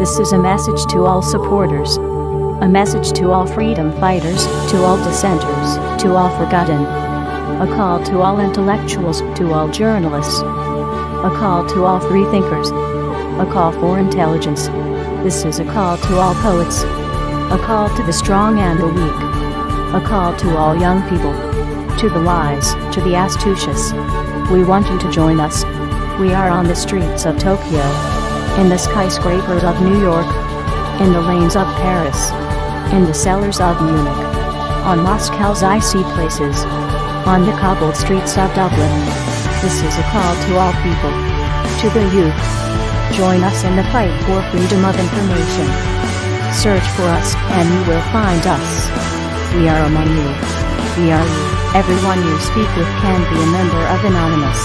This is a message to all supporters, a message to all freedom fighters, to all dissenters, to all forgotten, a call to all intellectuals, to all journalists, a call to all freethinkers, a call for intelligence. This is a call to all poets, a call to the strong and the weak, a call to all young people, to the wise, to the astucious. We want you to join us. We are on the streets of Tokyo, in the skyscrapers of New York, in the lanes of Paris, in the cellars of Munich, on Moscow's icy places, on the cobbled streets of Dublin. This is a call to all people, to the youth. Join us in the fight for freedom of information. Search for us, and you will find us. We are among you. We are you. Everyone you speak with can be a member of Anonymous.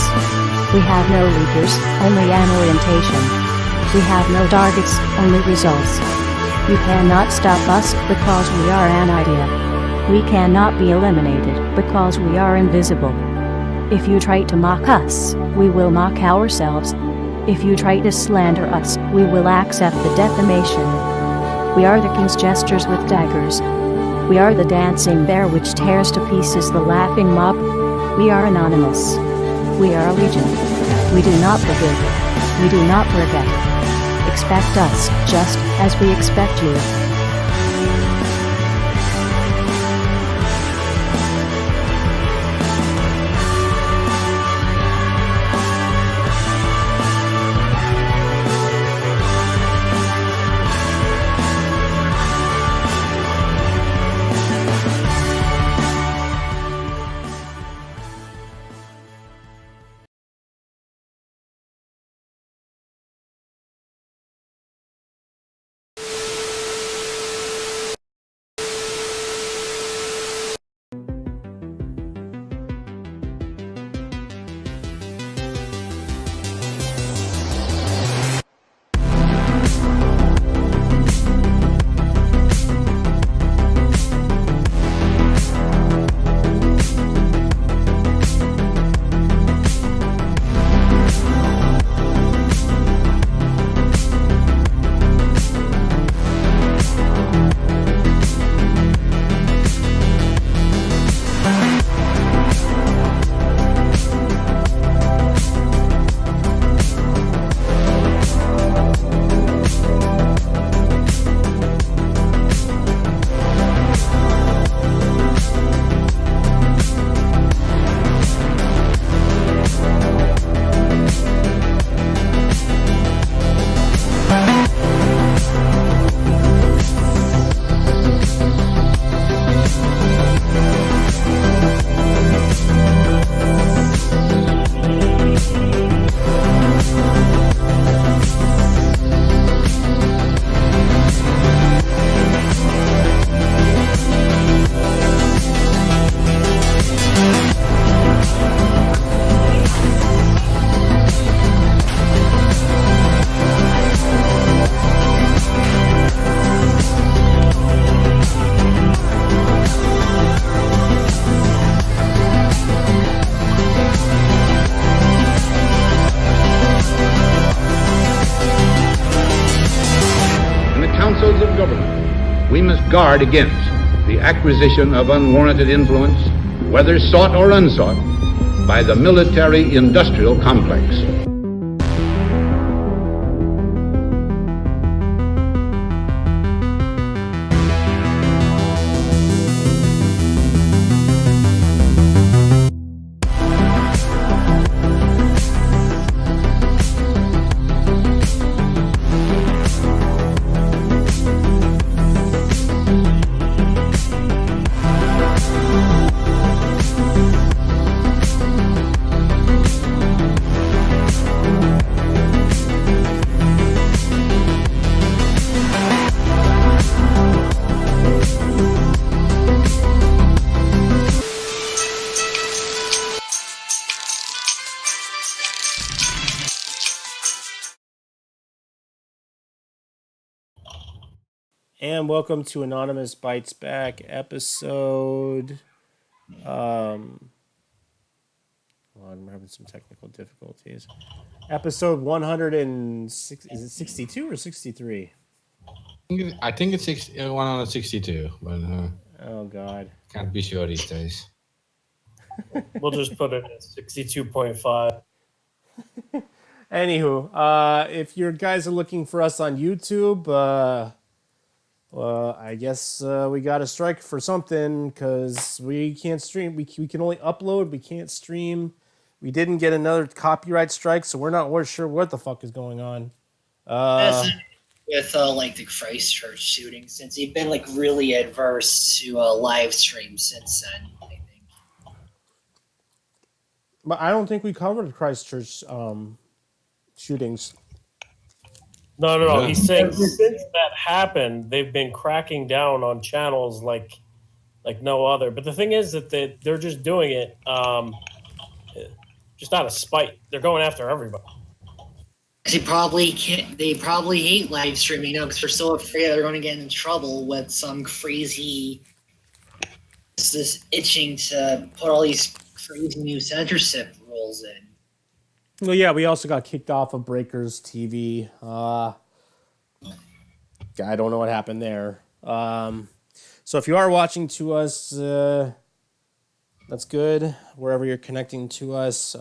We have no leaders, only an orientation. We have no targets, only results. You cannot stop us because we are an idea. We cannot be eliminated because we are invisible. If you try to mock us, we will mock ourselves. If you try to slander us, we will accept the defamation. We are the king's jesters with daggers. We are the dancing bear which tears to pieces the laughing mob. We are anonymous. We are a legion. We do not forgive. We do not forget. Expect us, just as we expect you. Guard against the acquisition of unwarranted influence, whether sought or unsought, by the military-industrial complex. And welcome to Anonymous Bites Back episode. I'm having some technical difficulties. Episode 106. Is it 62 or 63? I think it's 162, but Oh God. can't be sure these days. We'll just put it at 62.5. Anywho, if you guys are looking for us on YouTube, I guess we got a strike for something because we can't stream. We can only upload. We can't stream. We didn't get another copyright strike, so we're not sure what the fuck is going on. With like the Christchurch shooting, since they've been like really adverse to live stream since then. I think. But I don't think we covered Christchurch shootings. No. Yeah. He's saying since that happened, they've been cracking down on channels like no other. But the thing is that they're just doing it just out of spite. They're going after everybody. They probably can't. They probably hate live streaming now because they're so afraid they're going to get in trouble with some crazy. This itching to put all these crazy new censorship rules in. Well, yeah, we also got kicked off of Breakers TV. I don't know what happened there. So if you are watching to us, that's good. Wherever you're connecting to us,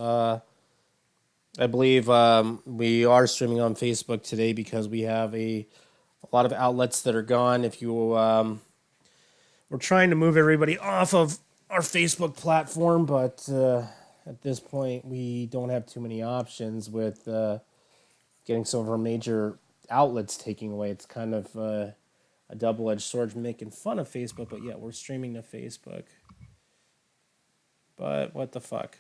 I believe we are streaming on Facebook today because we have a lot of outlets that are gone. If you, we're trying to move everybody off of our Facebook platform, but at this point we don't have too many options with getting some of our major outlets taking away. It's kind of a double-edged sword, making fun of Facebook, but yeah, we're streaming to Facebook. But what the fuck?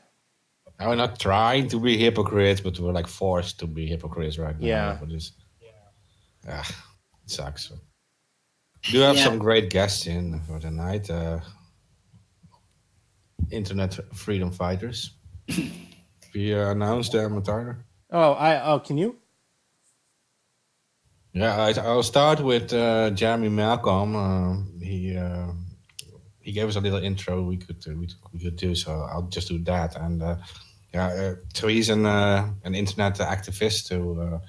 We're not trying to be hypocrites, but we're like forced to be hypocrites right now. Yeah. But it sucks. We do have some great guests in for tonight. Internet freedom fighters. We announced them, Tyler. Can you? Yeah, I'll start with Jeremy Malcolm. He gave us a little intro we could do, so I'll just do that. And so he's an internet activist who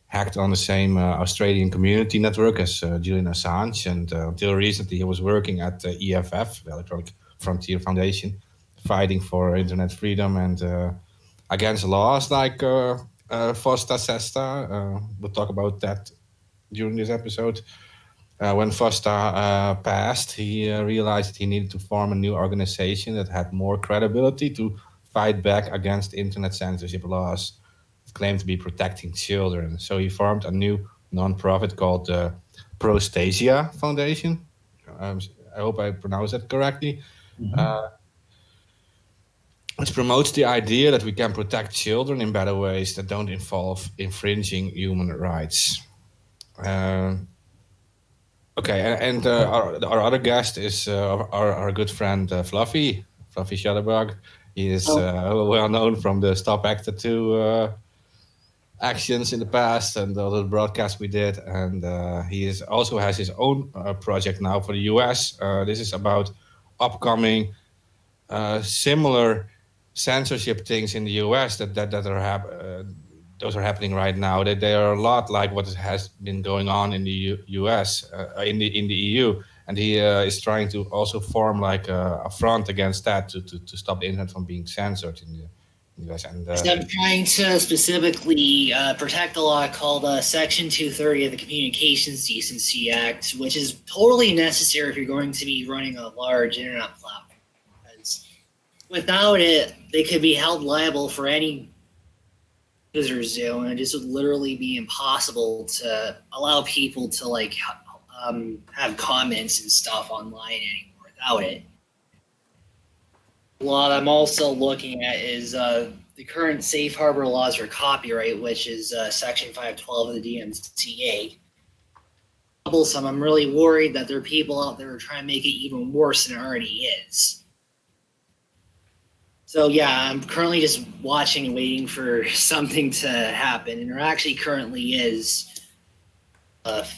hacked on the same Australian community network as Julian Assange, and until recently he was working at the EFF, the Electronic Frontier Foundation, fighting for internet freedom and against laws like FOSTA SESTA. We'll talk about that during this episode. When FOSTA passed, he realized he needed to form a new organization that had more credibility to fight back against internet censorship laws that claimed to be protecting children. So he formed a new non-profit called the Prostasia Foundation. I hope I pronounced that correctly. Which promotes the idea that we can protect children in better ways that don't involve infringing human rights. Okay, and our other guest is our good friend Fluffy Shutterbug. He is well known from the Stop Actor 2 actions in the past and all the broadcasts we did. And he also has his own project now for the US. This is about upcoming similar censorship things in the US that are those are happening right now. That they are a lot like what has been going on in the US, in the EU, and he is trying to also form like a front against that to stop the internet from being censored in the US. And I'm trying to specifically protect a law called Section 230 of the Communications Decency Act, which is totally necessary if you're going to be running a large internet platform. Because without it, they could be held liable for any users do, and it just would literally be impossible to allow people to like have comments and stuff online anymore without it. A law I'm also looking at is the current safe harbor laws for copyright, which is Section 512 of the DMCA. I'm really worried that there are people out there who are trying to make it even worse than it already is. So yeah, I'm currently just watching and waiting for something to happen, and there actually currently is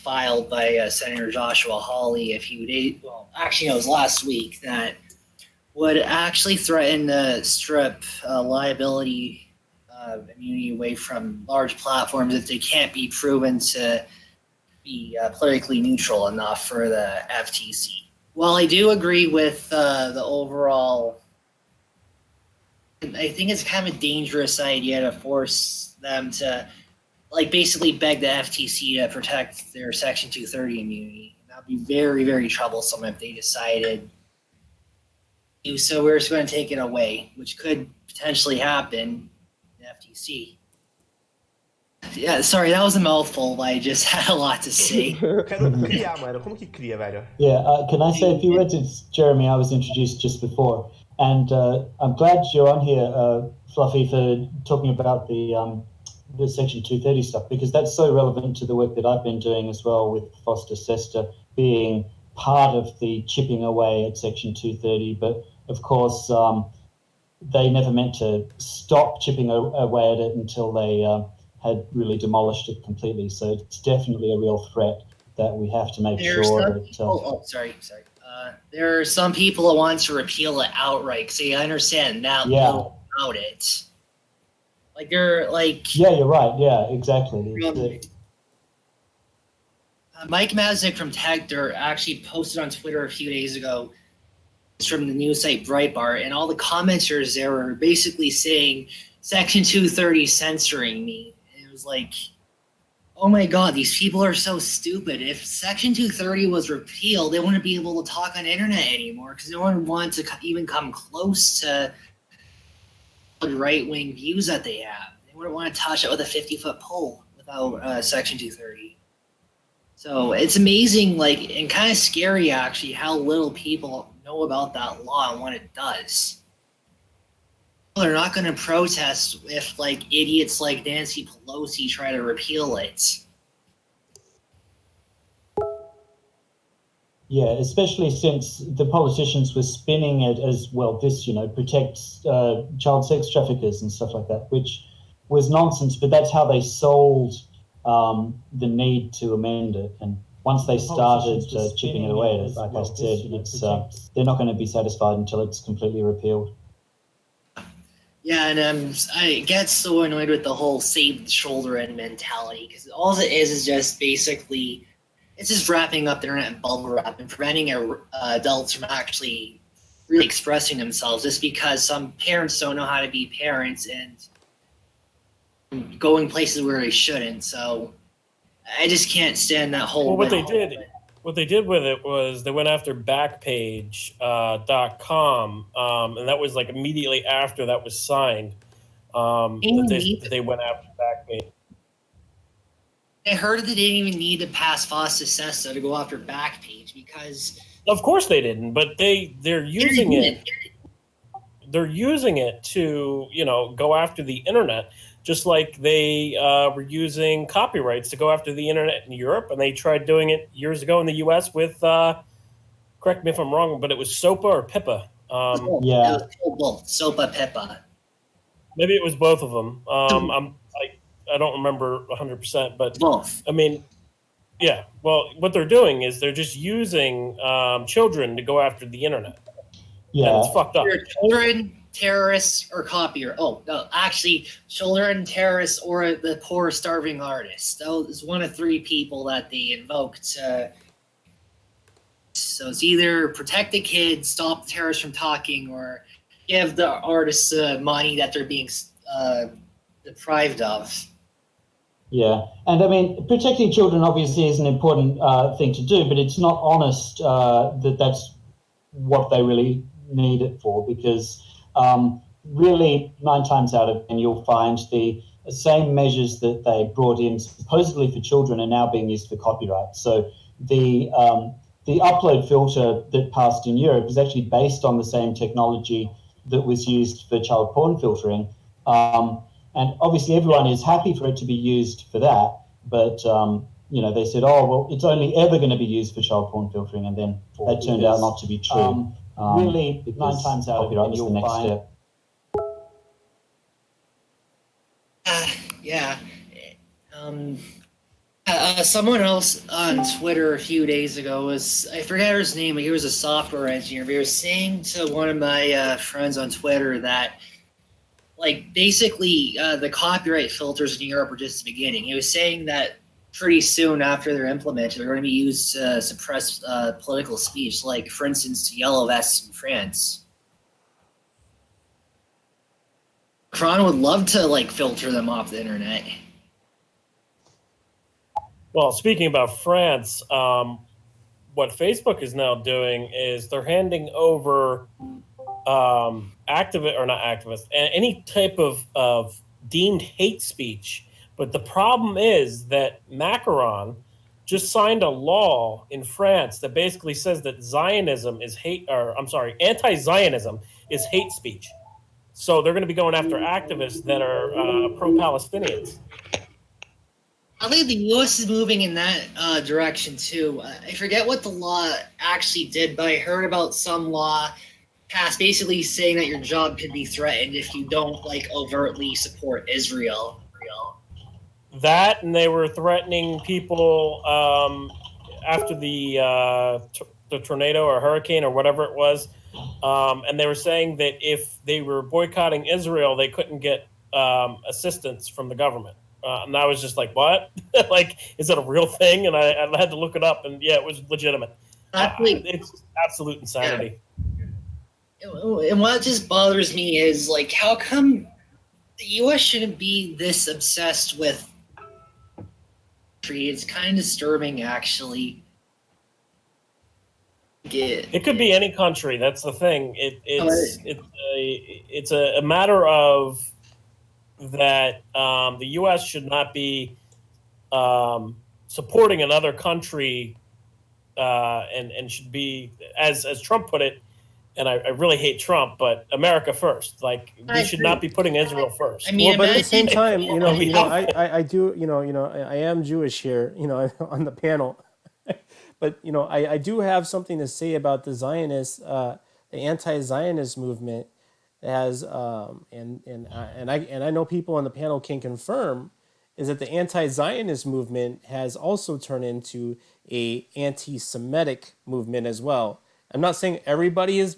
filed by Senator Joshua Hawley a few days. Well, actually, no, it was last week that would actually threaten to strip liability immunity away from large platforms if they can't be proven to be politically neutral enough for the FTC. While I do agree with the overall, I think it's kind of a dangerous idea to force them to, like, basically beg the FTC to protect their Section 230 immunity. That would be very, very troublesome if they decided to. So we're just going to take it away, which could potentially happen in the FTC. Yeah, sorry, that was a mouthful, but I just had a lot to say. Quero criar, mano. Como que cria, velho? Yeah, can I say a few words? It's Jeremy. I was introduced just before, and I'm glad you're on here, Fluffy, for talking about the Section 230 stuff, because that's so relevant to the work that I've been doing as well with Foster Sester being part of the chipping away at Section 230. But of course, they never meant to stop chipping away at it until they had really demolished it completely. So it's definitely a real threat that we have to make sure that... Sorry. There are some people that want to repeal it outright, because they understand that little about it. Like, they're like... Yeah, you're right. Yeah, exactly. Mike Maznick from Tech-Dirt actually posted on Twitter a few days ago. It's from the news site Breitbart, and all the commenters there were basically saying Section 230 censoring me. And it was like, oh my God, these people are so stupid. If Section 230 was repealed, they wouldn't be able to talk on the internet anymore, because no one wants to even come close to the right-wing views that they have. They wouldn't want to touch it with a 50-foot pole without Section 230. So it's amazing, like, and kind of scary, actually, how little people know about that law and what it does. They're not going to protest if, like, idiots like Nancy Pelosi try to repeal it. Yeah, especially since the politicians were spinning it as, well, this, protects child sex traffickers and stuff like that, which was nonsense, but that's how they sold the need to amend it. And once they started chipping it away, like I said, they're not going to be satisfied until it's completely repealed. Yeah, and I get so annoyed with the whole save the shoulder end mentality, because all it is just basically, it's just wrapping up the internet in bubble wrap and preventing adults from actually really expressing themselves, just because some parents don't know how to be parents and going places where they shouldn't. So I just can't stand that whole. Well, what they did with it was they went after Backpage.com, and that was like immediately after that was signed. They went after Backpage. I heard that they didn't even need to pass FOSTA SESTA to go after Backpage, because of course they didn't, but they're using it. They're using it to go after the internet. Just like they were using copyrights to go after the internet in Europe, and they tried doing it years ago in the U.S. with, correct me if I'm wrong, but it was SOPA or PIPA. It was both SOPA, PIPA. Maybe it was both of them. I don't remember 100%, but both. I mean, yeah. Well, what they're doing is they're just using children to go after the internet. Yeah, and it's fucked up. Children, terrorists, or copier. Oh no, actually, children, terrorists, or the poor, starving artist. That was one of three people that they invoked. So it's either protect the kids, stop the terrorists from talking, or give the artists money that they're being deprived of. Yeah, and I mean, protecting children obviously is an important thing to do, but it's not honest that that's what they really need it for, because really 9 times out of 10 you'll find the same measures that they brought in supposedly for children are now being used for copyright. So the upload filter that passed in Europe is actually based on the same technology that was used for child porn filtering. And obviously everyone is happy for it to be used for that, but they said, oh, well, it's only ever going to be used for child porn filtering, and then that turned out not to be true. Really, 9 times out of 10 you'll find. Yeah. Someone else on Twitter a few days ago I forget his name, but he was a software engineer. But he was saying to one of my friends on Twitter that, like, basically the copyright filters in Europe are just the beginning. He was saying that pretty soon after they're implemented. They're going to be used to suppress political speech, like, for instance, yellow vests in France. Macron would love to, like, filter them off the internet. Well, speaking about France, what Facebook is now doing is they're handing over any type of deemed hate speech. But the problem is that Macron just signed a law in France that basically says that Zionism is anti-Zionism is hate speech. So they're going to be going after activists that are pro-Palestinians. I think the U.S. is moving in that direction too. I forget what the law actually did, but I heard about some law passed basically saying that your job could be threatened if you don't like overtly support Israel. That, and they were threatening people after the tornado or hurricane or whatever it was, and they were saying that if they were boycotting Israel, they couldn't get assistance from the government. And I was just like, what? Like, is that a real thing? And I had to look it up, and yeah, it was legitimate. It's absolute insanity. And what just bothers me is, like, how come the U.S. shouldn't be this obsessed with? It's kind of disturbing, actually. It could be any country. That's the thing. It's a matter of that the U.S. should not be supporting another country and should be, as Trump put it, and I really hate Trump, but America first. Like, we should not be putting Israel first. I mean, but at the same time, I do, I am Jewish here, on the panel, but I do have something to say about the Zionists, the anti-Zionist movement has, and I know people on the panel can confirm, is that the anti-Zionist movement has also turned into a anti-Semitic movement as well. I'm not saying everybody is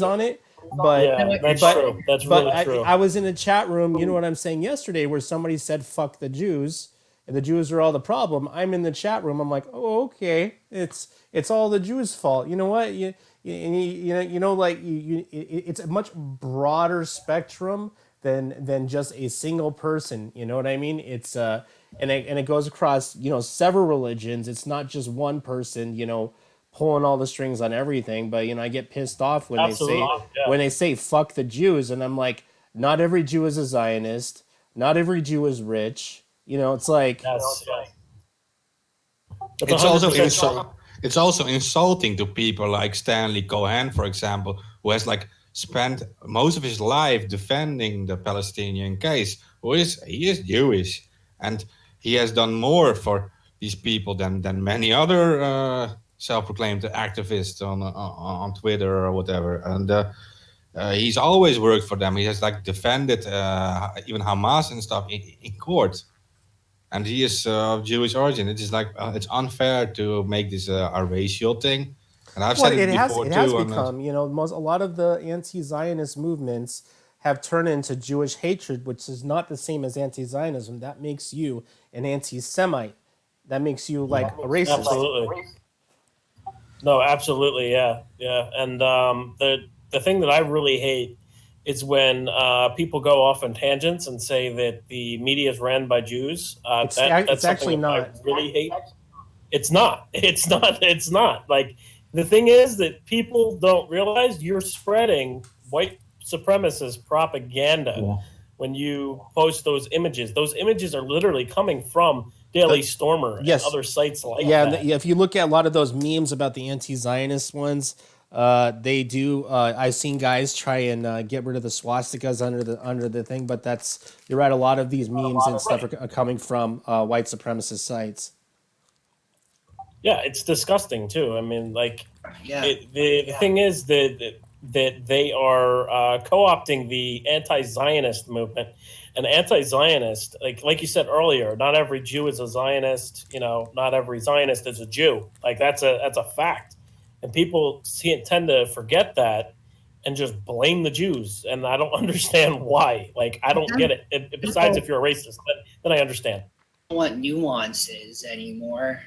on it, but yeah, that's true. That's really true. I was in a chat room, you know what I'm saying, yesterday, where somebody said "fuck the Jews," and the Jews are all the problem. I'm in the chat room. I'm like, oh, okay, it's all the Jews' fault. You know what? It's a much broader spectrum than just a single person. You know what I mean? It's and it goes across several religions. It's not just one person. Pulling all the strings on everything, but I get pissed off when they say "fuck the Jews," and I'm like, not every Jew is a Zionist, not every Jew is rich. It's like it's also insulting to people like Stanley Cohen, for example, who has spent most of his life defending the Palestinian case. He is Jewish, and he has done more for these people than many other self-proclaimed activist on Twitter or whatever, and he's always worked for them. He has defended even Hamas and stuff in court, and he is of Jewish origin. It is it's unfair to make this a racial thing, and I've said it before too. It has become, a lot of the anti-Zionist movements have turned into Jewish hatred, which is not the same as anti-Zionism. That makes you an anti-Semite. That makes you a racist. Absolutely. No, absolutely, yeah. And the thing that I really hate is when people go off on tangents and say that the media is ran by Jews. It's actually not. I really hate. It's not. It's not. Like, the thing is that people don't realize you're spreading white supremacist propaganda when you post those images. Those images are literally coming from Daily Stormer and other sites like that. Yeah, if you look at a lot of those memes about the anti-Zionist ones, they do. I've seen guys try and get rid of the swastikas under the thing, but you're right. A lot of these memes and stuff are coming from white supremacist sites. Yeah, it's disgusting too. I mean, the thing is that they are co-opting the anti-Zionist movement. An anti-Zionist, like you said earlier, not every Jew is a Zionist. Not every Zionist is a Jew. That's a fact, and people tend to forget that and just blame the Jews. And I don't understand why. I don't get it. Besides, if you're a racist, then I understand. want nuances anymore.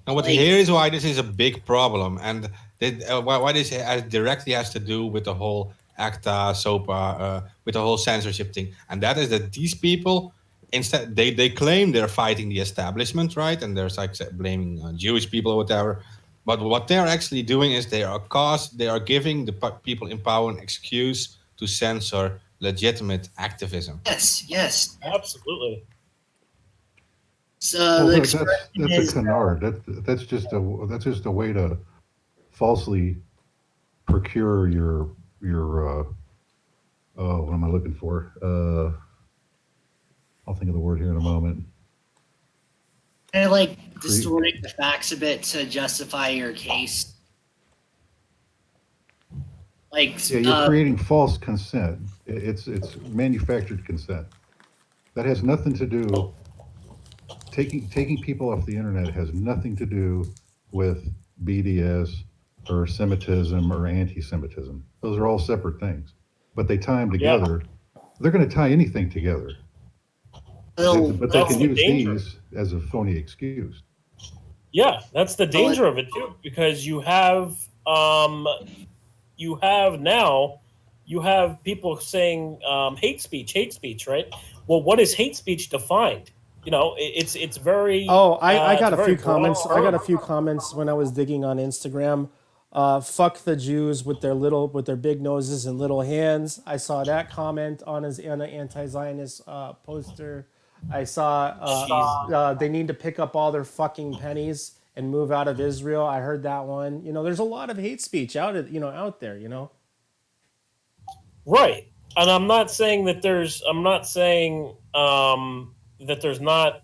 And what Like- here is why this is a big problem, and why this directly has to do with the whole ACTA, SOPA, with the whole censorship thing, and that is that these people, instead they claim they're fighting the establishment, right? And there's like blaming Jewish people or whatever, but what they're actually doing is they are giving the people in power an excuse to censor legitimate activism. Yes, Absolutely. so Well, the that's expression a is canard. That's just a way to falsely procure your what am I looking for? I'll think of the word here in a moment. kind of like distorting the facts a bit to justify your case. Like, Yeah, you're creating false consent. It's manufactured consent. That has nothing to do. Taking people off the internet has nothing to do with BDS or Semitism or anti-Semitism. Those are all separate things, but they tie them together. They're going to tie anything together, well, but they that's can the use danger. these as a phony excuse. Yeah, that's the danger of it too, because you have people saying hate speech, right? Well, what is hate speech defined? You know, it's very. Oh, I got it's a few very broad comments. I got a term. few comments when I was digging on Instagram. Fuck the Jews with their big noses and little hands. I saw that comment on an anti-Zionist poster. I saw they need to pick up all their fucking pennies and move out of Israel. I heard that one. You know, there's a lot of hate speech out there. You know. Right, and I'm not saying that there's not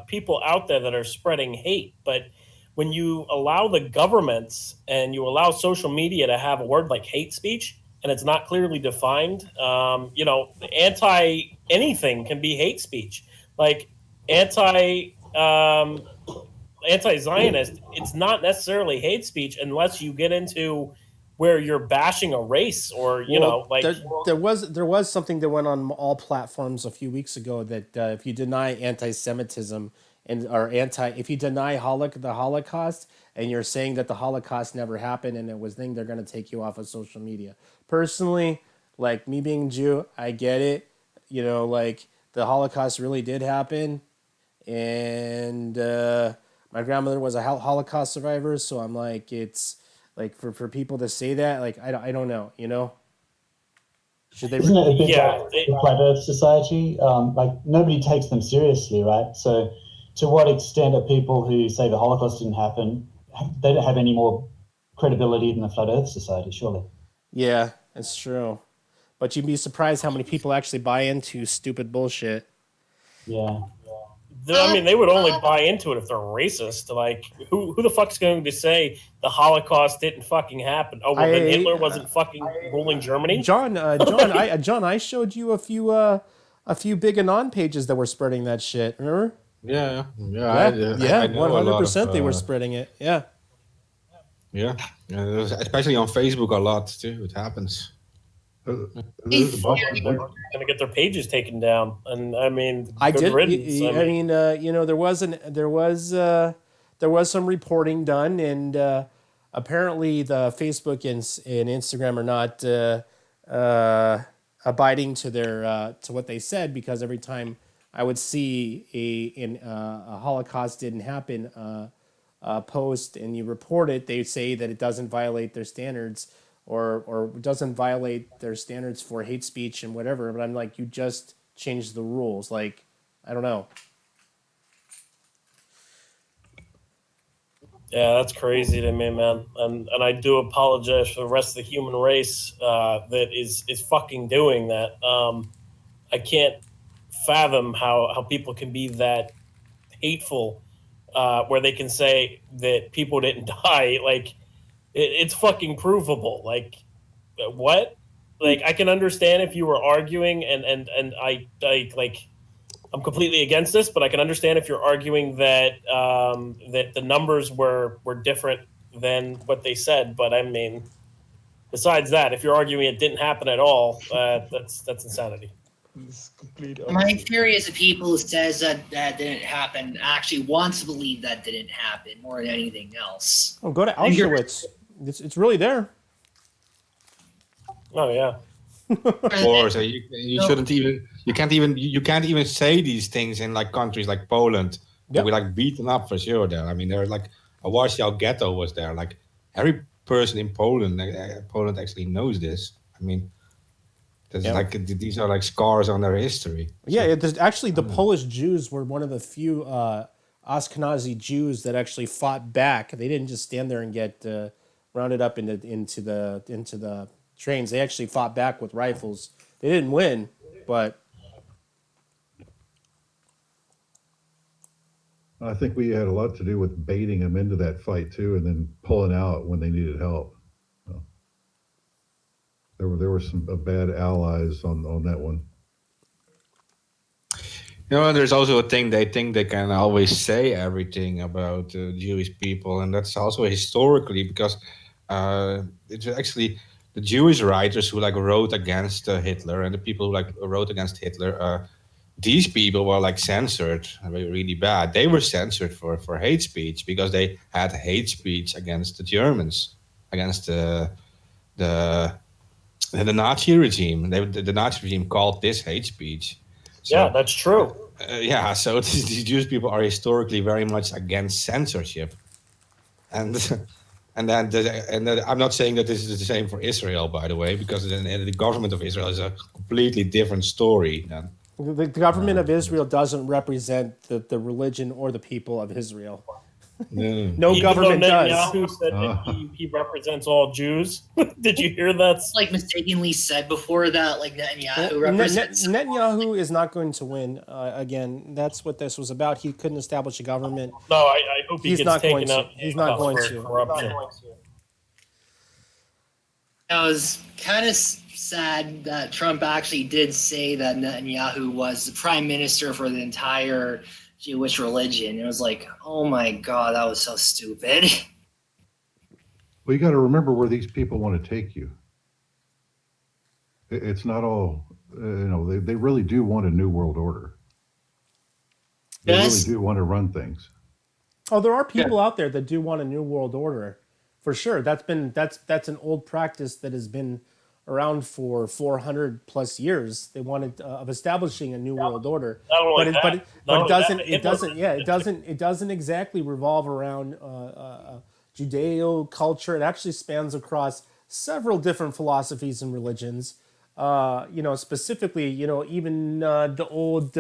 people out there that are spreading hate, but when you allow the governments and you allow social media to have a word like hate speech and it's not clearly defined, anti anything can be hate speech. Like anti-Zionist, it's not necessarily hate speech unless you get into where you're bashing a race or there was something that went on all platforms a few weeks ago that if you deny anti-Semitism if you deny the Holocaust and you're saying that the Holocaust never happened and it was thing, they're going to take you off of social media. Personally, like me being Jew, I get it. You know, like the Holocaust really did happen, and my grandmother was a Holocaust survivor, so I'm like, it's like for people to say that, like I don't know, you know. Should they? Isn't it a bit Yeah, like the Flat Earth Society? Like nobody takes them seriously, right? So, to what extent are people who say the Holocaust didn't happen? They don't have any more credibility than the Flat Earth Society, surely. Yeah, it's true. But you'd be surprised how many people actually buy into stupid bullshit. Yeah. I mean, they would only buy into it if they're racist. Like, who the fuck's going to say the Holocaust didn't fucking happen? Oh, well, then Hitler wasn't fucking ruling Germany? John, I showed you a few big Anon pages that were spreading that shit. Remember? Yeah, I 100%. they were spreading it. Yeah. Yeah, especially on Facebook a lot too. It happens. There's a bunch Going to get their pages taken down, and I mean, I good did. riddance. I mean, there was some reporting done, and apparently the Facebook and Instagram are not abiding to their to what they said, because every time I would see a Holocaust didn't happen post and you report it, they say that it doesn't violate their standards or doesn't violate their standards for hate speech and whatever. But I'm like, you just changed the rules. Like, I don't know. Yeah, that's crazy to me, man. And I do apologize for the rest of the human race that is fucking doing that. I can't fathom how people can be that hateful, where they can say that people didn't die. Like, it's fucking provable. Like, what? Like, I can understand if you were arguing, and I like, I'm completely against this, but I can understand if you're arguing that that the numbers were different than what they said. But I mean, besides that, if you're arguing it didn't happen at all, that's insanity. It's complete My opposite. theory is the people who says that didn't happen actually wants to believe that didn't happen more than anything else. Oh, go to I think you're- Auschwitz. It's really there. Oh yeah. Or so you shouldn't even you can't even say these things in like countries like Poland. Yep. We're like beaten up for sure there. I mean, there's like a Warsaw ghetto was there. Like every person in Poland actually knows this. I mean, there's Yep. like these are like scars on their history. Yeah, there's actually the Polish Jews were one of the few Ashkenazi Jews that actually fought back. They didn't just stand there and get rounded up into the trains. They actually fought back with rifles. They didn't win, but I think we had a lot to do with baiting them into that fight too, and then pulling out when they needed help. So there were some bad allies on that one. You know, there's also a thing they think they can always say everything about Jewish people, and that's also historically because it's actually the Jewish writers who like wrote against Hitler and the people who like wrote against Hitler. These people were like censored really bad. They were censored for hate speech because they had hate speech against the Germans, against the Nazi regime. The Nazi regime called this hate speech. So, Yeah, that's true. yeah, so these Jewish people are historically very much against censorship, and I'm not saying that this is the same for Israel, by the way, because the government of Israel is a completely different story. the government of Israel doesn't represent the religion or the people of Israel. No Even government though does. Netanyahu said that he represents all Jews. Did you hear that? Like mistakenly said before that, like Netanyahu represents. Netanyahu is not going to win again. That's what this was about. He couldn't establish a government. No, I hope he He's gets not going taken to. out. He's not going for to. corruption. I was kind of sad that Trump actually did say that Netanyahu was the prime minister for the entire Jewish religion. It was like, oh my God, that was so stupid. Well, you got to remember where these people want to take you. It's not all, they really do want a new world order. They Yes. really do want to run things. Oh, there are people out there that do want a new world order, for sure. That's an old practice that has been around for 400 plus years. They wanted of establishing a new world order, but it doesn't exactly revolve around Judeo culture. It actually spans across several different philosophies and religions. Specifically, even the old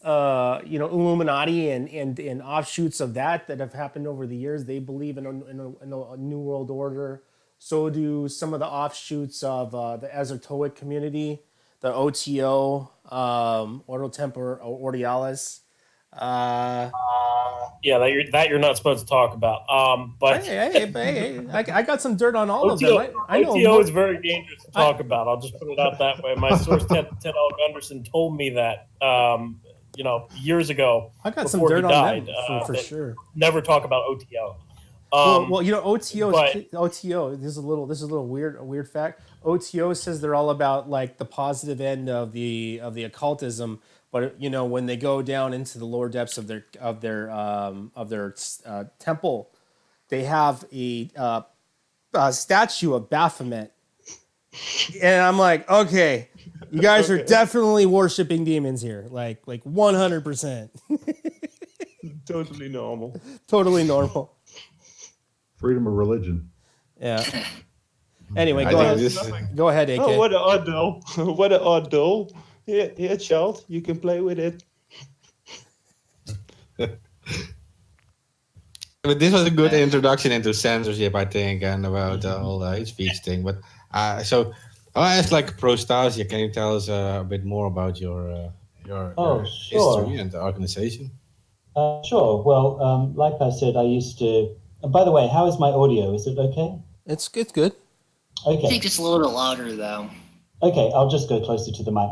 Illuminati and offshoots of that have happened over the years. They believe in a new world order. So do some of the offshoots of the esoteric community, the OTO, Ordo Tempor Ordialis. Yeah, that you're not supposed to talk about. But I got some dirt on all OTO, of them. I know OTO is very dangerous to talk about. I'll just put it out that way. My source, Ted L. Gunderson, told me that years ago. I got some before dirt he on died, them for that sure. Never talk about OTO. OTO. This is a little weird fact. OTO says they're all about like the positive end of the occultism, but when they go down into the lower depths of their temple, they have a statue of Baphomet, and I'm like, okay, you guys are definitely worshiping demons here, like 100%. Totally normal. Totally normal. Freedom of religion. Yeah. Anyway, go ahead, AK. Oh, what an odd doll. What an odd doll. Here, child, you can play with it. But this was a good introduction into censorship, I think, and about the whole hate speech thing. But so I'll ask, like, Prostasia, can you tell us a bit more about your history and the organization? Sure. Well, like I said, I used to. By the way, how is my audio? Is it okay? It's good. I Okay. think just a little bit louder, though. Okay, I'll just go closer to the mic.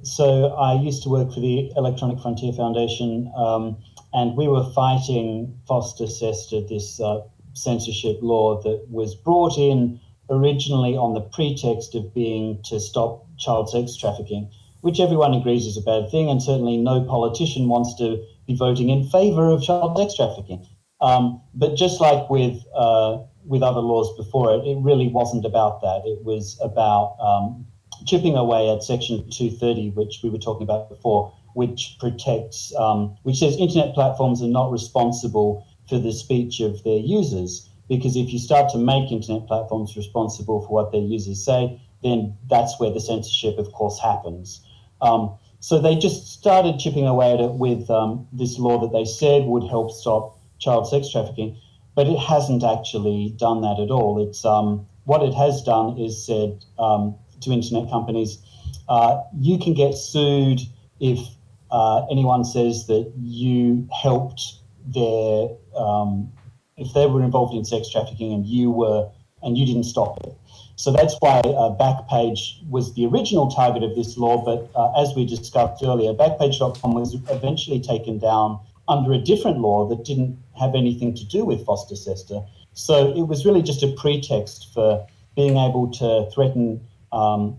So I used to work for the Electronic Frontier Foundation, and we were fighting Foster-Sester, this censorship law that was brought in originally on the pretext of being to stop child sex trafficking, which everyone agrees is a bad thing, and certainly no politician wants to be voting in favour of child sex trafficking. But just like with other laws before it, it really wasn't about that. It was about chipping away at Section 230, which we were talking about before, which protects, which says internet platforms are not responsible for the speech of their users. Because if you start to make internet platforms responsible for what their users say, then that's where the censorship, of course, happens. So they just started chipping away at it with this law that they said would help stop child sex trafficking, but it hasn't actually done that at all. It's what it has done is said to internet companies, you can get sued if anyone says that you helped their, if they were involved in sex trafficking and you didn't stop it. So that's why Backpage was the original target of this law, but as we discussed earlier, Backpage.com was eventually taken down under a different law that didn't have anything to do with foster-sester. So it was really just a pretext for being able to threaten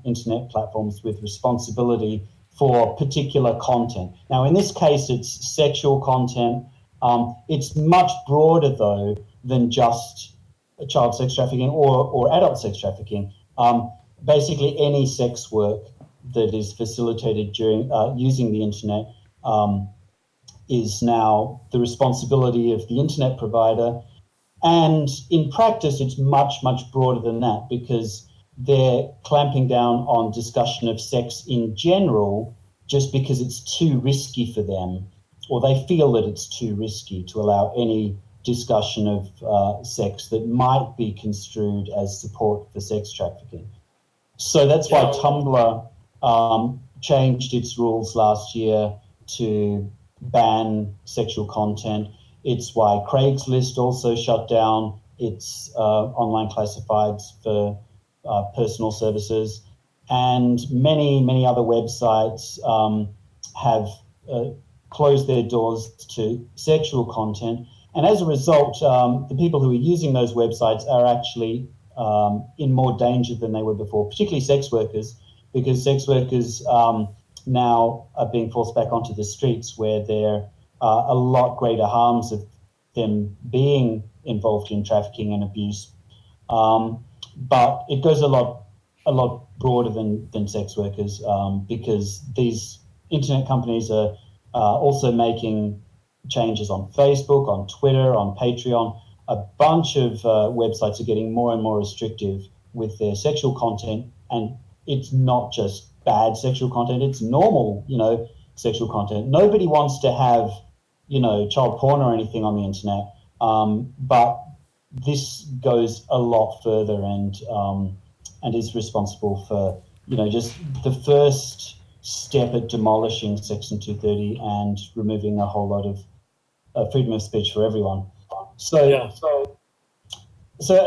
internet platforms with responsibility for particular content. Now, in this case, it's sexual content. It's much broader, though, than just child sex trafficking or adult sex trafficking. Basically, any sex work that is facilitated during using the internet is now the responsibility of the internet provider. And in practice, it's much, much broader than that, because they're clamping down on discussion of sex in general just because it's too risky for them, or they feel that it's too risky to allow any discussion of sex that might be construed as support for sex trafficking. So that's why Tumblr changed its rules last year to ban sexual content. It's why Craigslist also shut down its online classifieds for personal services. And many, many other websites have closed their doors to sexual content. And as a result, the people who are using those websites are actually in more danger than they were before, particularly sex workers, because sex workers now are being forced back onto the streets, where there are a lot greater harms of them being involved in trafficking and abuse. But it goes a lot broader than sex workers, because these internet companies are also making changes on Facebook, on Twitter, on Patreon. A bunch of websites are getting more and more restrictive with their sexual content, and it's not just bad sexual content, it's normal, sexual content. Nobody wants to have, child porn or anything on the internet, but this goes a lot further and is responsible for, just the first step at demolishing Section 230 and removing a whole lot of freedom of speech for everyone. So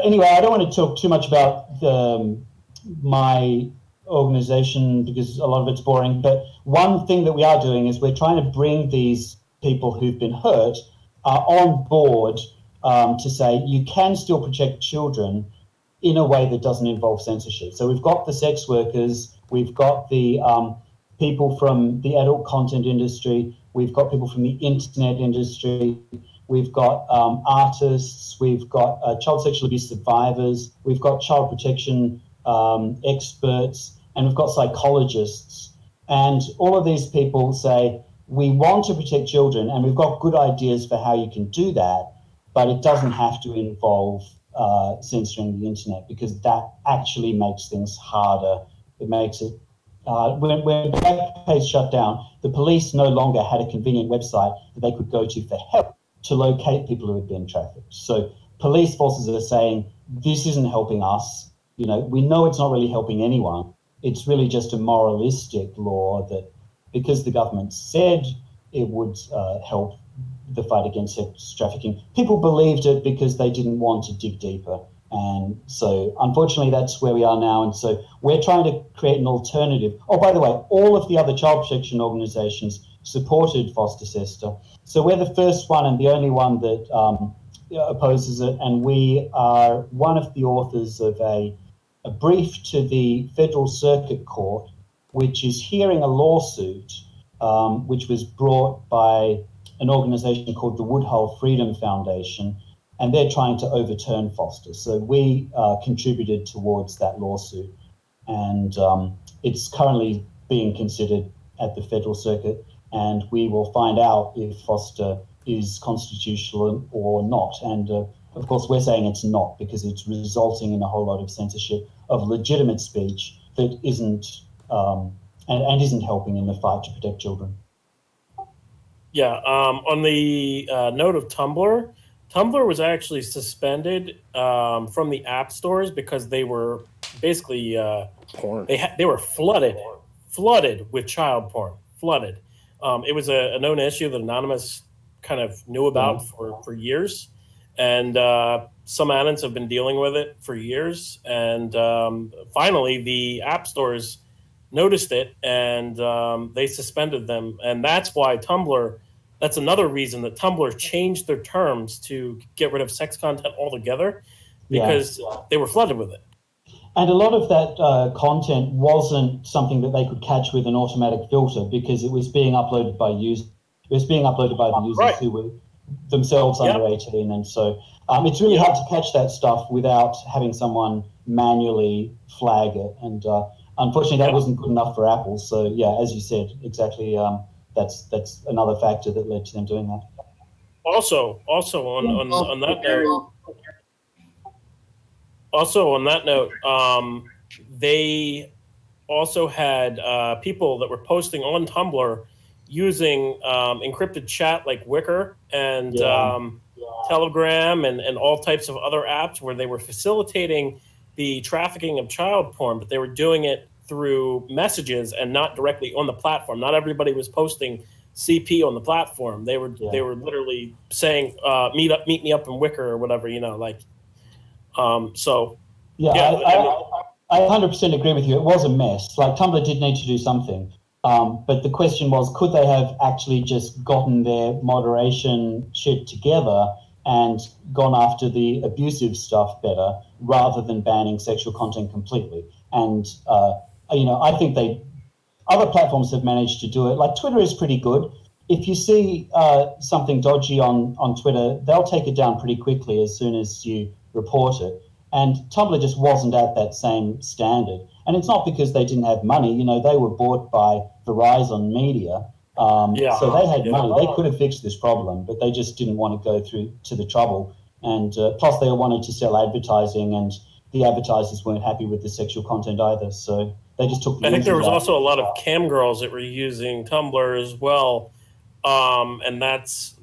anyway, I don't want to talk too much about my organization because a lot of it's boring, but one thing that we are doing is we're trying to bring these people who've been hurt on board to say you can still protect children in a way that doesn't involve censorship. So we've got the sex workers, we've got the people from the adult content industry, we've got people from the internet industry, we've got artists, we've got child sexual abuse survivors, we've got child protection experts, and we've got psychologists. And all of these people say, we want to protect children, and we've got good ideas for how you can do that, but it doesn't have to involve censoring the internet, because that actually makes things harder. It makes it when Backpage shut down, the police no longer had a convenient website that they could go to for help to locate people who had been trafficked. So police forces are saying, this isn't helping us. We know it's not really helping anyone. It's really just a moralistic law that, because the government said it would help the fight against sex trafficking, people believed it because they didn't want to dig deeper. And so, unfortunately, that's where we are now. And so we're trying to create an alternative. Oh, by the way, all of the other child protection organisations supported foster-sester. So we're the first one and the only one that opposes it. And we are one of the authors of a brief to the Federal Circuit Court which is hearing a lawsuit which was brought by an organization called the Woodhull Freedom Foundation, and they're trying to overturn Foster. So we contributed towards that lawsuit, and it's currently being considered at the federal circuit, and we will find out if Foster is constitutional or not. And of course, we're saying it's not, because it's resulting in a whole lot of censorship of legitimate speech that isn't and isn't helping in the fight to protect children. Yeah. On the note of Tumblr, Tumblr was actually suspended from the app stores because they were basically Porn. they were flooded with child porn. Flooded. It was a known issue that Anonymous kind of knew about for years, and some admins have been dealing with it for years. And finally, the app stores noticed it, and they suspended them. And that's why Tumblr. That's another reason that Tumblr changed their terms to get rid of sex content altogether, because they were flooded with it. And a lot of that content wasn't something that they could catch with an automatic filter, because it was being uploaded by users. It was being uploaded by the users who were themselves under 18, and so it's really hard to catch that stuff without having someone manually flag it. And unfortunately, that wasn't good enough for Apple. So yeah, as you said, exactly. That's another factor that led to them doing that. Also on that note. Also, on that note, they also had people that were posting on Tumblr using encrypted chat like Wicker and Telegram and all types of other apps where they were facilitating the trafficking of child porn, but they were doing it through messages and not directly on the platform. Not everybody was posting CP on the platform. They were literally saying, meet me up in Wicker or whatever, like. So, I 100% agree with you. It was a mess. Like, Tumblr did need to do something. But the question was, could they have actually just gotten their moderation shit together and gone after the abusive stuff better rather than banning sexual content completely? And, I think other platforms have managed to do it. Like, Twitter is pretty good. If you see something dodgy on Twitter, they'll take it down pretty quickly as soon as you report it. And Tumblr just wasn't at that same standard. And it's not because they didn't have money. They were bought by Verizon Media. So they had money. They could have fixed this problem, but they just didn't want to go through to the trouble. And plus, they wanted to sell advertising, and the advertisers weren't happy with the sexual content either. So they just took the I think there was easy route. also a lot of cam girls that were using Tumblr as well. And that's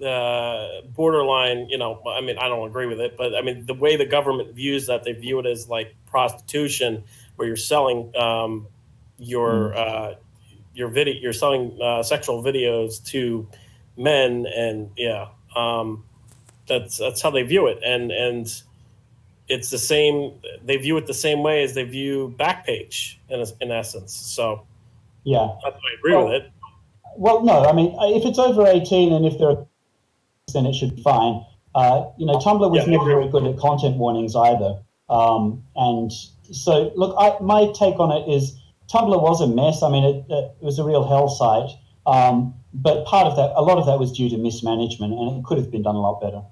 borderline, I mean, I don't agree with it, but I mean, the way the government views that, they view it as like prostitution, where you're selling your video, you're selling sexual videos to men, and that's how they view it, and it's the same. They view it the same way as they view Backpage in essence. So yeah, I agree with it. Well, no, I mean, if it's over 18 and if they're, then it should be fine. Tumblr was never very good at content warnings either. And so, look, my take on it is Tumblr was a mess. I mean, it was a real hell site. But a lot of that was due to mismanagement, and it could have been done a lot better.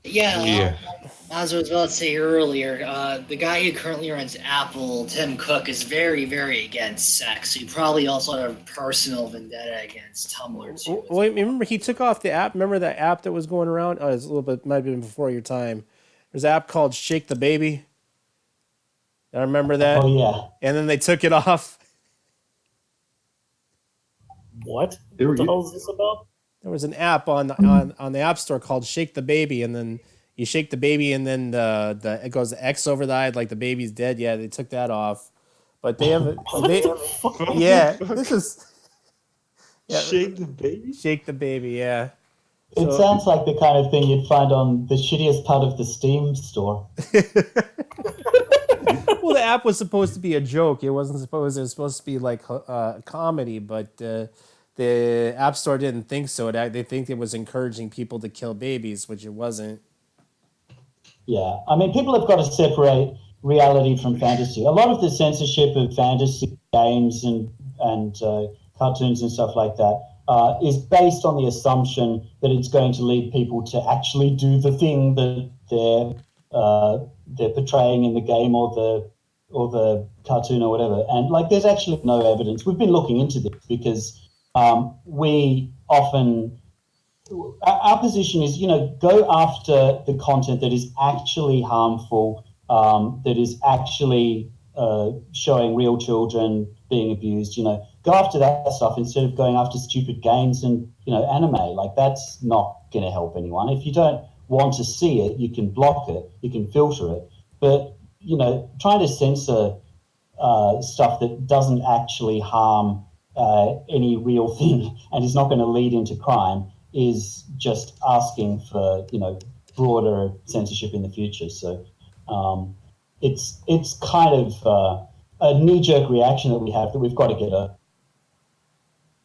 Yeah. As I was about to say earlier, the guy who currently runs Apple, Tim Cook, is very, very against sex. He probably also had a personal vendetta against Tumblr too. Wait, remember he took off the app? Remember that app that was going around? Oh, it's a little bit, might have been before your time. There's an app called Shake the Baby. I remember that. Oh yeah. And then they took it off. What the hell is this about? There was an app on the App Store called Shake the Baby, and then you shake the baby, and then it goes the X over the eye, like the baby's dead. Yeah, they took that off, but they have this is Shake the baby. Shake the Baby. Yeah. It sounds like the kind of thing you'd find on the shittiest part of the Steam store. Well, the app was supposed to be a joke. It wasn't supposed. It was supposed to be like a comedy, but the App Store didn't think so. They think it was encouraging people to kill babies, which it wasn't. Yeah, I mean, people have got to separate reality from fantasy. A lot of the censorship of fantasy games and cartoons and stuff like that is based on the assumption that it's going to lead people to actually do the thing that they're portraying in the game or the cartoon or whatever. And like, there's actually no evidence. We've been looking into this because we often. Our position is, go after the content that is actually harmful, that is actually showing real children being abused. Go after that stuff instead of going after stupid games and anime. Like, that's not going to help anyone. If you don't want to see it, you can block it, you can filter it. But trying to censor stuff that doesn't actually harm any real thing and is not going to lead into crime is just asking for broader censorship in the future. So it's kind of a knee-jerk reaction that we have that we've got to get over.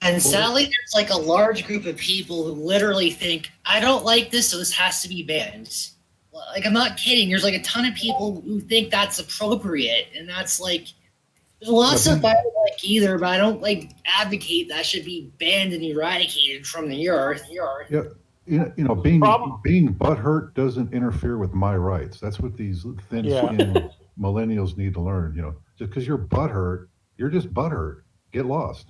And sadly, there's like a large group of people who literally think, I don't like this, so this has to be banned. Like, I'm not kidding. There's like a ton of people who think that's appropriate, and that's like, there's a lot of stuff I don't like either, but I don't like advocate that should be banned and eradicated from the earth. Yeah, being butthurt doesn't interfere with my rights. That's what these thin-skinned millennials need to learn. Just because you're butthurt, you're just butthurt. Get lost.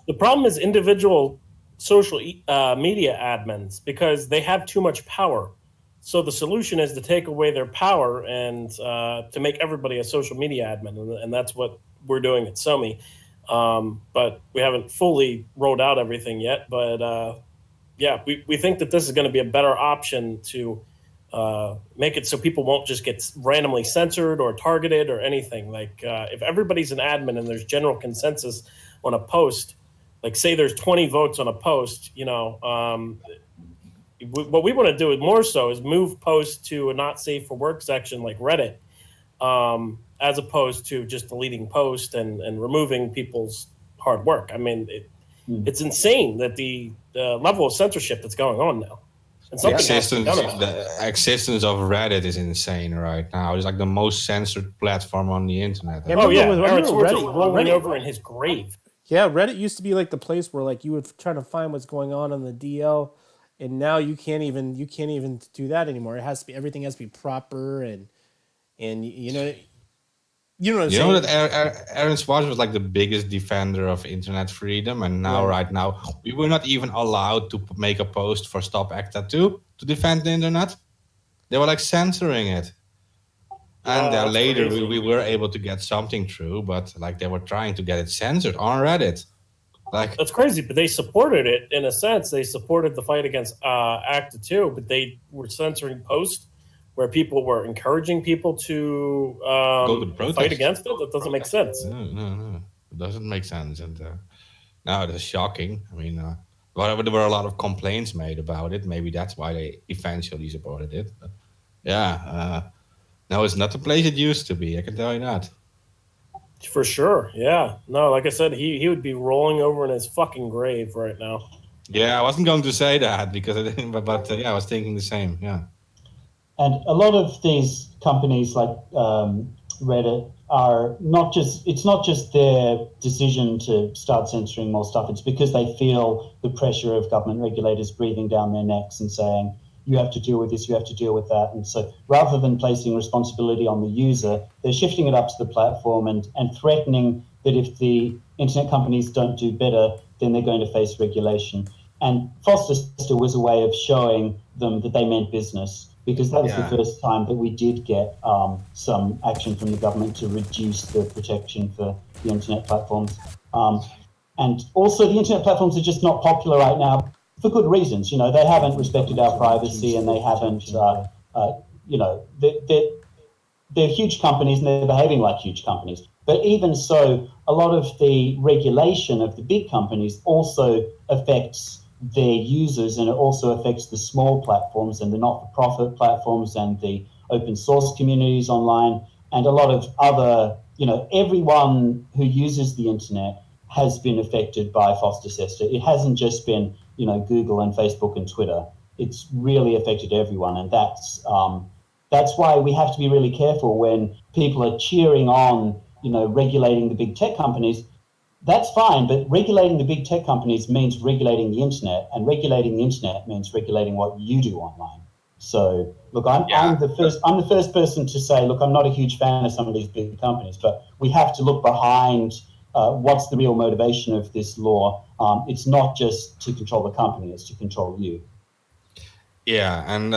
The problem is individual social media admins, because they have too much power. So the solution is to take away their power and to make everybody a social media admin, and that's what we're doing at SOMI. But we haven't fully rolled out everything yet. But we think that this is going to be a better option to make it so people won't just get randomly censored or targeted or anything. Like, if everybody's an admin and there's general consensus on a post, like say there's 20 votes on a post, what we want to do more so is move posts to a not safe for work section like Reddit, as opposed to just deleting posts and removing people's hard work. I mean, it's insane that the level of censorship that's going on now. And the existence of Reddit is insane right now. It's like the most censored platform on the internet. Aaron Swartz is rolling over in his grave. Yeah, Reddit used to be like the place where like you would try to find what's going on the DL. And now you can't even do that anymore. It has to be, everything has to be proper and you know what I'm saying? That Aaron Swartz was like the biggest defender of internet freedom, and now right now we were not even allowed to make a post for Stop ACTA 2 to defend the internet. They were like censoring it. And then later we were able to get something through, but like they were trying to get it censored on Reddit. Like, that's crazy, but they supported it in a sense. They supported the fight against ACTA 2, but they were censoring posts where people were encouraging people to go to fight against it. That doesn't make sense. No, it doesn't make sense. And now it is shocking. I mean, there were a lot of complaints made about it. Maybe that's why they eventually supported it. But now it's not the place it used to be. I can tell you that. For sure, yeah. No, like I said, he would be rolling over in his fucking grave right now. Yeah, I wasn't going to say that because I didn't, but I was thinking the same. Yeah. And a lot of these companies like Reddit are it's not just their decision to start censoring more stuff. It's because they feel the pressure of government regulators breathing down their necks and saying, you have to deal with this, you have to deal with that. And so rather than placing responsibility on the user, they're shifting it up to the platform and threatening that if the internet companies don't do better, then they're going to face regulation. And Foster Sister was a way of showing them that they meant business, because that was the first time that we did get some action from the government to reduce the protection for the internet platforms. And also the internet platforms are just not popular right now, for good reasons. They haven't respected our privacy, and they haven't, they're huge companies and they're behaving like huge companies. But even so, a lot of the regulation of the big companies also affects their users, and it also affects the small platforms and the not-for-profit platforms and the open source communities online, and a lot of other, everyone who uses the internet has been affected by Foster Sister. It hasn't just been Google and Facebook and Twitter. It's really affected everyone, and that's that's why we have to be really careful when people are cheering on, regulating the big tech companies. That's fine, but regulating the big tech companies means regulating the internet, and regulating the internet means regulating what you do online. So, look, I'm the first person to say, look, I'm not a huge fan of some of these big companies, but we have to look behind what's the real motivation of this law. It's not just to control the company; it's to control you. Yeah, and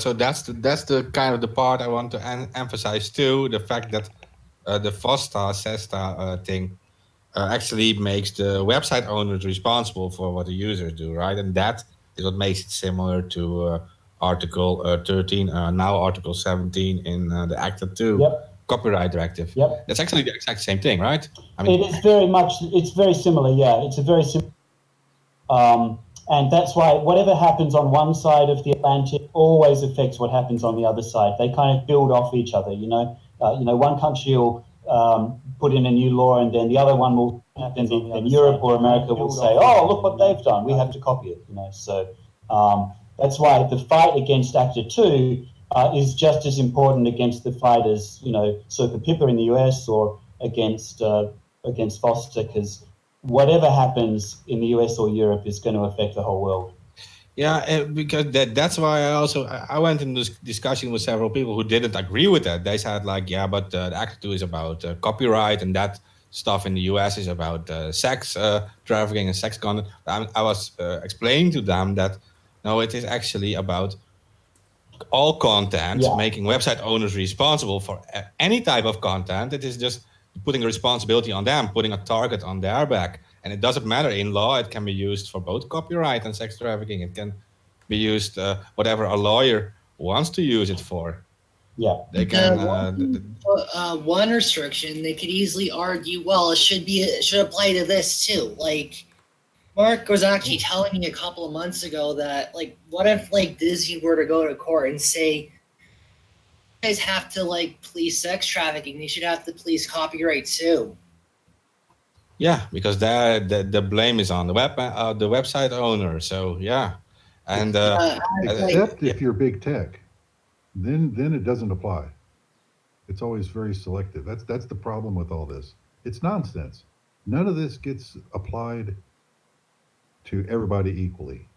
so that's the kind of the part I want to emphasize too. The fact that the FOSTA SESTA thing actually makes the website owners responsible for what the users do, right? And that is what makes it similar to Article 13, now Article 17 in the ACTA 2 copyright directive. Yep. That's actually the exact same thing, right? I mean, it's very similar, yeah. It's a very similar. And that's why whatever happens on one side of the Atlantic always affects what happens on the other side. They kind of build off each other, one country will put in a new law, and then the other one will happen, and Europe or America will say, oh, look what they've done, we have to copy it, So that's why the fight against ACTA 2 is just as important against the fight as, Circa Pippa in the US or against FOSTA, because whatever happens in the US or Europe is going to affect the whole world. Yeah, because that's why I went into this discussion with several people who didn't agree with that. They said but the ACTA 2 is about copyright, and that stuff in the US is about sex trafficking and sex content. I was explaining to them that no, it is actually about all content, making website owners responsible for any type of content. It is just putting a responsibility on them, putting a target on their back. And it doesn't matter. In law, it can be used for both copyright and sex trafficking. It can be used whatever a lawyer wants to use it for. Yeah. They can. One restriction, they could easily argue, well, it should apply to this too. Like, Mark was actually telling me a couple of months ago that, what if, Disney were to go to court and say, you guys have to, police sex trafficking, they should have to police copyright too. Yeah, because the blame is on the website owner. So yeah, and except if you're big tech, then it doesn't apply. It's always very selective. That's the problem with all this. It's nonsense. None of this gets applied to everybody equally.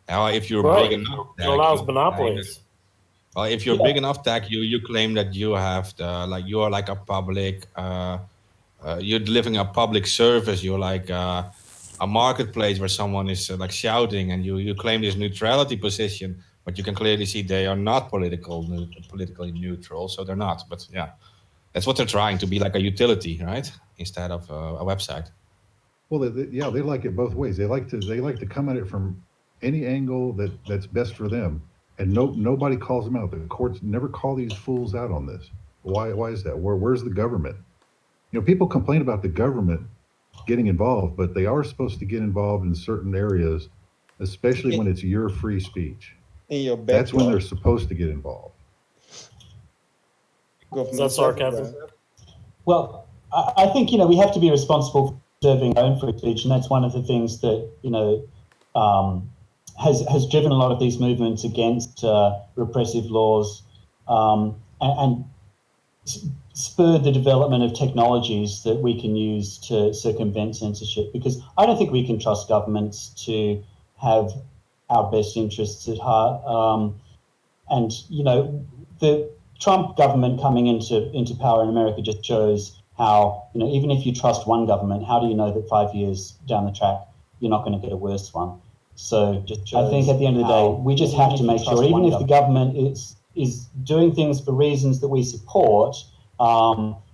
If you're big enough, it allows monopolies. Well, if you're big enough tech, you claim that you have you are like a public. You're delivering a public service. You're like a marketplace where someone is shouting, and you claim this neutrality position, but you can clearly see they are not politically neutral, so they're not. But yeah, that's what they're trying to be, like a utility, right, instead of a website. Well, they like it both ways. They like to come at it from any angle that's best for them, and nobody calls them out. The courts never call these fools out on this. Why is that? Where's the government? People complain about the government getting involved, but they are supposed to get involved in certain areas, especially when it's your free speech. That's when they're supposed to get involved. Is that sarcasm? Well, I think, we have to be responsible for preserving our own free speech, and that's one of the things that, has driven a lot of these movements against repressive laws, and spurred the development of technologies that we can use to circumvent censorship, because I don't think we can trust governments to have our best interests at heart. And, the Trump government coming into power in America just shows how, even if you trust one government, how do you know that 5 years down the track, you're not going to get a worse one? So I think at the end of the day, we just have to make sure, even if the government is doing things for reasons that we support,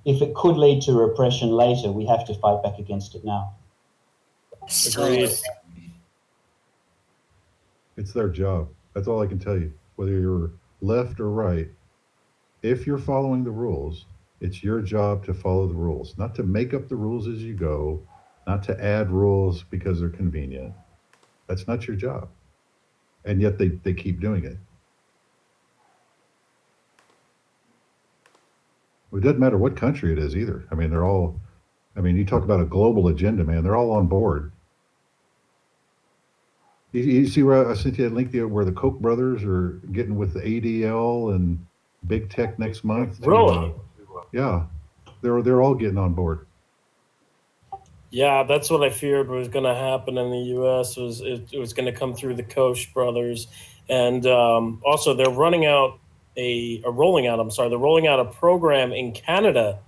if it could lead to repression later, we have to fight back against it now. Agreed. It's their job. That's all I can tell you. Whether you're left or right, if you're following the rules, it's your job to follow the rules, not to make up the rules as you go, not to add rules because they're convenient. That's not your job. And yet they keep doing it. It doesn't matter what country it is either. I mean, you talk about a global agenda, man, they're all on board. You see where I sent you a link there where the Koch brothers are getting with the ADL and big tech next month. Really? Yeah, they're all getting on board. Yeah, that's what I feared was going to happen in the U.S. Was it was going to come through the Koch brothers, and also they're rolling out a program in Canada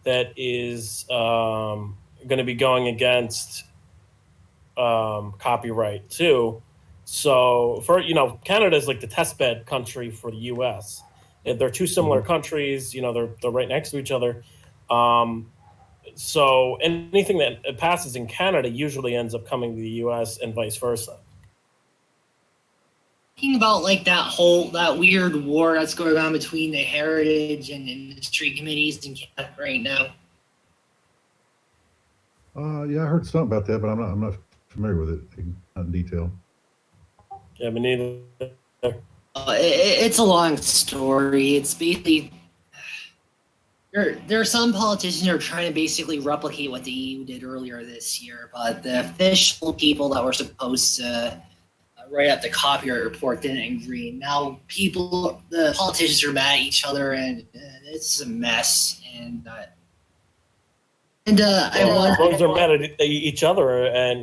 that is going to be going against copyright too. So Canada is like the test bed country for the U.S. They're two similar countries. They're right next to each other. So anything that passes in Canada usually ends up coming to the U.S. and vice versa. Thinking about like that weird war that's going on between the heritage and industry committees in Canada right now. Yeah, I heard something about that, but I'm not familiar with it not in detail. Yeah, me neither. It's a long story. It's basically there are some politicians who are trying to basically replicate what the EU did earlier this year, but the official people that were supposed to write up the copyright report didn't agree. Now the politicians are mad at each other, and it's a mess. As long as they're mad at each other, and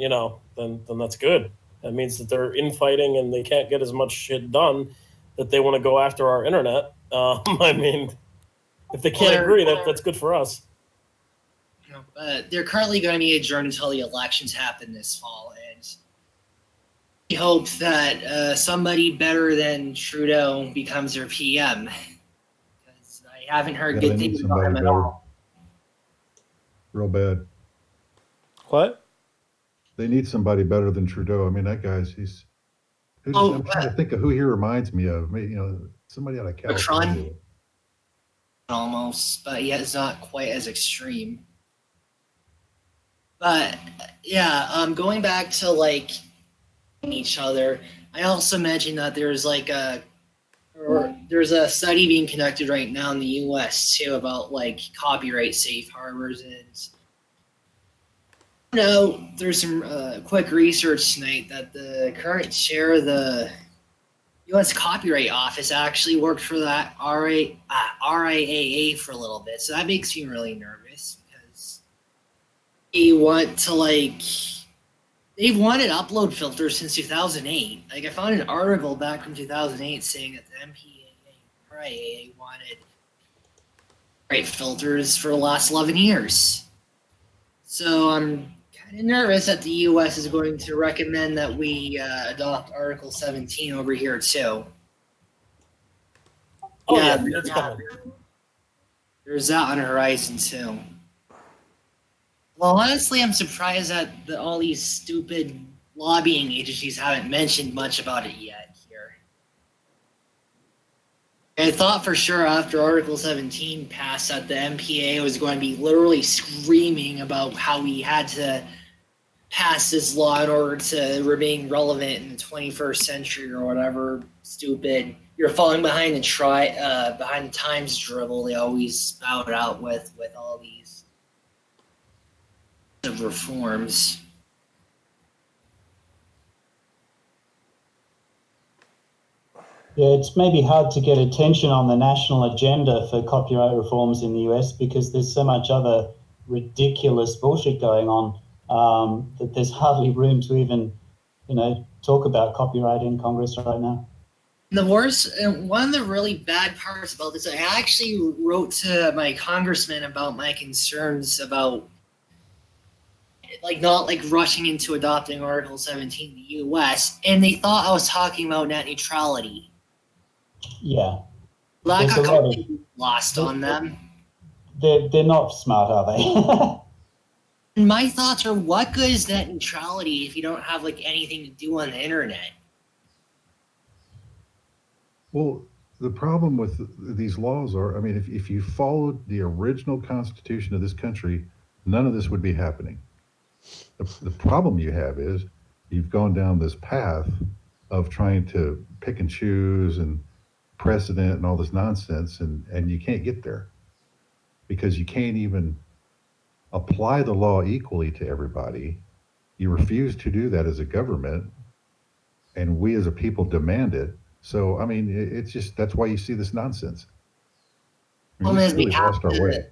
then that's good. That means that they're infighting and they can't get as much shit done that they want to go after our internet. I mean, if they can't agree, that's good for us. They're currently going to be adjourned until the elections happen this fall, and we hope that somebody better than Trudeau becomes their PM. Because I haven't heard good things about him at all. Real bad. What? They need somebody better than Trudeau. I mean, that guy's I'm trying to think of who he reminds me of. Maybe, somebody out of California. Almost, but yet it's not quite as extreme. But yeah, going back to like each other, I also mentioned that there's a study being conducted right now in the U.S. too about like copyright safe harbors, and there's some quick research tonight that the current chair of the U.S. Copyright Office actually worked for that RIAA for a little bit, so that makes me really nervous because they've wanted upload filters since 2008. Like I found an article back from 2008 saying that the MPAA and RIAA wanted right filters for the last 11 years. So I'm kind of nervous that the U.S. is going to recommend that we adopt Article 17 over here too. Oh yeah, that's coming. There's that on the horizon too. Well, honestly, I'm surprised that all these stupid lobbying agencies haven't mentioned much about it yet here. I thought for sure after Article 17 passed that the MPA was going to be literally screaming about how we had to pass this law in order to remain relevant in the 21st century or whatever stupid you're falling behind the times drivel they always spout out with all these reforms. Yeah, it's maybe hard to get attention on the national agenda for copyright reforms in the US because there's so much other ridiculous bullshit going on that there's hardly room to even, talk about copyright in Congress right now. The worst, and one of the really bad parts about this, I actually wrote to my congressman about my concerns about not rushing into adopting Article 17 in the U.S., and they thought I was talking about net neutrality. Yeah. That got completely lost on them. They're not smart, are they? And my thoughts are, what good is net neutrality if you don't have anything to do on the internet? Well, the problem with these laws are, if you followed the original Constitution of this country, none of this would be happening. The problem you have is you've gone down this path of trying to pick and choose and precedent and all this nonsense, and you can't get there because you can't even apply the law equally to everybody. You refuse to do that as a government, and we as a people demand it. So, it's just, that's why you see this nonsense. Problem is really lost our way.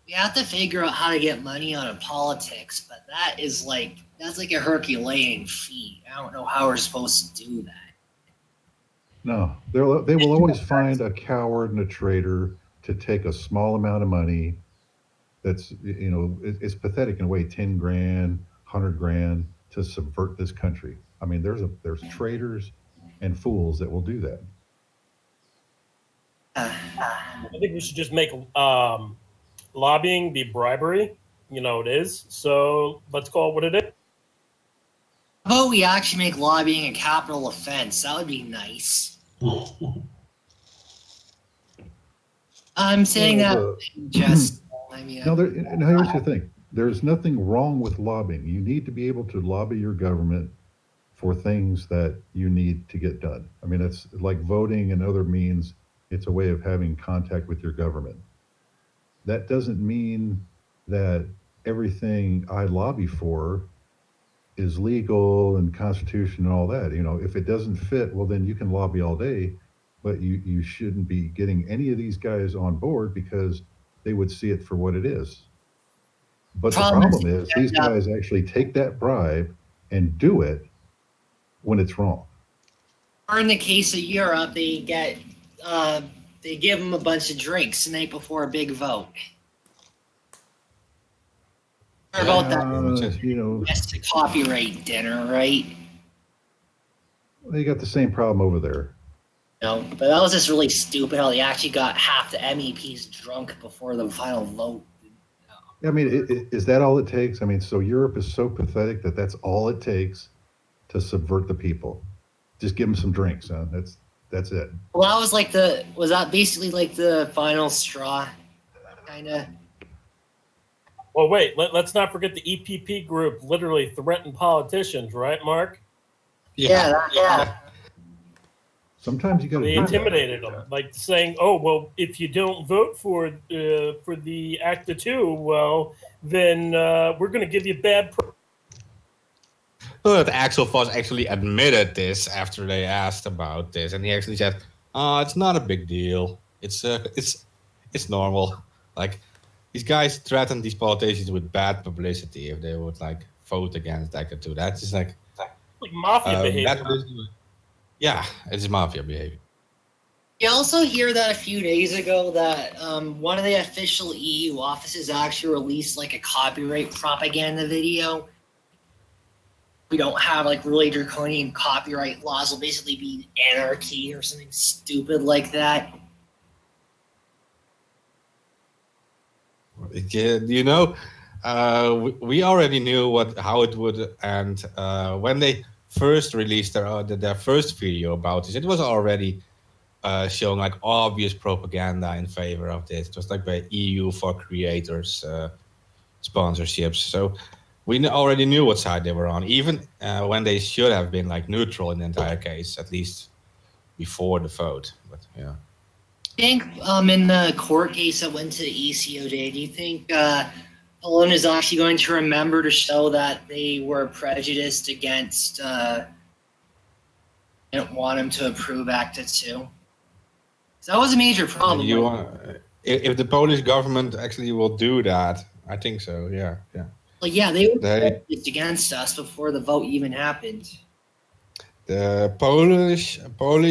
we have to figure out how to get money out of politics, but that's like a Herculean feat. I don't know how we're supposed to do that. No, they will always find a coward and a traitor to take a small amount of money. That's, it's pathetic in a way. 10 grand, 100 grand to subvert this country. I mean, there's traitors and fools that will do that. I think we should just make lobbying be bribery. It is. So let's call it what it is. Oh, we actually make lobbying a capital offense. That would be nice. I'm saying that just. Now here's the thing. There's nothing wrong with lobbying. You need to be able to lobby your government for things that you need to get done. I mean, it's like voting and other means. It's a way of having contact with your government. That doesn't mean that everything I lobby for is legal and constitutional and all that. If it doesn't fit, well, then you can lobby all day, but you shouldn't be getting any of these guys on board because they would see it for what it is. But the problem is these guys actually take that bribe and do it when it's wrong. Or in the case of Europe, they give them a bunch of drinks the night before a big vote. Or about that, that's a copyright dinner, right? They got the same problem over there. No, but that was just really stupid how they actually got half the MEPs drunk before the final vote. I mean, is that all it takes? I mean, so Europe is so pathetic that that's all it takes to subvert the people. Just give them some drinks, huh? That's it. Well, was that basically like the final straw, kind of? Well, wait, let's not forget the EPP group literally threatened politicians, right, Mark? Yeah. Sometimes you got to. They intimidated them, like saying, "Oh, well, if you don't vote for the Act of Two, well, then we're going to give you bad." Well, that Axel Voss actually admitted this after they asked about this, and he actually said, "It's not a big deal. It's normal. Like, these guys threaten these politicians with bad publicity if they would vote against Act of Two. That's just like mafia behavior." Yeah, it's mafia behavior. You also hear that a few days ago that one of the official EU offices actually released a copyright propaganda video. We don't have really draconian copyright laws. Will basically be anarchy or something stupid like that. We already knew how it would end when they first released their first video about this. It was already showing obvious propaganda in favor of this. It was by EU for Creators sponsorships. So we already knew what side they were on, even when they should have been neutral in the entire case, at least before the vote. But yeah. I think in the court case that went to the ECOJ, do you think Poland is actually going to remember to show that they were prejudiced against didn't want him to approve Act of Two? That was a major problem. If the Polish government actually will do that, I think so. Yeah. They were prejudiced against us before the vote even happened. The Polish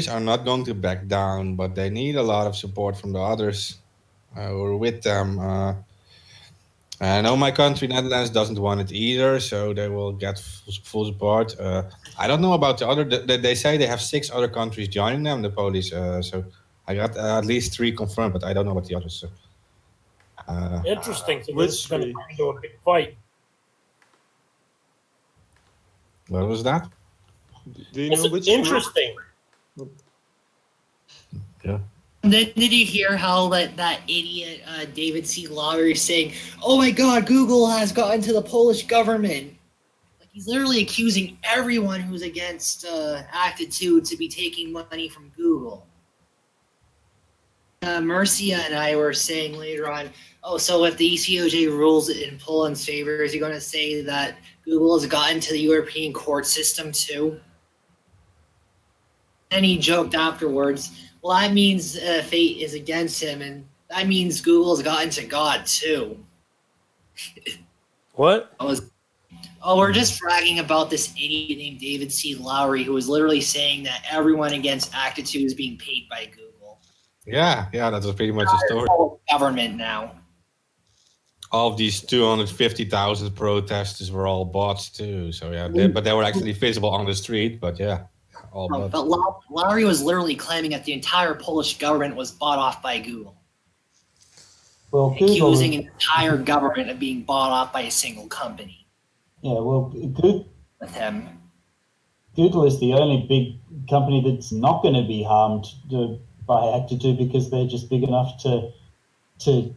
are not going to back down, but they need a lot of support from the others who are with them. I know my country, Netherlands, doesn't want it either, so they will get full support. I don't know about the other. They say they have 6 other countries joining them, the Polish. So I got at least 3 confirmed, but I don't know about the others. So. Interesting. So this is going to turn into a big fight. What was that? Do you know which? Interesting. Yeah. Did you hear how that idiot David C. Lauer is saying, "Oh my God, Google has gotten to the Polish government"? He's literally accusing everyone who's against Act of Two to be taking money from Google. Mercia and I were saying later on, so if the ECOJ rules in Poland's favor, is he going to say that Google has gotten to the European court system too? And he joked afterwards, well, that means fate is against him, and that means Google's gotten to God too. What? We're just bragging about this idiot named David C. Lowery, who was literally saying that everyone against Acta 2 is being paid by Google. Yeah, that was pretty much the story. Government now. All of these 250,000 protesters were all bots too. So yeah, but they were actually visible on the street. But yeah, all bots. But Lowery was literally claiming that the entire Polish government was bought off by Google. Well, accusing an entire government of being bought off by a single company. Yeah, well, with him. Google is the only big company that's not going to be harmed by Acta 2 because they're just big enough to pay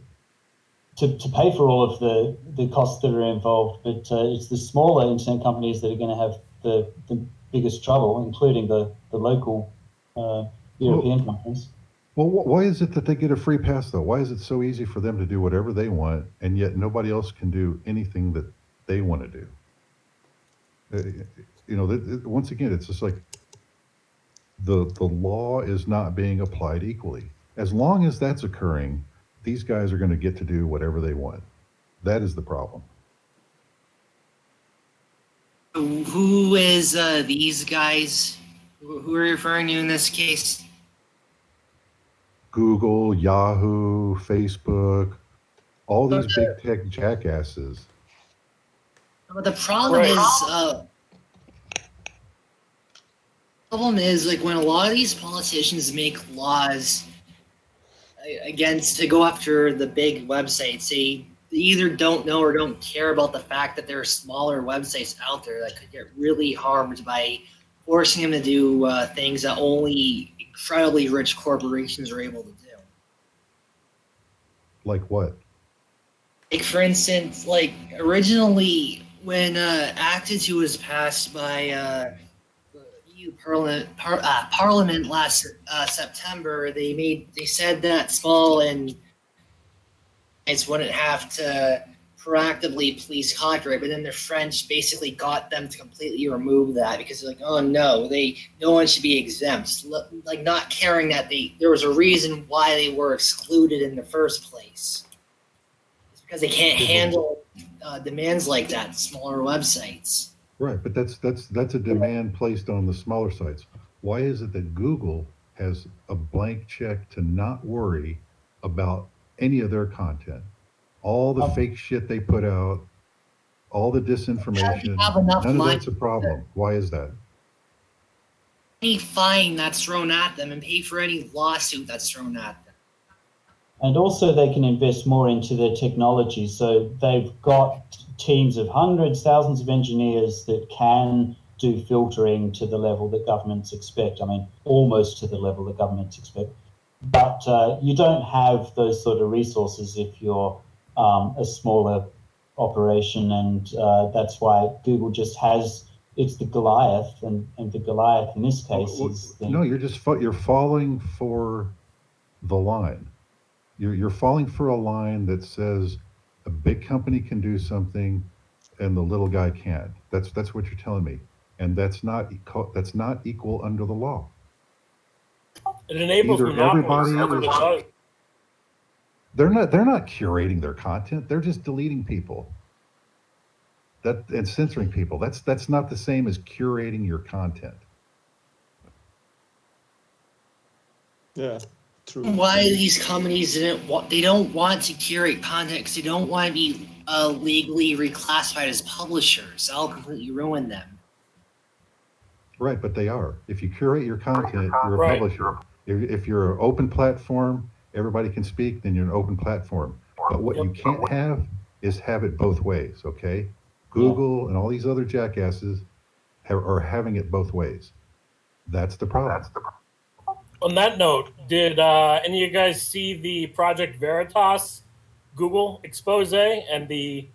for all of the costs that are involved. But it's the smaller internet companies that are going to have the biggest trouble, including the local European companies. Well, why is it that they get a free pass, though? Why is it so easy for them to do whatever they want, and yet nobody else can do anything that they want to do? Once again, it's just like the law is not being applied equally. As long as that's occurring, these guys are going to get to do whatever they want. That is the problem. Who is these guys? Who are you referring to in this case? Google, Yahoo, Facebook, all these big tech jackasses. But the problem is like when a lot of these politicians make laws against to go after the big websites, they either don't know or don't care about the fact that there are smaller websites out there that could get really harmed by forcing them to do things that only incredibly rich corporations are able to do. Like what? Like, for instance, like originally when Acta 2 was passed by EU Parliament last September, they said that small and it's wouldn't have to proactively police copyright, but then the French basically got them to completely remove that because they're like, oh no, no one should be exempt, like not caring that there was a reason why they were excluded in the first place. It's because they can't handle demands like that, smaller websites. Right, but that's a demand placed on the smaller sites. Why is it that Google has a blank check to not worry about any of their content? All the fake shit they put out, all the disinformation, none of that's a problem. Why is that? Any fine that's thrown at them and pay for any lawsuit that's thrown at them. And also they can invest more into their technology. So they've got teams of hundreds, thousands of engineers that can do filtering to the level that governments expect. I mean, almost to the level that governments expect. But you don't have those sort of resources if you're a smaller operation, and that's why Google just has, it's the Goliath, and the Goliath in this case is no, you're falling for the line. You're falling for a line that says a big company can do something and the little guy can't. That's what you're telling me, and that's not equal under the law. It enables monopolies. They're not curating their content. They're just deleting people. And censoring people. That's not the same as curating your content. Yeah, true. Why these companies don't want to curate content because they don't want to be legally reclassified as publishers. That'll completely ruin them. Right, but they are. If you curate your content, you're a publisher. If you're an open platform, everybody can speak, then you're an open platform. But what you can't have is have it both ways, okay? Google and all these other jackasses are having it both ways. That's the problem. On that note, did any of you guys see the Project Veritas Google expose and the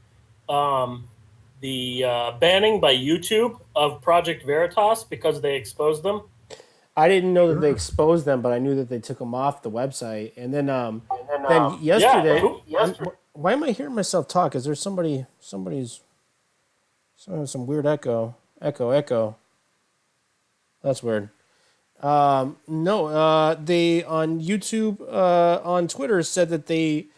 banning by YouTube of Project Veritas because they exposed them? I didn't know that they exposed them, but I knew that they took them off the website. And then yesterday, why am I hearing myself talk? Is there somebody's some weird echo? That's weird. No, they on YouTube, on Twitter said that they,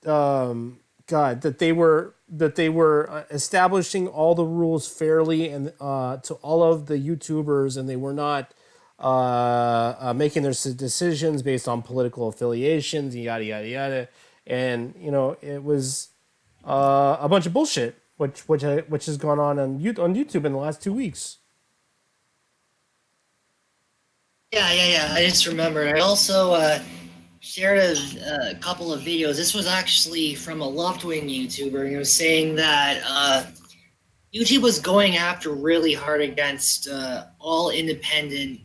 that they were establishing all the rules fairly and to all of the YouTubers, and they were not making their decisions based on political affiliations, yada yada yada, and it was a bunch of bullshit, which has gone on YouTube in the last 2 weeks. Yeah. I just remembered. I also shared a couple of videos. This was actually from a left-wing YouTuber. He was saying that YouTube was going after really hard against all independent,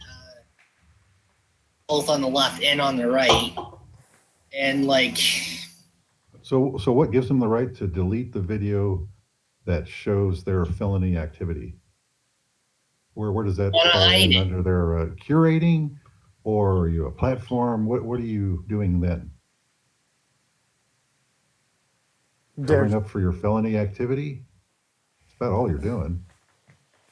both on the left and on the right. And like, So what gives them the right to delete the video that shows their felony activity? Where does that fall in under their curating, or are you a platform? What are you doing then? Covering up for your felony activity? That's about all you're doing.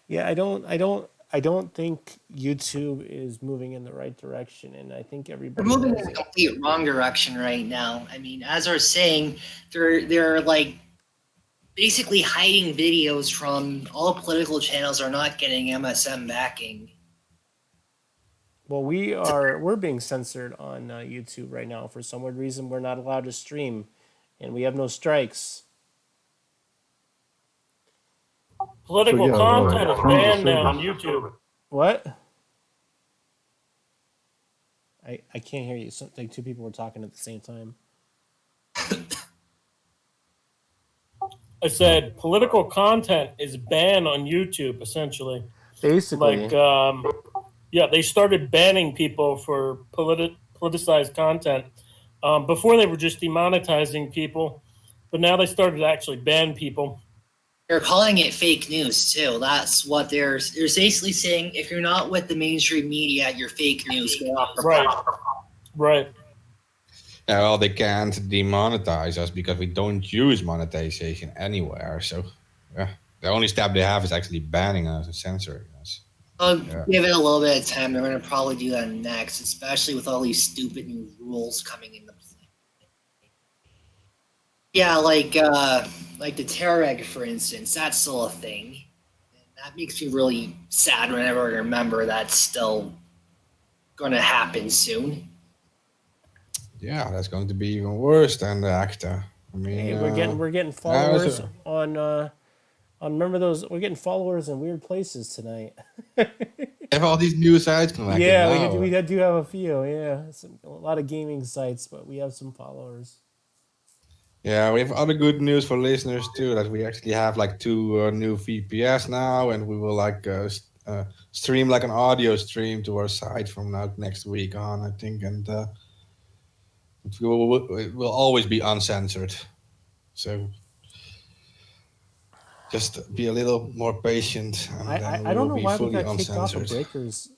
Yeah, I don't think YouTube is moving in the right direction, and I think everybody they're moving in a complete wrong direction right now. I mean, as I was saying, they're like basically hiding videos from all political channels are not getting MSM backing. Well, we're being censored on YouTube right now for some weird reason. We're not allowed to stream, and we have no strikes. Political content is banned now on YouTube. What? I can't hear you. Like two people were talking at the same time. I said political content is banned on YouTube, essentially. Basically. Like, they started banning people for politicized content. Before they were just demonetizing people, but now they started to actually ban people. They're calling it fake news too. That's what they're basically saying. If you're not with the mainstream media, you're fake news. Right. Yeah, well, they can't demonetize us because we don't use monetization anywhere. So, the only step they have is actually banning us and censoring us. Give it a little bit of time. They're going to probably do that next, especially with all these stupid new rules coming into play. Yeah, like the terror egg, for instance, that's still a thing. And that makes me really sad whenever I remember that's still going to happen soon. Yeah, that's going to be even worse than the ACTA. I mean, hey, we're getting followers on remember those? We're getting followers in weird places tonight. Have all these new sites connected. Yeah, we do have a few. Yeah, a lot of gaming sites, but we have some followers. Yeah, we have other good news for listeners too. That we actually have like 2 new VPS now, and we will stream like an audio stream to our site from now next week on, I think, and it will always be uncensored. So just be a little more patient. And I don't know why we got kicked off of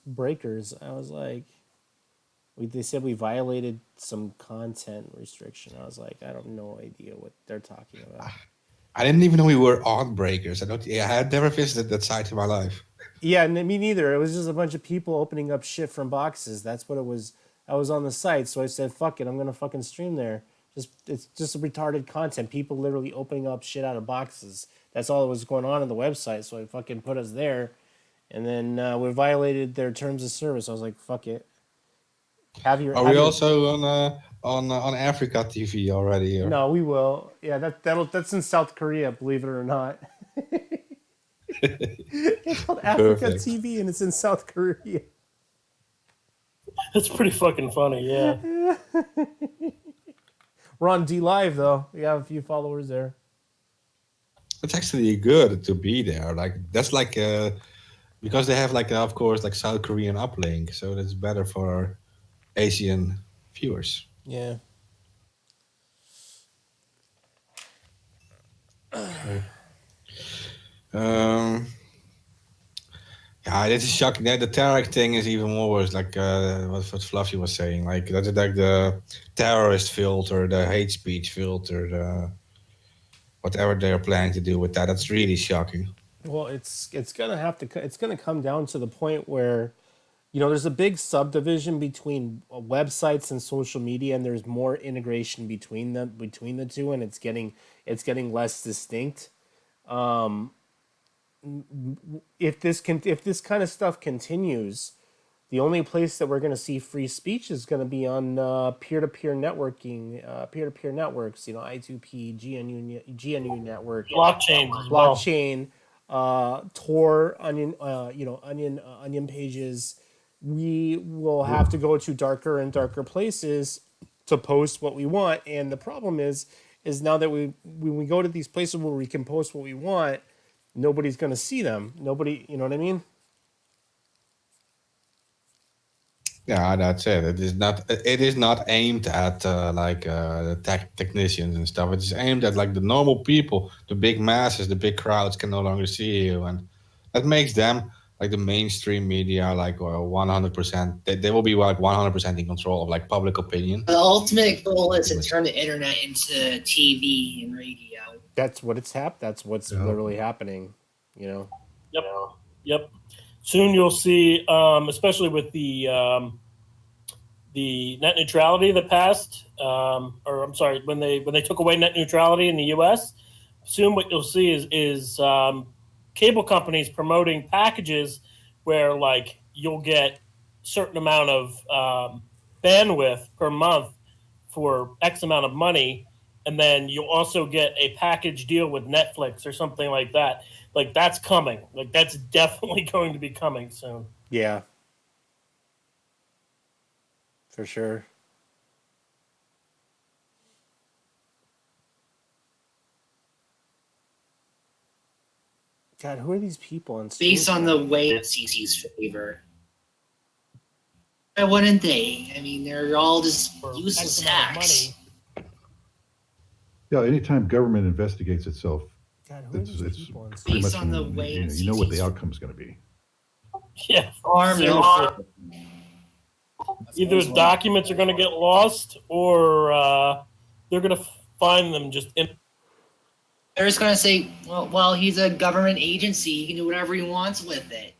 Breakers. I was like, they said we violated some content restriction. I was like, I have no idea what they're talking about. I didn't even know we were on Breakers. I had never visited that site in my life. Yeah, me neither. It was just a bunch of people opening up shit from boxes. That's what it was. I was on the site, so I said, fuck it, I'm going to fucking stream there. It's just retarded content. People literally opening up shit out of boxes. That's all that was going on the website, so I fucking put us there. And then we violated their terms of service. I was like, fuck it. Are we also on Africa TV already? Or? No, we will. Yeah, that's in South Korea, believe it or not. It's called Africa TV, and it's in South Korea. That's pretty fucking funny, yeah. We're on Dlive, though. We have a few followers there. It's actually good to be there. Like that's like because they have like of course like South Korean uplink, so that's better for our Asian viewers. Yeah. Yeah, this is shocking. The Tarek thing is even worse. Like what Fluffy was saying, like that's like the terrorist filter, the hate speech filter, whatever they're planning to do with that. That's really shocking. Well, it's gonna come down to the point where there's a big subdivision between websites and social media, and there's more integration between the two, and it's getting less distinct. If this kind of stuff continues, the only place that we're going to see free speech is going to be on peer-to-peer networking, peer-to-peer networks. I2P, GNU network, blockchain, Tor, Onion, Onion pages. We will have to go to darker and darker places to post what we want. And the problem is now that when we go to these places where we can post what we want, nobody's going to see them. Nobody, you know what I mean? Yeah, that's it. It is not aimed at technicians and stuff. It's aimed at like the normal people, the big masses, the big crowds can no longer see you, and that makes them like the mainstream media, like 100%. They will be like 100% in control of like public opinion. The ultimate goal is to turn the internet into TV and radio. That's what That's what's literally happening. Yep. Soon you'll see, especially with the net neutrality that passed, when they took away net neutrality in the U.S. Soon what you'll see is cable companies promoting packages where like you'll get certain amount of bandwidth per month for X amount of money, and then you'll also get a package deal with Netflix or something like that. Like that's coming. Like that's definitely going to be coming soon. Yeah. For sure. God, who are these people on Based on the way that CC's favor. Why wouldn't they? I mean, they're all just useless hacks. Yeah, anytime government investigates itself, God, it's pretty much on the way you know what the outcome is going to be. Yeah. Either documents are going to get lost, or they're going to find them just in. They're just going to say, well, he's a government agency. He can do whatever he wants with it.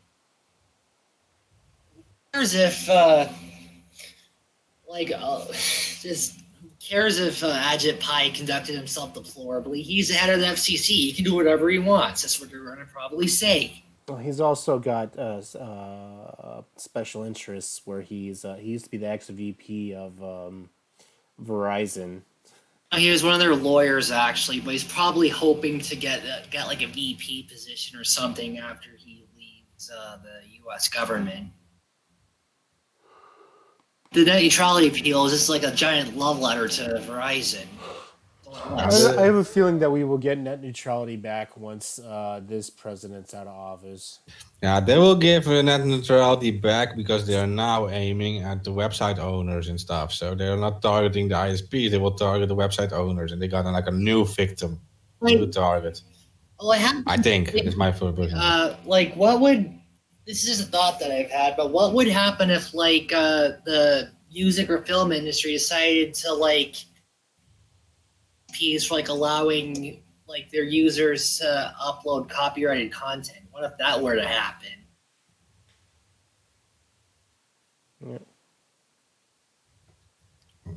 As if, just cares if Ajit Pai conducted himself deplorably. He's the head of the FCC. He can do whatever he wants. That's what they're going to probably say. Well, he's also got special interests where he used to be the ex-VP of Verizon. He was one of their lawyers, actually, but he's probably hoping to get like a VP position or something after he leaves the U.S. government. The net neutrality appeal is just like a giant love letter to Verizon. I have a feeling that we will get net neutrality back once this president's out of office. Yeah, they will give net neutrality back because they are now aiming at the website owners and stuff. So they're not targeting the ISPs; they will target the website owners, and they got like a new victim to target. I think it's my first version. What would? This is just a thought that I've had, but what would happen if the music or film industry decided to piece for allowing their users to upload copyrighted content? What if that were to happen? Yeah.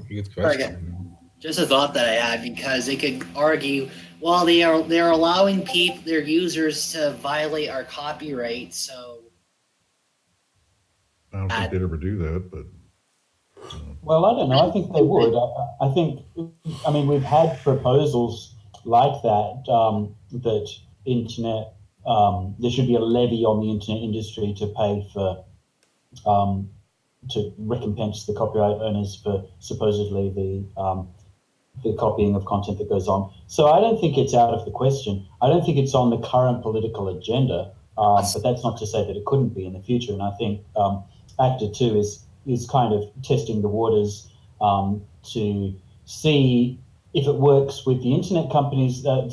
Good question. Just a thought that I had, because they could argue, well, they're allowing their users to violate our copyright, so. I don't think they'd ever do that, but. Well, I don't know. I think they would. I mean, we've had proposals like that, that internet, there should be a levy on the internet industry to pay for, to recompense the copyright owners for supposedly the copying of content that goes on. So I don't think it's out of the question. I don't think it's on the current political agenda, but that's not to say that it couldn't be in the future. And I think Actor 2 is kind of testing the waters to see if it works with the internet companies, the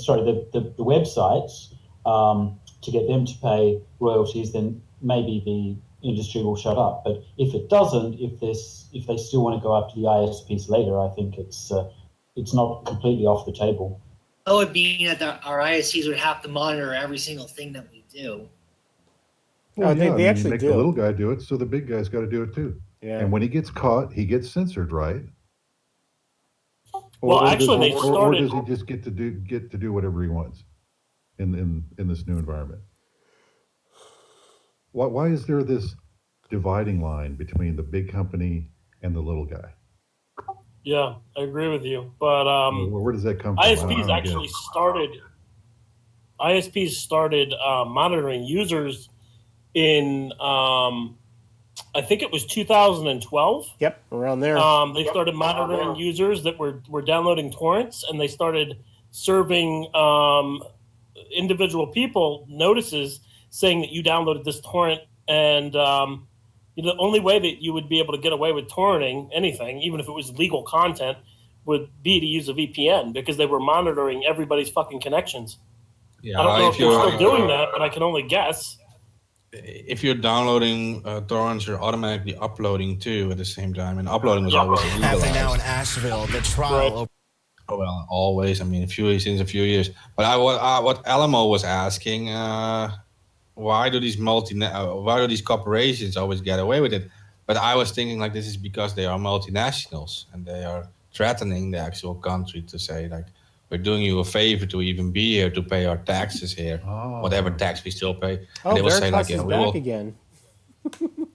websites, to get them to pay royalties, then maybe the industry will shut up. But if it doesn't, if they still want to go after the ISPs later, I think it's not completely off the table. That would mean that our ISPs would have to monitor every single thing that we do. Well, they I mean, actually you make do. the little guy do it, so the big guy's got to do it too. Yeah. And when he gets caught, he gets censored, right? Well, Or actually, does they he, or started. does he just get to do whatever he wants in this new environment? Why is there this dividing line between the big company and the little guy? Yeah, I agree with you. But Where does that come from? ISPs actually started. ISPs started monitoring users in I think it was 2012. Yep, around there. They started monitoring users that were downloading torrents, and they started serving individual people notices saying that you downloaded this torrent, and the only way that you would be able to get away with torrenting anything, even if it was legal content, would be to use a VPN because they were monitoring everybody's fucking connections. Yeah, I don't know if they're you're still doing that, but I can only guess. if you're downloading torrents, you're automatically uploading too at the same time, and uploading was always Happening now in illegalized. Asheville, the trial. Oh, well, always. I mean, since a few years. But what Alamo was asking, why do these corporations always get away with it? But I was thinking like this is because they are multinationals and they are threatening the actual country to say like we're doing you a favor to even be here to pay our taxes here, whatever tax we still pay. And they will say like, is we back will again.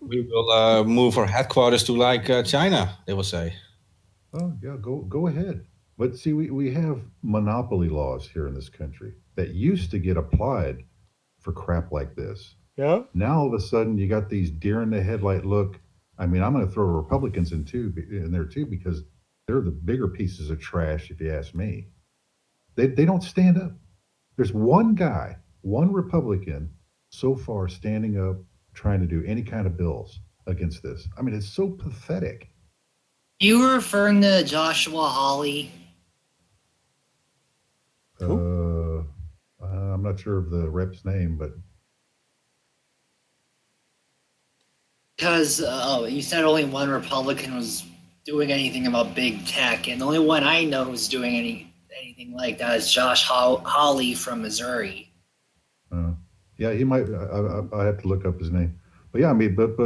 we will move our headquarters to like China. They will say. Oh yeah, go ahead. But see, we have monopoly laws here in this country that used to get applied for crap like this. Yeah. Now all of a sudden you got these deer in the headlight look. I mean, I'm going to throw Republicans in there too because they're the bigger pieces of trash, if you ask me. They don't stand up. There's one guy, one Republican, so far standing up, trying to do any kind of bills against this. I mean, it's so pathetic. You were referring to Joshua Hawley? I'm not sure of the rep's name, but Because you said only one Republican was doing anything about big tech, and the only one I know who's doing anything like that is Josh Hawley from Missouri. yeah, he might. I have to look up his name. But yeah, I mean, but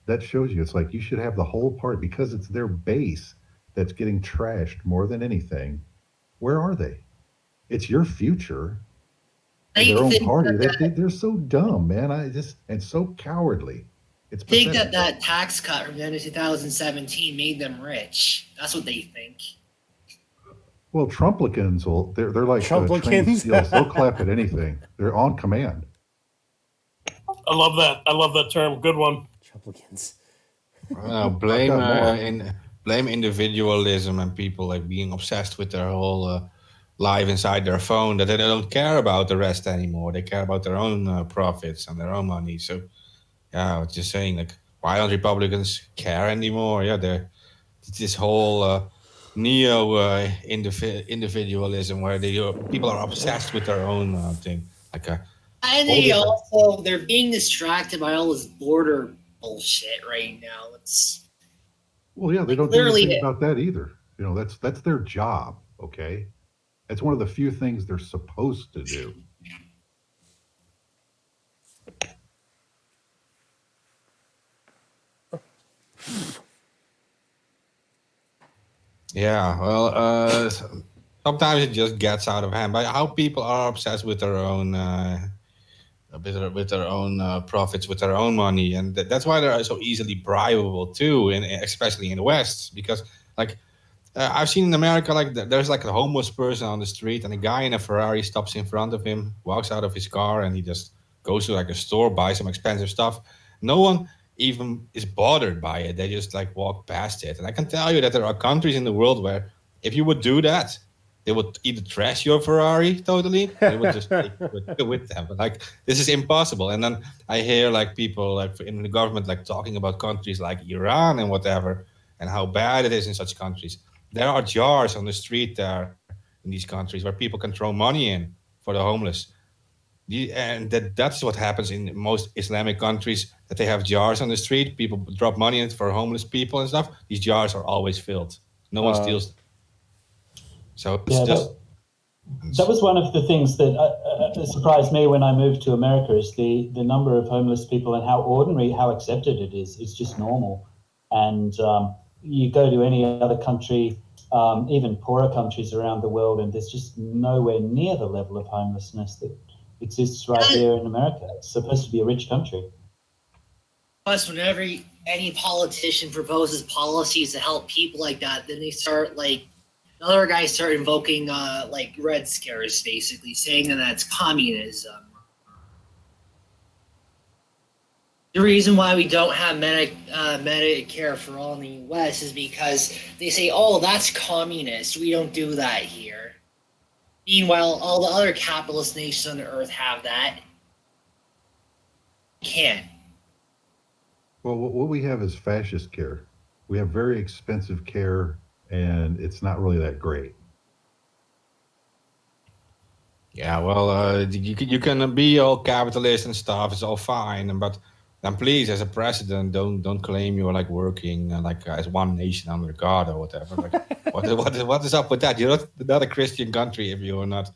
that shows you it's like you should have the whole party because it's their base that's getting trashed more than anything. Where are they? It's your future. Their own party. They're so dumb, man. And so cowardly. It's Think pathetic. that tax cut from the end of 2017 made them rich. That's what they think. Well, Trumplicans they're like trained Trumplicans. seals. They'll clap at anything. They're on command. I love that. I love that term. Good one. Trumplicans. Blame individualism and people like being obsessed with their whole life inside their phone that they don't care about the rest anymore. They care about their own profits and their own money. So, yeah, I was just saying, like, why don't Republicans care anymore? Yeah, this whole individualism where people are obsessed with their own thing. Like, And they're being distracted by all this border bullshit right now. Well, yeah, they don't do anything about that either. You know, that's their job. Okay, it's one of the few things they're supposed to do. Yeah, well, sometimes it just gets out of hand. But how people are obsessed with their own, profits, with their own money, and that's why they're so easily bribable too, and especially in the West. Because, like, I've seen in America, like, there's like a homeless person on the street, and a guy in a Ferrari stops in front of him, walks out of his car, and he just goes to like a store, buys some expensive stuff. No one even is bothered by it. They just like walk past it. And I can tell you that there are countries in the world where if you would do that, they would either trash your Ferrari totally, they would just take it with them. But like, this is impossible. And then I hear like people like in the government like talking about countries like Iran and whatever, and how bad it is in such countries. There are jars on the street there in these countries where people can throw money in for the homeless. And that's what happens in most Islamic countries, that they have jars on the street. People drop money in for homeless people and stuff. These jars are always filled. No one steals them. So it's That was one of the things that surprised me when I moved to America, is the number of homeless people and how ordinary, how accepted it is. It's just normal. And you go to any other country, even poorer countries around the world, and there's just nowhere near the level of homelessness that exists right here in America. It's supposed to be a rich country. Plus, whenever any politician proposes policies to help people like that, then they start other guys start invoking Red Scares, basically saying that that's communism. The reason why we don't have Medicare for all in the U.S. is because they say, "Oh, that's communist. We don't do that here." Meanwhile, all the other capitalist nations on the earth have that. Can't. Well, what we have is fascist care. We have very expensive care, and it's not really that great. Yeah, well, you can be all capitalist and stuff. It's all fine, but then please, as a president, don't claim you're like working as one nation under God or whatever. Like, what is up with that? You're not a Christian country if you're not,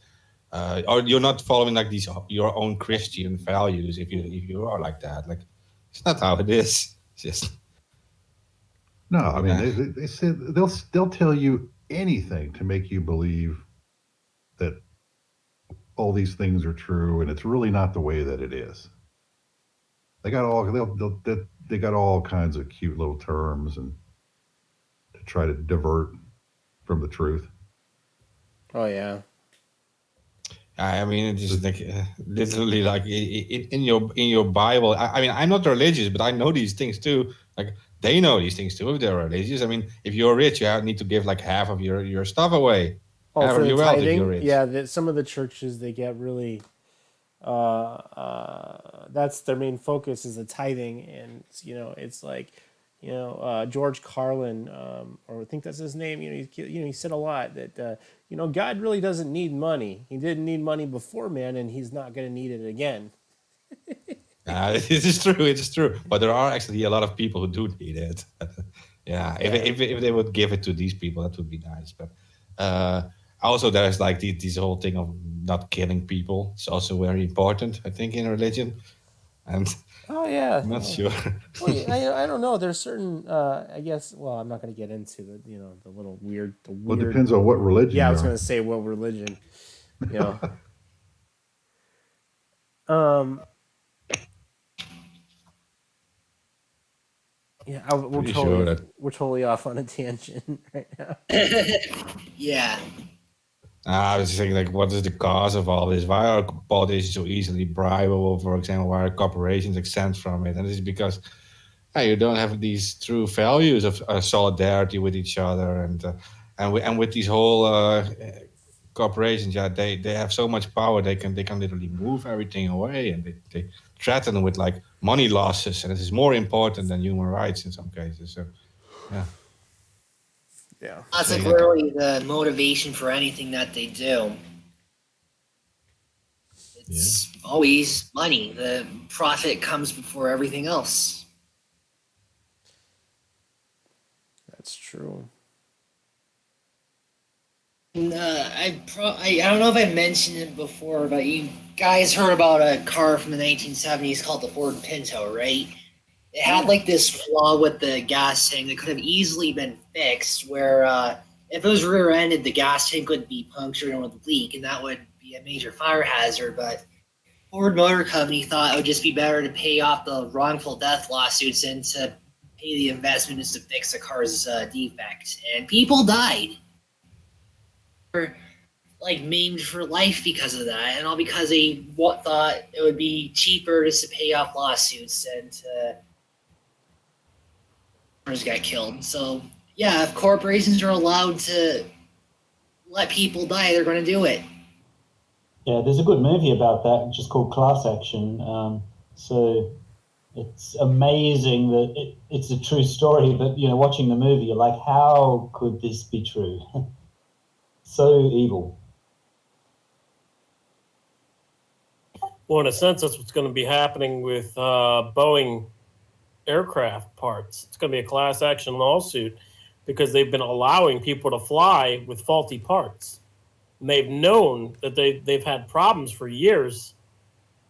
or you're not following like these your own Christian values. If you are like that, like it's not how it is. It's just No, I mean they said they'll tell you anything to make you believe that all these things are true, and it's really not the way that it is. They got all kinds of cute little terms and to try to divert from the truth. Oh yeah. I mean, it's just like literally like in your Bible. I mean, I'm not religious, but I know these things too. Like they know these things too if they're religious. I mean, if you're rich, you need to give like half of your stuff away. Oh, half for of the your wealth if you're tithing, rich. yeah. Some of the churches, they get really. That's their main focus, is the tithing, and it's like, George Carlin, or I think that's his name. He said a lot that God really doesn't need money. He didn't need money before, man, and he's not going to need it again. It is true. It is true. But there are actually a lot of people who do need it. If they would give it to these people, that would be nice. But also, there's like this whole thing of not killing people. It's also very important, I think, in religion. And oh yeah, I'm not sure. Well, I don't know. There's certain, I guess. Well, I'm not going to get into the little weird. Well, it depends on what religion. Yeah, I was going to say what religion. Yeah, we're totally off on a tangent right now. Yeah. I was thinking, like, what is the cause of all this? Why are politicians so easily bribable? For example, why are corporations exempt from it? And this is because you don't have these true values of solidarity with each other, and with these whole corporations. Yeah, they have so much power. They can literally move everything away, and they threaten with like money losses, and it is more important than human rights in some cases. So, yeah. Yeah. That's like literally the motivation for anything that they do. It's always money. The profit comes before everything else. That's true. And, I don't know if I mentioned it before, but you guys heard about a car from the 1970s called the Ford Pinto, right? It had like this flaw with the gas tank that could have easily been fixed, where if it was rear-ended, the gas tank would be punctured and would leak, and that would be a major fire hazard. But Ford Motor Company thought it would just be better to pay off the wrongful death lawsuits than to pay the investment just to fix the car's defect. And people died. Were like maimed for life because of that, and all because they thought it would be cheaper just to pay off lawsuits than to got killed. So yeah, if corporations are allowed to let people die, they're going to do it. Yeah, there's a good movie about that, just called Class Action. So it's amazing that it's a true story, but watching the movie, you're like, how could this be true? So evil. Well, in a sense, that's what's going to be happening with Boeing aircraft parts. It's going to be a class action lawsuit because they've been allowing people to fly with faulty parts. and they've known that they've had problems for years.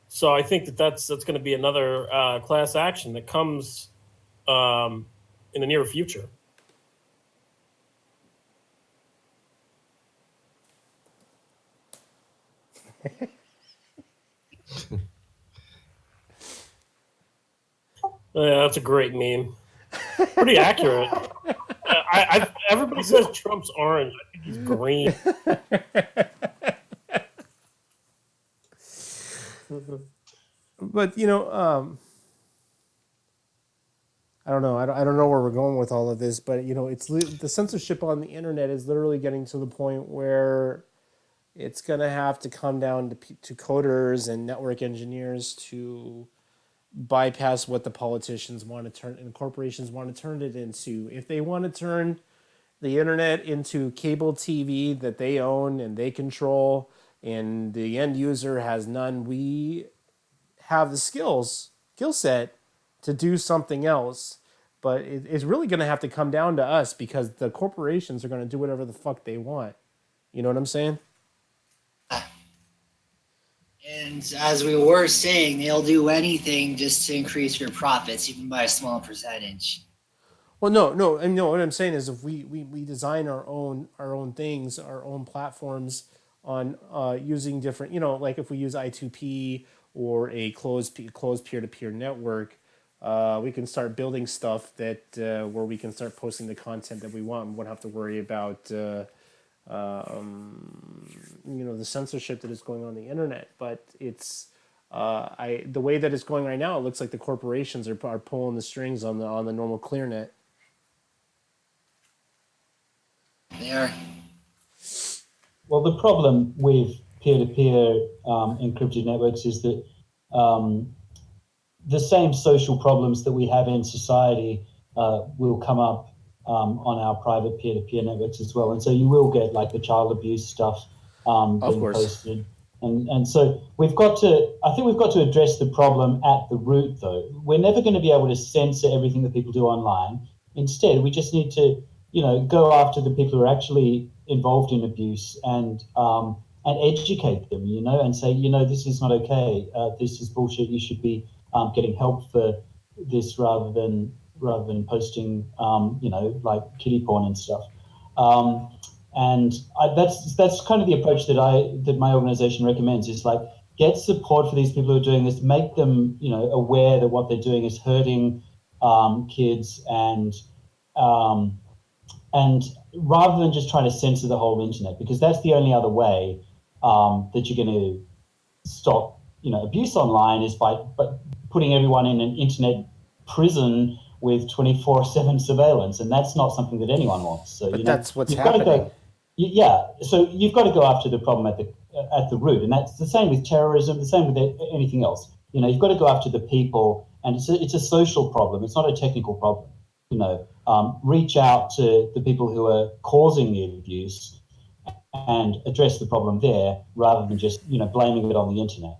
So I think that's going to be another class action that comes in the near future. Yeah, that's a great meme. Pretty accurate. Everybody says Trump's orange. I think he's green. But I don't know. I don't know where we're going with all of this, but it's the censorship on the internet is literally getting to the point where it's gonna have to come down to coders and network engineers to bypass what the politicians want to turn and corporations want to turn it into. If they want to turn the internet into cable TV that they own and they control, and the end user has none, we have the skill set to do something else. But it's really going to have to come down to us because the corporations are going to do whatever the fuck they want. You know what I'm saying? And as we were saying, they'll do anything just to increase your profits, even by a small percentage. Well, no. And what I'm saying is, if we design our own things, our own platforms on using different, like if we use I2P or a closed peer-to-peer network, we can start building stuff that where we can start posting the content that we want and won't have to worry about the censorship that is going on the internet. But it's the way that it's going right now, it looks like the corporations are pulling the strings on the normal ClearNet. They are. Well, the problem with peer-to-peer encrypted networks is that the same social problems that we have in society will come up on our private peer-to-peer networks as well. And so you will get like the child abuse stuff being posted. And so I think we've got to address the problem at the root, though. We're never going to be able to censor everything that people do online. Instead, we just need to, go after the people who are actually involved in abuse and educate them, and say, this is not okay. This is bullshit. You should be getting help for this rather than posting, like kiddie porn and stuff. And that's kind of the approach that my organization recommends, is like get support for these people who are doing this, make them aware that what they're doing is hurting kids, and rather than just trying to censor the whole internet, because that's the only other way that you're going to stop abuse online is by putting everyone in an internet prison with 24/7 surveillance, and that's not something that anyone wants. So that's what's happening. So you've got to go after the problem at the root, and that's the same with terrorism, the same with anything else. You've got to go after the people, and it's a social problem. It's not a technical problem. Reach out to the people who are causing the abuse and address the problem there, rather than just blaming it on the internet.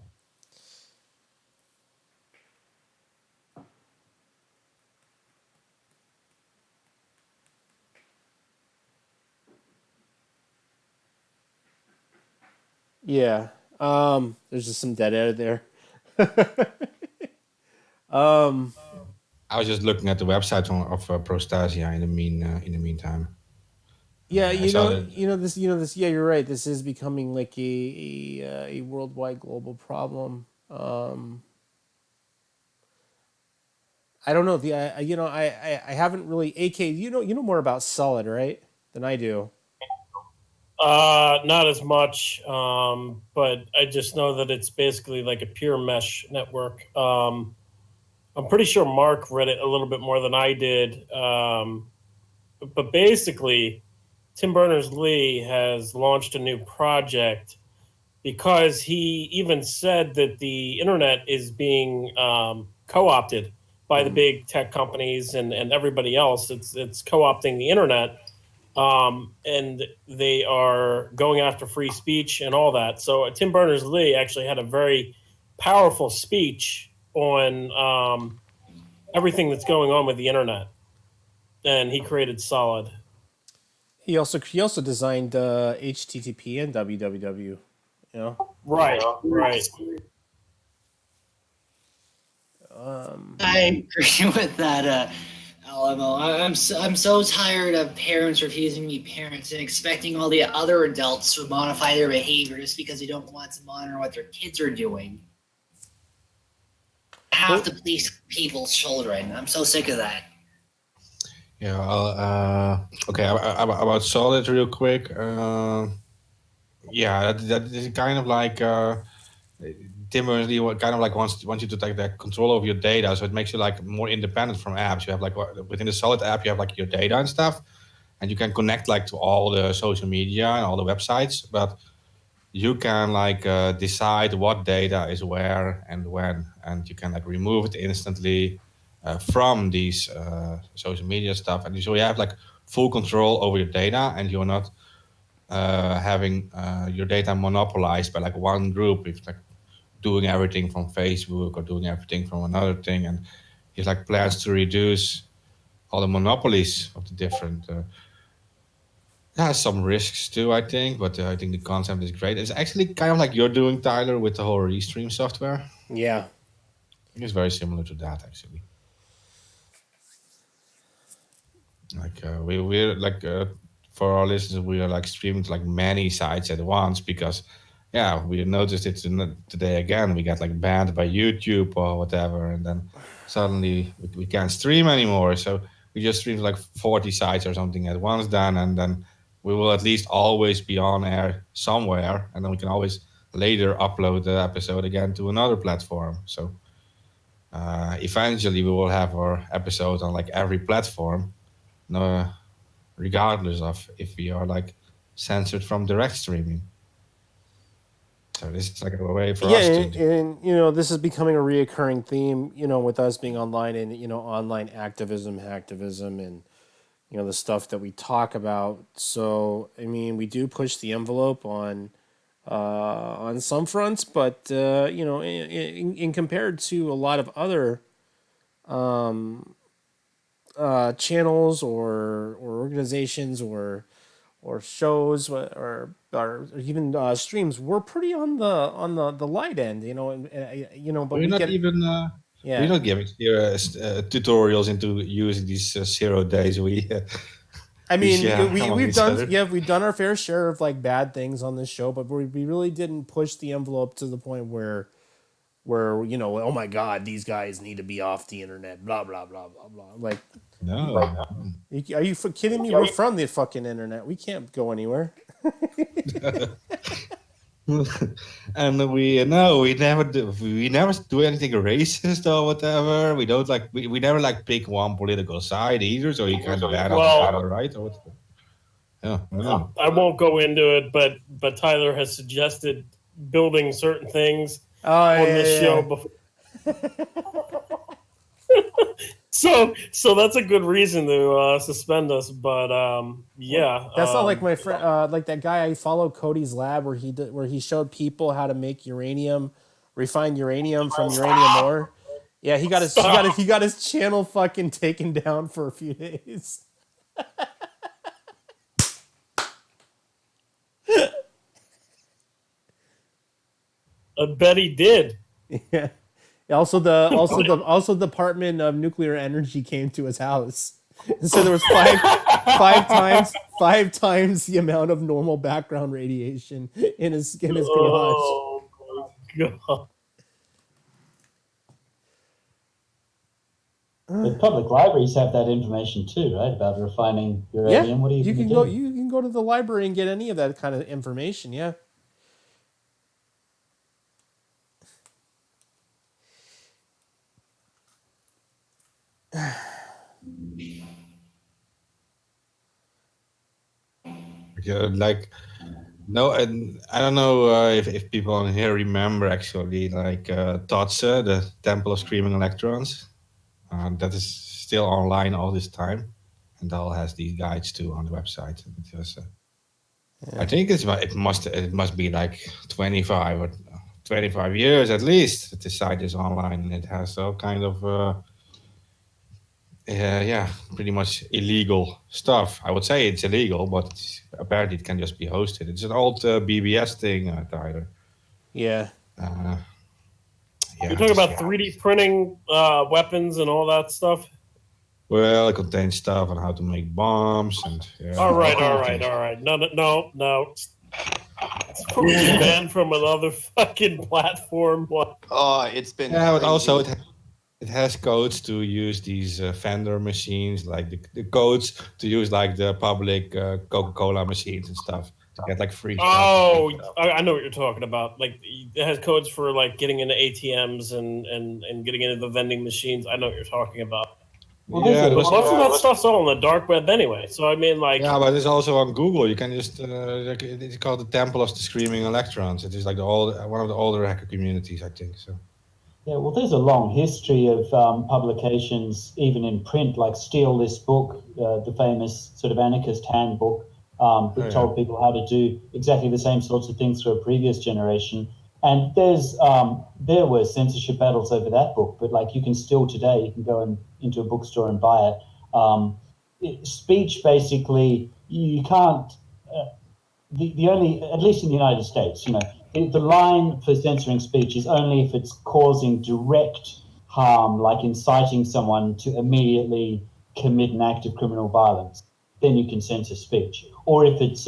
Yeah. There's just some dead air there. I was just looking at the website of Prostasia in the meantime. Yeah, this. Yeah, you're right. This is becoming like a worldwide global problem. I don't know. I haven't really. AK, you know more about Solid, right, than I do. Not as much, but I just know that it's basically like a pure mesh network. I'm pretty sure Mark read it a little bit more than I did. But basically, Tim Berners-Lee has launched a new project because he even said that the internet is being co-opted by the big tech companies and everybody else. It's co-opting the internet. And they are going after free speech and all that. So Tim Berners-Lee actually had a very powerful speech on everything that's going on with the internet, and he created Solid. He also designed HTTP and www. You know. Right. I agree with that, LMO. I'm so tired of parents refusing to be parents and expecting all the other adults to modify their behavior just because they don't want to monitor what their kids are doing. I have to police people's children. I'm so sick of that. Yeah. Okay. About Solid, real quick. Yeah, that is kind of like Tim Berners-Lee kind of like wants you to take that control over your data, so it makes you like more independent from apps. You have like within the Solid app, you have like your data and stuff, and you can connect like to all the social media and all the websites, but you can like decide what data is where and when, and you can like remove it instantly from these social media stuff, and so you have like full control over your data, and you're not having your data monopolized by like one group, if like doing everything from Facebook or doing everything from another thing, and he like plans to reduce all the monopolies of the different. It has some risks too, I think, but I think the concept is great. It's actually kind of like you're doing, Tyler, with the whole Restream software. Yeah. It's very similar to that, actually. Like we're like for our listeners, we are like streaming to like many sites at once because, yeah, we noticed it today again. We got like banned by YouTube or whatever, and then suddenly we can't stream anymore. So we just streamed like 40 sites or something at once then, and then we will at least always be on air somewhere, and then we can always later upload the episode again to another platform. So eventually we will have our episode on like every platform, regardless of if we are like censored from direct streaming. So this is like a way for us to... and you know, this is becoming a reoccurring theme, you know, with us being online and, you know, online activism, and, you know, the stuff that we talk about. So, I mean, we do push the envelope on some fronts, but, you know, in compared to a lot of other channels or organizations or shows or even streams, we're pretty on the light end, you know, and you know, but we're not even we're not giving tutorials into using these 0 days. I mean, we've done our fair share of like bad things on this show, but we really didn't push the envelope to the point where you know, oh my God, these guys need to be off the internet, blah blah blah blah blah. Like, no, are you kidding me? We're from the fucking internet. We can't go anywhere. And we never do anything racist or whatever. We don't like we never like pick one political side either. So you kind of ban on right or what? Yeah, I won't go into it, but Tyler has suggested building certain things on this show before. So that's a good reason to suspend us, but yeah. That's not like my friend, like that guy I follow, Cody's Lab, where he showed people how to make refined uranium from uranium ore. Yeah, he got his channel fucking taken down for a few days. I bet he did. Yeah. Also, the Department of Nuclear Energy came to his house, so there was five times the amount of normal background radiation in his garage. Oh my God! The public libraries have that information too, right? About refining uranium. Yeah, what do you can go. You can go to the library and get any of that kind of information. Yeah. Like, no, and I don't know if people on here remember actually, like Totse, the Temple of Screaming Electrons. That is still online all this time, and Dal has these guides too on the website. It was, I think it must be like 25 years at least that the site is online, and it has all kind of yeah, pretty much illegal stuff. I would say it's illegal, but apparently it can just be hosted. It's an old BBS thing, Tyler. Yeah. Yeah, You're talking about 3D printing weapons and all that stuff? Well, it contains stuff on how to make bombs and. All right. No. It's probably banned from another fucking platform. Oh, it's been. Yeah, but also it has codes to use these vendor machines, like the codes to use like the public Coca-Cola machines and stuff to get like free stuff. Oh, I know what you're talking about. Like it has codes for like getting into ATMs and getting into the vending machines. I know what you're talking about. Well, Yeah, Most of that stuff's all on the dark web anyway. So I mean, like, yeah, but it's also on Google. You can just it's called the Temple of the Screaming Electrons. It is like one of the older hacker communities, I think. So. Yeah, well, there's a long history of publications, even in print, like Steal This Book, the famous sort of anarchist handbook that told people how to do exactly the same sorts of things for a previous generation. And there were censorship battles over that book, but like you can still today, you can go into a bookstore and buy it. Speech, basically, you can't. The only, at least in the United States, the line for censoring speech is only if it's causing direct harm, like inciting someone to immediately commit an act of criminal violence. Then you can censor speech, or if it's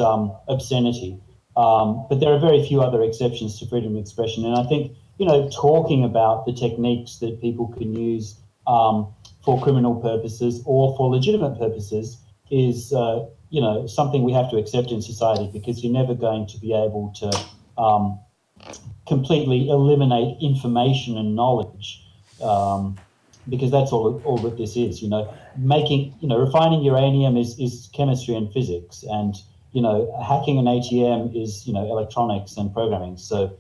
obscenity. But there are very few other exceptions to freedom of expression. And I think, talking about the techniques that people can use for criminal purposes or for legitimate purposes is, something we have to accept in society, because you're never going to be able to completely eliminate information and knowledge, because that's all that this is. Refining uranium is chemistry and physics, and hacking an ATM is electronics and programming. So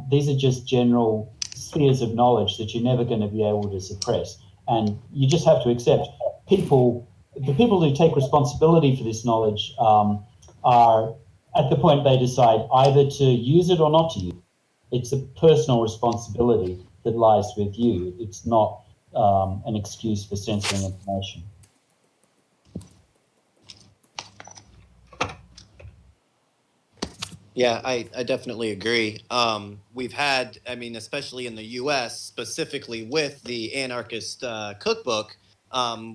these are just general spheres of knowledge that you're never going to be able to suppress, and you just have to accept the people who take responsibility for this knowledge are at the point they decide either to use it or not to use it. It's a personal responsibility that lies with you. It's not an excuse for censoring information. Yeah, I definitely agree. We've had, especially in the U.S., specifically with the anarchist cookbook,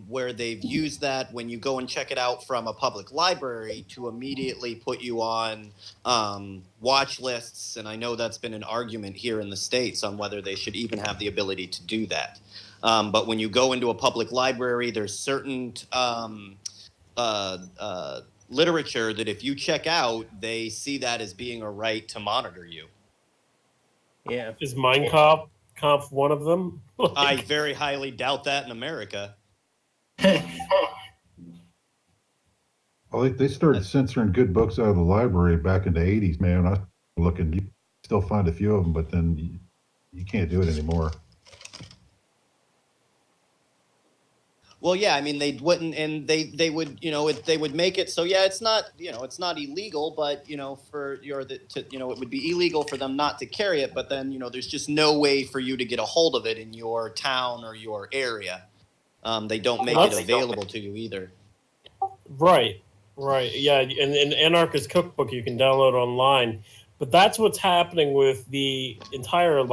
where they've used that when you go and check it out from a public library to immediately put you on watch lists. And I know that's been an argument here in the States on whether they should even have the ability to do that. But when you go into a public library, there's certain literature that if you check out, they see that as being a right to monitor you. Yeah. Is Mein Kampf one of them? I very highly doubt that in America. Well, they started censoring good books out of the library back in the 80s, man. I was looking, you still find a few of them, but then you can't do it anymore. Well, yeah, they wouldn't, and they would, they would make it so, yeah, it's not, it's not illegal, but, it would be illegal for them not to carry it, but then, there's just no way for you to get a hold of it in your town or your area. They don't make it available to you either. Right. Yeah, and in Anarchist Cookbook you can download online, but that's what's happening with the entire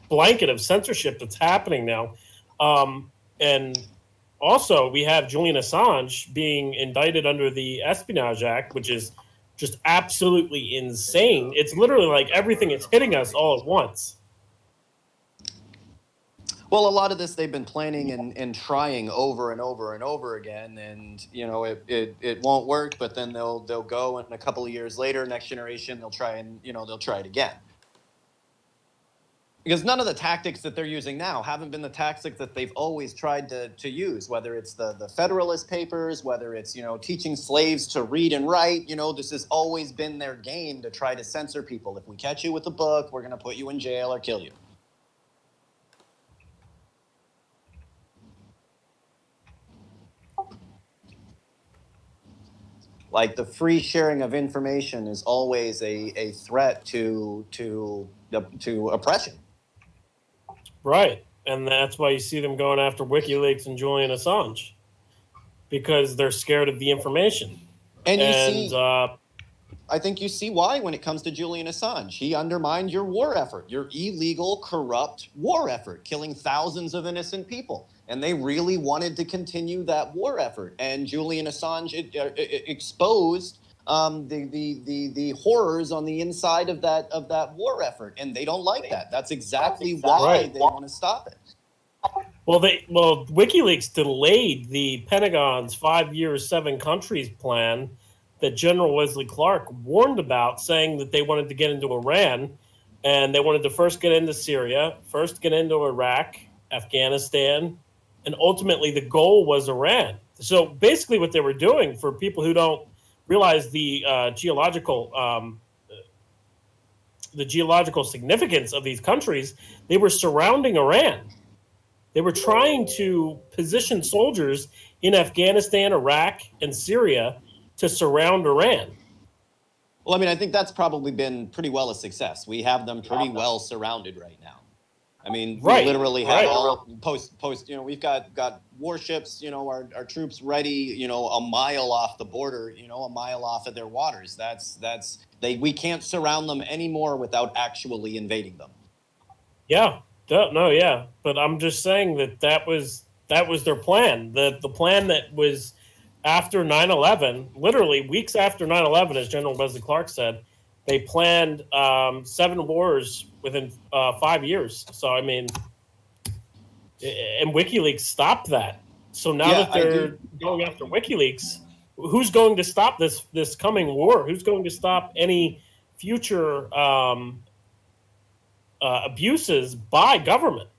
blanket of censorship that's happening now, and also we have Julian Assange being indicted under the Espionage Act, which is just absolutely insane. It's literally everything is hitting us all at once. Well, a lot of this they've been planning and trying over and over and over again, and it won't work. But then they'll go, and a couple of years later, next generation, they'll try it again. Because none of the tactics that they're using now haven't been the tactics that they've always tried to use. Whether it's the Federalist Papers, whether it's teaching slaves to read and write, this has always been their game to try to censor people. If we catch you with a book, we're going to put you in jail or kill you. The free sharing of information is always a threat to oppression. Right. And that's why you see them going after WikiLeaks and Julian Assange, because they're scared of the information. And you see, I think you see why when it comes to Julian Assange. He undermined your war effort, your illegal, corrupt war effort, killing thousands of innocent people. And they really wanted to continue that war effort. And Julian Assange exposed the horrors on the inside of that war effort, and they don't like that. That's exactly why they want to stop it. Well, WikiLeaks delayed the Pentagon's 5 years, 7 countries plan that General Wesley Clark warned about, saying that they wanted to get into Iran, and they wanted to first get into Syria, first get into Iraq, Afghanistan, and ultimately the goal was Iran. So basically what they were doing, for people who don't realize the geological significance of these countries, they were surrounding Iran. They were trying to position soldiers in Afghanistan, Iraq, and Syria to surround Iran. Well, I mean, I think that's probably been pretty well a success. We have them pretty well surrounded right now. I mean, we literally have all post. You know, we've got warships. You know, our troops ready. You know, a mile off the border. You know, a mile off of their waters. We can't surround them anymore without actually invading them. Yeah. No. Yeah. But I'm just saying that was their plan. The plan that was after 9/11, literally weeks after 9/11, as General Wesley Clark said, they planned 7 wars within 5 years. So, I mean, and WikiLeaks stopped that. So now that they're going after WikiLeaks, who's going to stop this coming war? Who's going to stop any future abuses by government?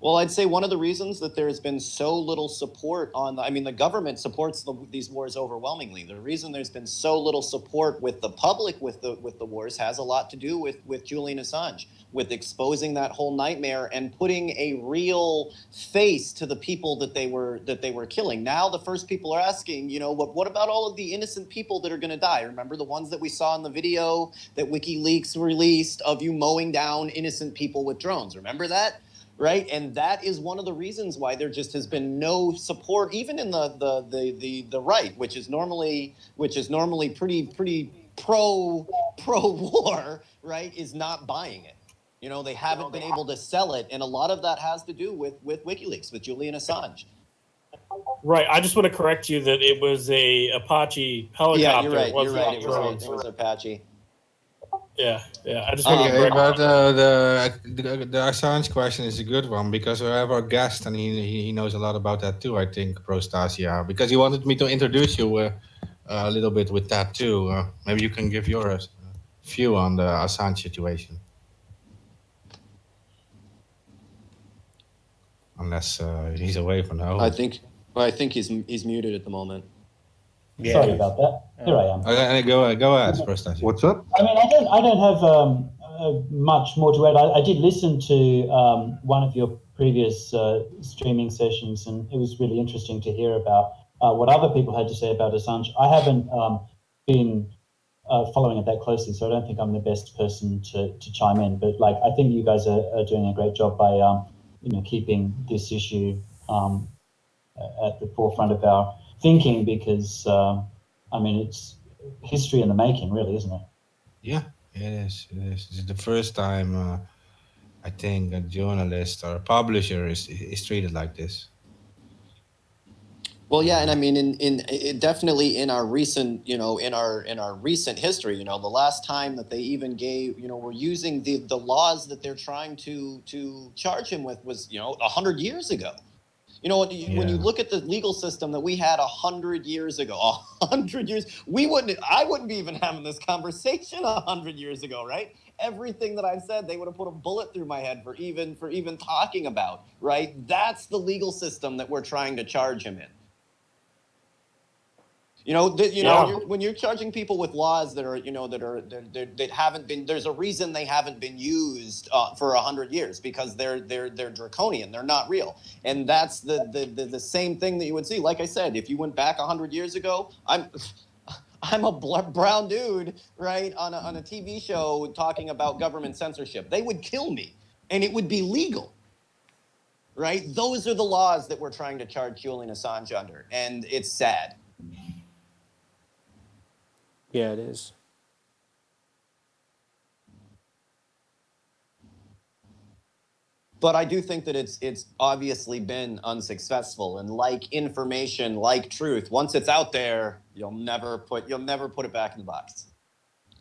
Well, I'd say one of the reasons that there has been so little support the government supports these wars overwhelmingly. The reason there's been so little support with the public with the wars has a lot to do with Julian Assange, with exposing that whole nightmare and putting a real face to the people that they were killing. Now the first people are asking, you know, what about all of the innocent people that are going to die? Remember the ones that we saw in the video that WikiLeaks released of you mowing down innocent people with drones? Remember that? Right, and that is one of the reasons why there just has been no support, even in the right, which is normally pretty pro war, right, is not buying it. You know, they haven't been able to sell it, and a lot of that has to do with WikiLeaks, with Julian Assange. Right. I just want to correct you that it was a Apache helicopter. Yeah, you're right. It was Apache. Yeah. I just want to correct. But the Assange question is a good one, because we have our guest and he knows a lot about that too. I think, Prostasia, because he wanted me to introduce you a little bit with that too. Maybe you can give your view on the Assange situation, unless he's away for now. I think he's muted at the moment. Yeah. Sorry about that. Here I am. Okay, go ahead, Prostasia. What's up? I mean, I don't have much more to add. I did listen to one of your previous streaming sessions, and it was really interesting to hear about what other people had to say about Assange. I haven't been following it that closely, so I don't think I'm the best person to chime in. But I think you guys are doing a great job by keeping this issue at the forefront of our thinking, because it's history in the making, really, isn't it? Yeah, it is. It's the first time I think a journalist or a publisher is treated like this. Well, yeah, and I mean, in definitely in our recent, in our recent history, the last time that they even gave, were using the laws that they're trying to charge him with was, 100 years ago. When you look at the legal system that we had 100 years ago, 100 years, I wouldn't be even having this conversation 100 years ago, right? Everything that I've said, they would have put a bullet through my head for even talking about, right? That's the legal system that we're trying to charge him in. When you're charging people with laws that are, that haven't been, there's a reason they haven't been used for 100 years, because they're draconian, they're not real, and that's the same thing that you would see. Like I said, if you went back 100 years ago, I'm a brown dude, right, on a TV show talking about government censorship. They would kill me, and it would be legal. right? Those are the laws that we're trying to charge Julian Assange under, and it's sad. Yeah, it is. But I do think that it's obviously been unsuccessful, and like information, like truth, once it's out there, you'll never put it back in the box.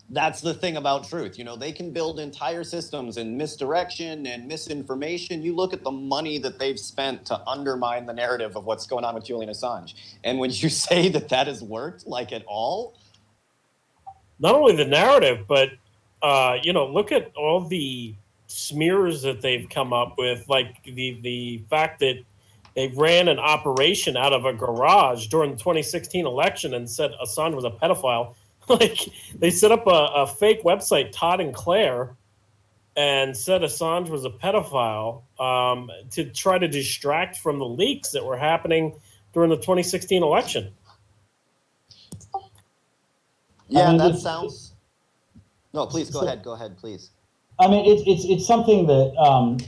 That's the thing about truth. You know, they can build entire systems in misdirection and misinformation. You look at the money that they've spent to undermine the narrative of what's going on with Julian Assange, and when you say that has worked, like, at all, not only the narrative, but look at all the smears that they've come up with, like the fact that they ran an operation out of a garage during the 2016 election and said Assange was a pedophile. Like, they set up a fake website, Todd and Claire, and said Assange was a pedophile to try to distract from the leaks that were happening during the 2016 election. Yeah, I mean, that sounds... No, please, go ahead, please. I mean, it's something that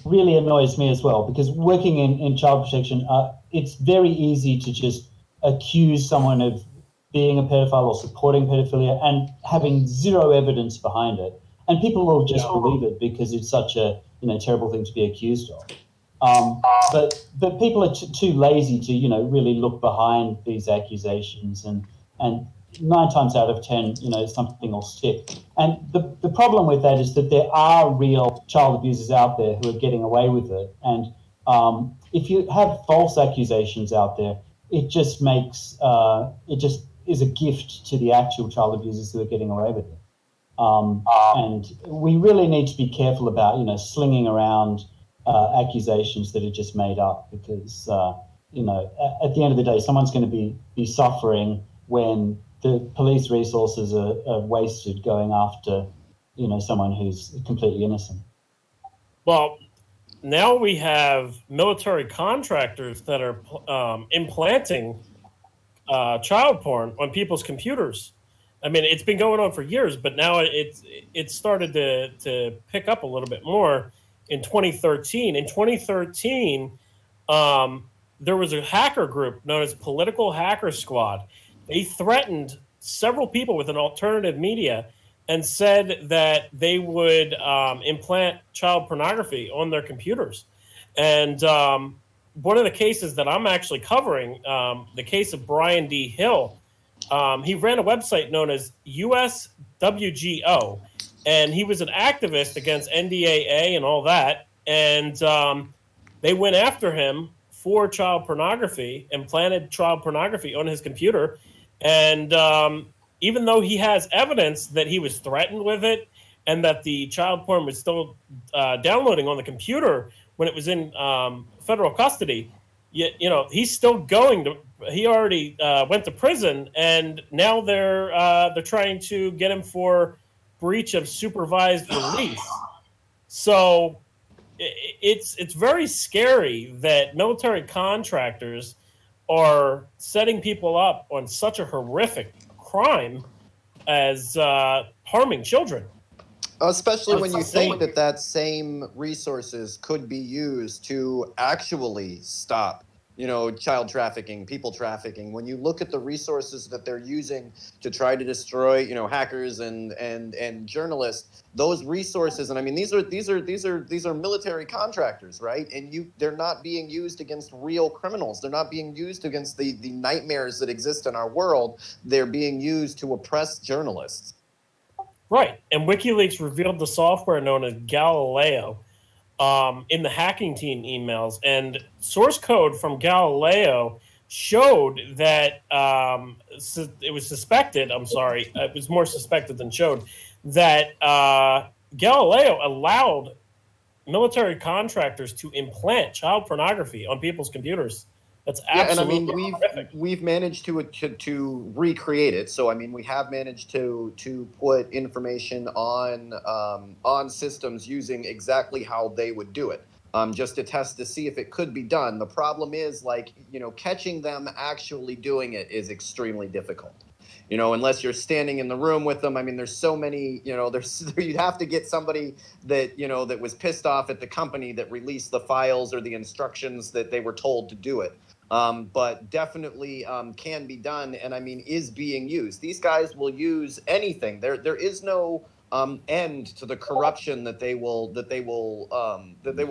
really annoys me as well, because working in child protection, it's very easy to just accuse someone of being a pedophile or supporting pedophilia and having zero evidence behind it. And people will just believe it because it's such a terrible thing to be accused of. But people are too lazy to really look behind these accusations, and 9 times out of 10 something will stick. And the problem with that is that there are real child abusers out there who are getting away with it. And if you have false accusations out there, it just makes it just is a gift to the actual child abusers who are getting away with it. And we really need to be careful about slinging around accusations that are just made up, because at the end of the day, someone's going to be suffering when the police resources are wasted going after someone who's completely innocent. Well, now we have military contractors that are implanting child porn on people's computers. I mean, it's been going on for years, but now it started to pick up a little bit more in 2013. In 2013, there was a hacker group known as Political Hacker Squad. They threatened several people with an alternative media and said that they would implant child pornography on their computers. And one of the cases that I'm actually covering, the case of Brian D. Hill, he ran a website known as USWGO, and he was an activist against NDAA and all that. And they went after him for child pornography, implanted child pornography on his computer. And even though he has evidence that he was threatened with it and that the child porn was still downloading on the computer when it was in federal custody, he's still going to. He already went to prison, and now they're trying to get him for breach of supervised release. So it's very scary that military contractors are setting people up on such a horrific crime as harming children. Especially when you think that same resources could be used to actually stop, child trafficking, people trafficking. When you look at the resources that they're using to try to destroy, hackers and journalists, those resources, and I mean these are military contractors, right? And they're not being used against real criminals. They're not being used against the nightmares that exist in our world. They're being used to oppress journalists. Right, and WikiLeaks revealed the software known as Galileo in the hacking team emails, and source code from Galileo showed that it was suspected. It was more suspected than showed that Galileo allowed military contractors to implant child pornography on people's computers. That's absolutely and I mean we've managed to recreate it. So I mean we have managed to put information on systems using exactly how they would do it, just to test to see if it could be done. The problem is catching them actually doing it is extremely difficult. unless you're standing in the room with them. I mean, there's so many, you'd have to get somebody that, that was pissed off at the company that released the files or the instructions that they were told to do it. But definitely can be done, and I mean is being used. These guys will use anything. There is no end to the corruption that they will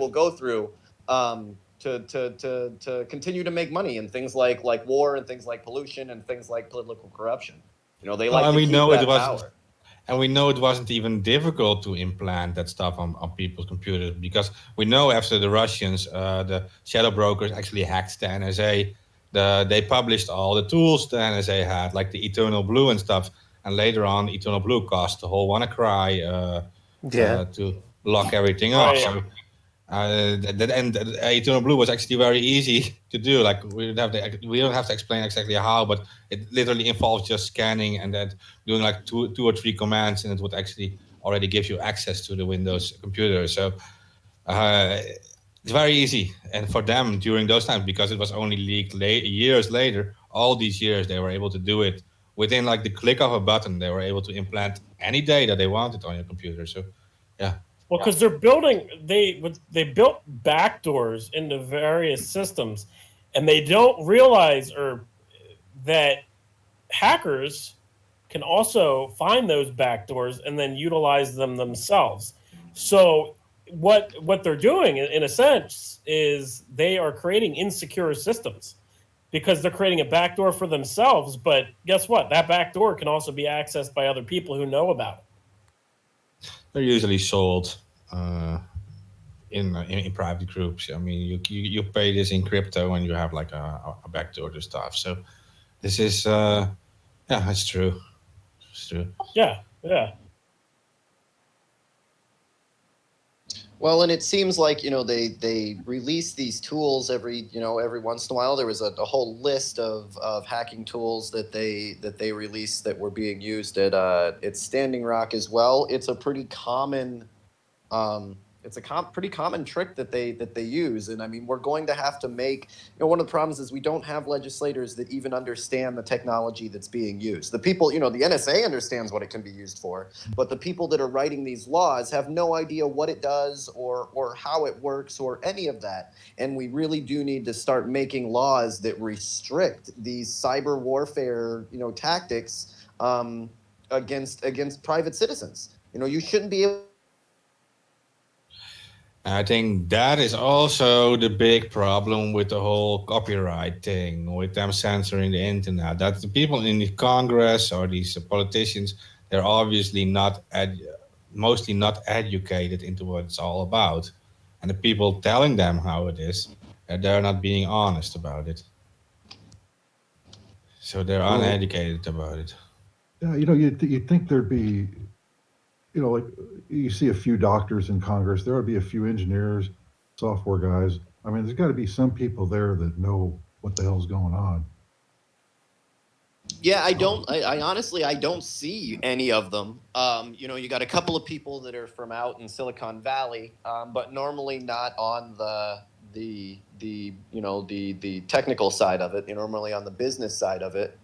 go through to continue to make money in things like war and things like pollution and things like political corruption. They like to keep that power. And we know it wasn't even difficult to implant that stuff on people's computers, because we know after the Russians, the shadow brokers actually hacked the NSA. They published all the tools the NSA had, like the Eternal Blue and stuff. And later on, Eternal Blue cost the whole WannaCry to lock everything up. So, Eternal Blue was actually very easy to do. Like we don't have to explain exactly how, but it literally involves just scanning and then doing like two or three commands, and it would actually already give you access to the Windows computer. So it's very easy. And for them during those times, because it was only leaked years later, all these years they were able to do it within like the click of a button. They were able to implant any data they wanted on your computer. So yeah. Well, because they're building, they built backdoors into various systems, and they don't realize that hackers can also find those backdoors and then utilize them themselves. So what they're doing, in a sense, is they are creating insecure systems because they're creating a backdoor for themselves. But guess what? That backdoor can also be accessed by other people who know about it. They're usually sold in private groups. I mean, you pay this in crypto and you have like a backdoor to stuff. So this is it's true. It's true. Yeah. Well, and it seems like they release these tools every once in a while. There was a whole list of hacking tools that they released that were being used at Standing Rock as well. It's a pretty common pretty common trick that they use. And I mean, we're going to have to make, one of the problems is we don't have legislators that even understand the technology that's being used. The people, the NSA understands what it can be used for, but the people that are writing these laws have no idea what it does or how it works or any of that. And we really do need to start making laws that restrict these cyber warfare, tactics against private citizens. You shouldn't be able. I think that is also the big problem with the whole copyright thing, with them censoring the internet. That the people in the Congress or these politicians, they're obviously mostly not educated into what it's all about. And the people telling them how it is, they're not being honest about it. So they're uneducated about it. Yeah, you'd think there'd be, like you see a few doctors in Congress, there would be a few engineers, software guys. I mean, there's got to be some people there that know what the hell's going on. Yeah, I honestly, I don't see any of them. You got a couple of people that are from out in Silicon Valley, but normally not on the technical side of it. Normally on the business side of it.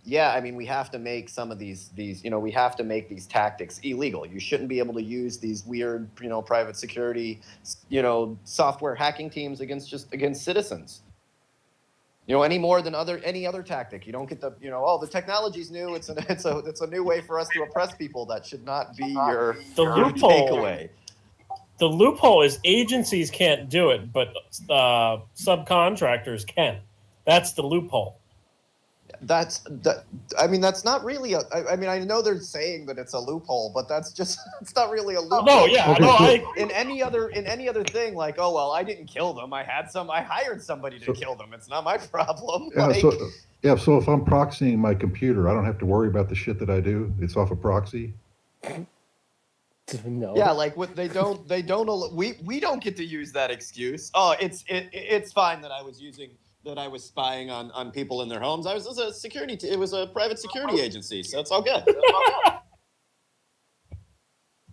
Yeah, I mean, we have to make some of these, we have to make these tactics illegal. You shouldn't be able to use these weird, private security, software hacking teams against citizens. Any more than any other tactic. You don't get the, the technology's new. It's a new way for us to oppress people. That should not be your takeaway. The loophole is agencies can't do it, but subcontractors can. That's the loophole. That's not really I know they're saying that it's a loophole, but it's not really a loophole. No, yeah, okay, in any other thing, like, oh well, I didn't kill them. I hired somebody to kill them. It's not my problem. So if I'm proxying my computer, I don't have to worry about the shit that I do. It's off a proxy. No. Yeah, like what we don't get to use that excuse. Oh, it's fine that I was spying on people in their homes. It was a private security agency, so it's all good.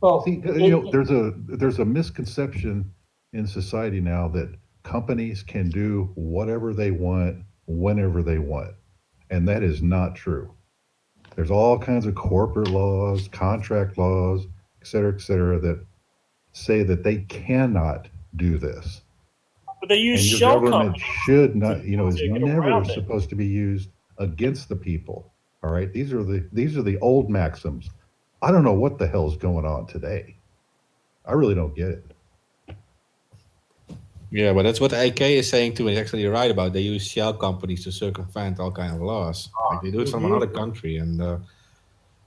Well, See, there's a misconception in society now that companies can do whatever they want, whenever they want. And that is not true. There's all kinds of corporate laws, contract laws, et cetera, that say that they cannot do this. But they use And your shell government companies should not, is to get never around it. supposed to be used against the people. All right. These are the old maxims. I don't know what the hell's going on today. I really don't get it. Yeah, but that's what AK is saying too. And he's actually right about. They use shell companies to circumvent all kind of laws. Like they do it from another country, and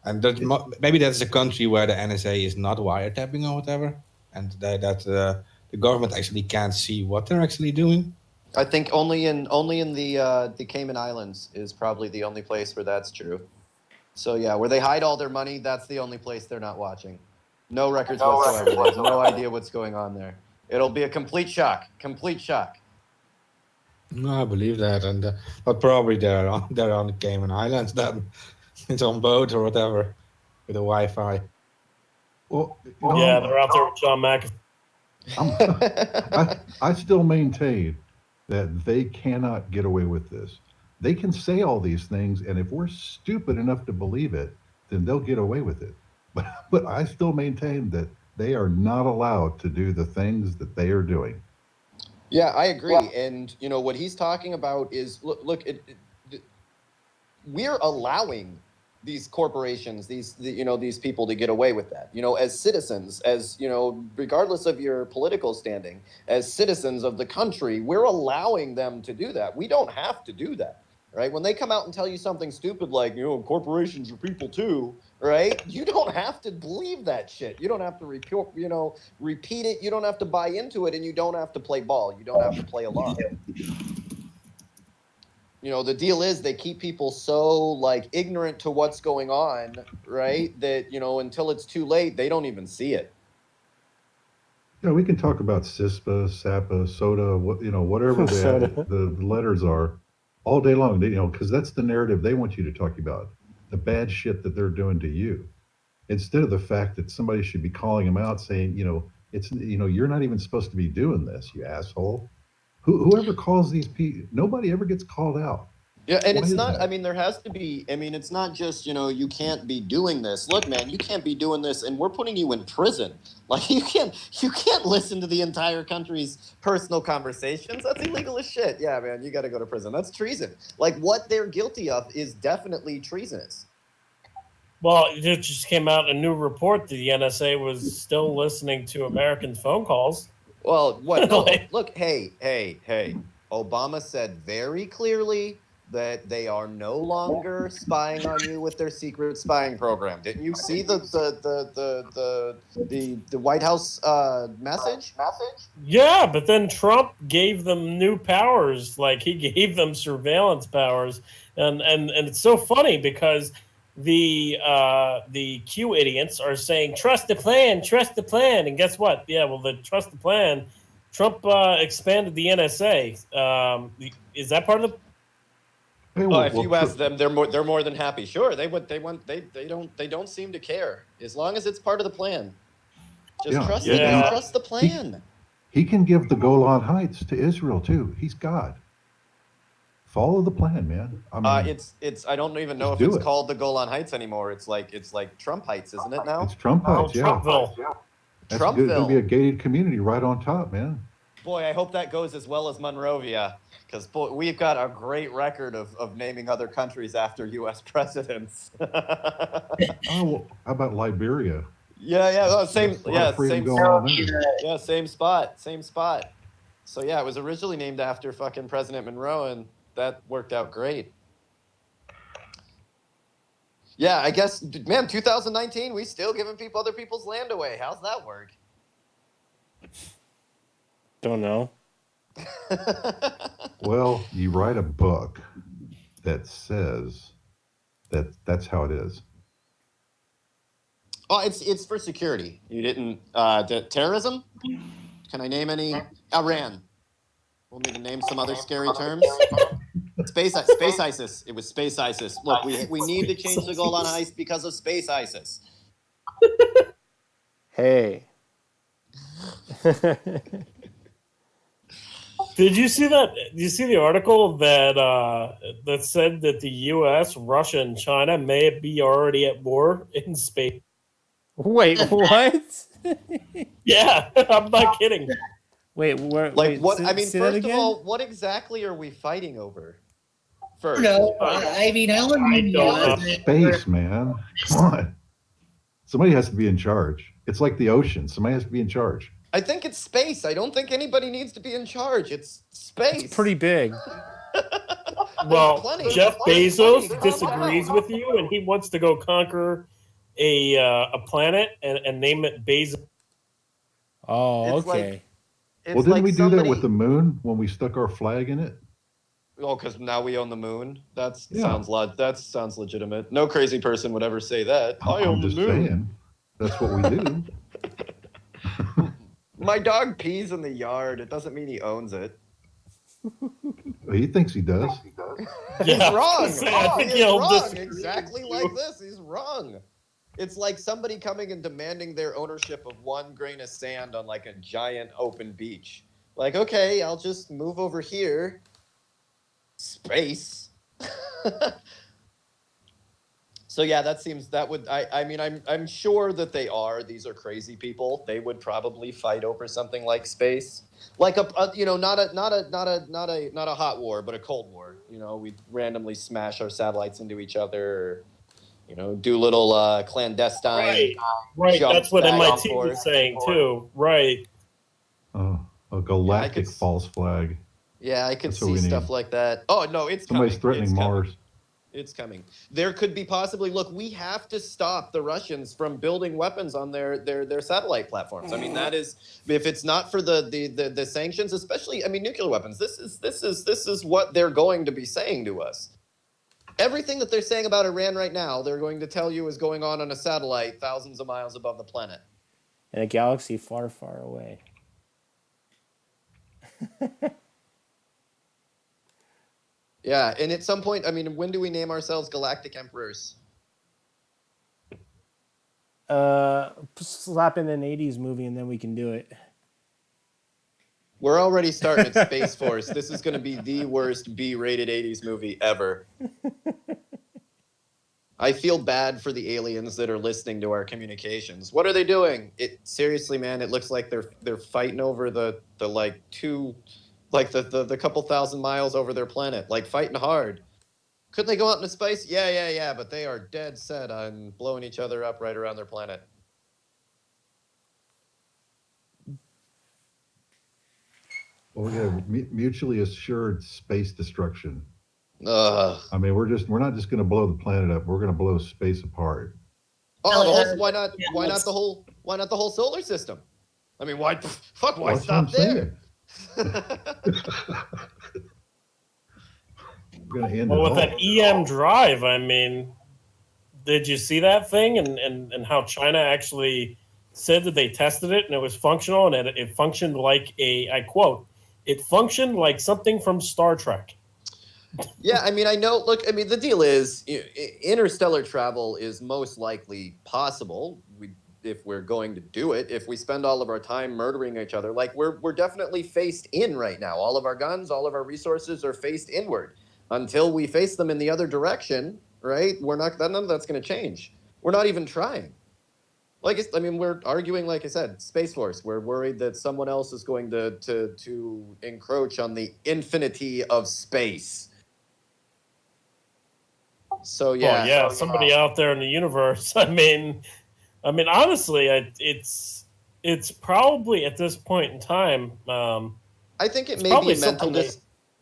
that maybe that's a country where the NSA is not wiretapping or whatever, and that the government actually can't see what they're actually doing. I think only in the Cayman Islands is probably the only place where that's true. So yeah, where they hide all their money, that's the only place they're not watching. No records whatsoever. There's no idea what's going on there. It'll be a complete shock. Complete shock. No, I believe that, and but probably they're on the Cayman Islands. Then it's on boat or whatever with the Wi-Fi. Well, Yeah, they're out there with John McAfee. I still maintain that they cannot get away with this. They can say all these things, and if we're stupid enough to believe it, then they'll get away with it. But I still maintain that they are not allowed to do the things that they are doing. Yeah, I agree. And what he's talking about is look we're allowing these corporations, these people to get away with that. As citizens, regardless of your political standing, as citizens of the country, we're allowing them to do that. We don't have to do that, right? When they come out and tell you something stupid like, corporations are people too, right? You don't have to believe that shit. You don't have to repeat it. You don't have to buy into it, and you don't have to play ball. You don't have to play along. The deal is they keep people so ignorant to what's going on, right? That, until it's too late, they don't even see it. We can talk about CISPA, SAPA, SODA, whatever the letters are all day long, because that's the narrative they want you to talk about, the bad shit that they're doing to you, instead of the fact that somebody should be calling them out saying, you're not even supposed to be doing this, you asshole. Whoever calls these people, nobody ever gets called out. Yeah, and it's not, there has to be, it's not just, you can't be doing this. Look, man, you can't be doing this, and we're putting you in prison. You can't listen to the entire country's personal conversations. That's illegal as shit. Yeah, man, you got to go to prison. That's treason. What they're guilty of is definitely treasonous. Well, it just came out a new report that the NSA was still listening to American phone calls. Well, what? No, look, hey. Obama said very clearly that they are no longer spying on you with their secret spying program. Didn't you see the White House message? Yeah, but then Trump gave them new powers. He gave them surveillance powers, and it's so funny because the Q idiots are saying trust the plan, and guess what? Yeah, well, the trust the plan. Trump expanded the NSA. Is that part of the? If you ask them, they're more than happy. Sure, they don't seem to care as long as it's part of the plan. Just trust the plan. He can give the Golan Heights to Israel too. He's God. Follow the plan, man. It's I don't even know if it's called the Golan Heights anymore. It's like Trump Heights, isn't it now? It's Trump Heights, yeah. Trumpville. That's going to be a gated community right on top, man. Boy, I hope that goes as well as Monrovia, because we've got a great record of naming other countries after U.S. presidents. How about Liberia? Same spot. So yeah, it was originally named after fucking President Monroe, and that worked out great. Yeah, I guess, man, 2019, we still giving other people's land away. How's that work? Don't know. Well, you write a book that says that's how it is. Oh, it's for security. You didn't terrorism? Can I name any? Iran. We'll need to name some other scary terms. Space ISIS. It was Space ISIS. Look, we need to change the Golan Heights because of Space ISIS. Hey. Did you see that? Did you see the article that that said that the U.S., Russia, and China may be already at war in space? Wait, what? Yeah, I'm not kidding. Wait, where? Like wait, what? say, I mean, say that first of again? all, what exactly are we fighting over? First, No, I mean, I don't I don't know. It's space, man. Come on. Somebody has to be in charge. It's like the ocean. Somebody has to be in charge. I think it's space. I don't think anybody needs to be in charge. It's space. It's pretty big. Well, plenty- Jeff there's Bezos plenty to disagrees calm with you, and he wants to go conquer a planet and name it Bezos. Oh, It's like- okay. It's Well, didn't like we do somebody... that with the moon when we stuck our flag in it? Oh, because now we own the moon. Yeah. That sounds legitimate. No crazy person would ever say that. I I'm own the just moon. saying. That's what we do. My dog pees in the yard. It doesn't mean he owns it. He thinks he does. He's Yeah, wrong. I think He's he'll wrong. disagree Exactly with like you. this. He's wrong. It's like somebody coming and demanding their ownership of one grain of sand on like a giant open beach. Like, okay, I'll just move over here. Space. So yeah, I'm sure that these are crazy people. They would probably fight over something like space. Like not a hot war, but a cold war. You know, we randomly smash our satellites into each other, or, do little clandestine. Right. jumps That's what back and MIT forth. was saying too. Right. Oh, a galactic could- false flag. Yeah, I could That's what see we stuff need. like that. Oh no, it's Somebody's coming. threatening It's coming. Mars. It's coming. There could be possibly. Look, we have to stop the Russians from building weapons on their satellite platforms. I mean, that is, if it's not for the sanctions, especially, I mean, nuclear weapons. This is what they're going to be saying to us. Everything that they're saying about Iran right now, they're going to tell you is going on a satellite thousands of miles above the planet. In a galaxy far, far away. Yeah, and at some point, I mean, when do we name ourselves Galactic Emperors? Slap in an 80s movie and then we can do it. We're already starting at Space Force. This is going to be the worst B-rated 80s movie ever. I feel bad for the aliens that are listening to our communications. What are they doing? Seriously, man, it looks like they're fighting over the couple thousand miles over their planet, like fighting hard. Couldn't they go out into space? Yeah, but they are dead set on blowing each other up right around their planet. Well, we have mutually assured space destruction. Ugh. I mean, we're not just going to blow the planet up. We're going to blow space apart. Oh, why not the whole solar system? I mean, why That's stop what I'm there? We're going to end Well, it with all. that EM drive, I mean, did you see that thing and how China actually said that they tested it and it was functional and it functioned like I quote, it functioned like something from Star Trek. Yeah, I mean, I know. Look, I mean, the deal is interstellar travel is most likely possible if we're going to do it. If we spend all of our time murdering each other, like we're definitely faced in right now. All of our guns, all of our resources are faced inward. Until we face them in the other direction, right? None of that's going to change. We're not even trying. We're arguing, like I said, Space Force. We're worried that someone else is going to encroach on the infinity of space. So yeah, Oh, yeah, somebody out there in the universe. I mean, honestly, it's probably at this point in time. I think it it's may probably be a mental. something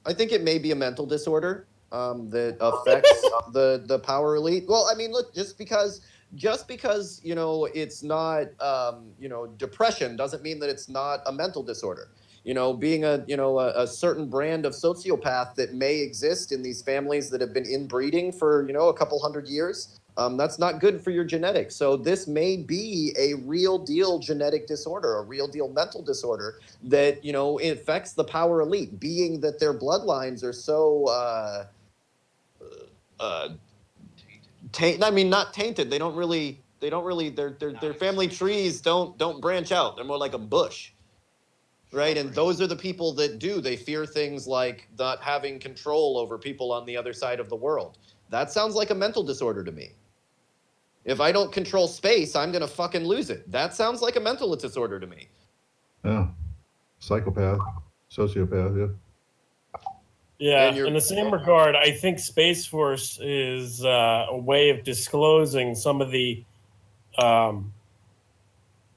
I think it may be a mental disorder that affects the power elite. Well, I mean, look, just because it's not depression doesn't mean that it's not a mental disorder. Being a certain brand of sociopath that may exist in these families that have been inbreeding for a couple hundred years. That's not good for your genetics. So this may be a real deal genetic disorder, a real deal mental disorder that, it affects the power elite, being that their bloodlines are so, not tainted. They don't really, their family trees don't branch out. They're more like a bush. right? And those are the people that do. They fear things like not having control over people on the other side of the world. That sounds like a mental disorder to me. If I don't control space, I'm going to fucking lose it. That sounds like a mental disorder to me. Yeah. Psychopath, sociopath, yeah. Yeah, in the same regard, I think Space Force is a way of disclosing some of the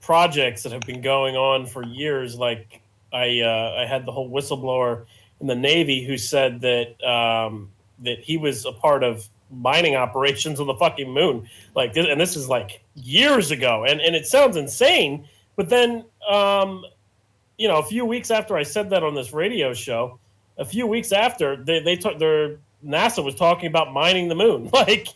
projects that have been going on for years. Like I had the whole whistleblower in the Navy who said that that he was a part of mining operations on the fucking moon. Like, and this is like years ago, and it sounds insane. But then, you know, a few weeks after I said that on this radio show. A few weeks after, their NASA was talking about mining the moon. Like,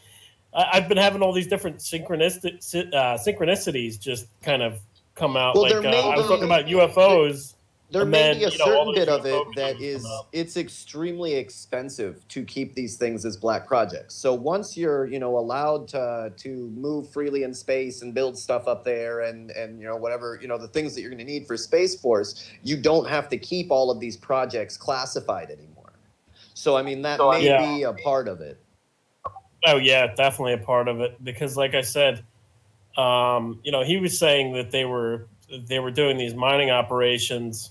I've been having all these different synchronicities just kind of come out. Well, like I was talking about UFOs. There may be a certain bit of it that is, it's extremely expensive to keep these things as black projects. So once you're, you know, allowed to move freely in space and build stuff up there and you know, whatever, you know, the things that you're going to need for Space Force, you don't have to keep all of these projects classified anymore. So, I mean, that may be a part of it. Oh, yeah, definitely a part of it. Because like I said, you know, he was saying that they were doing these mining operations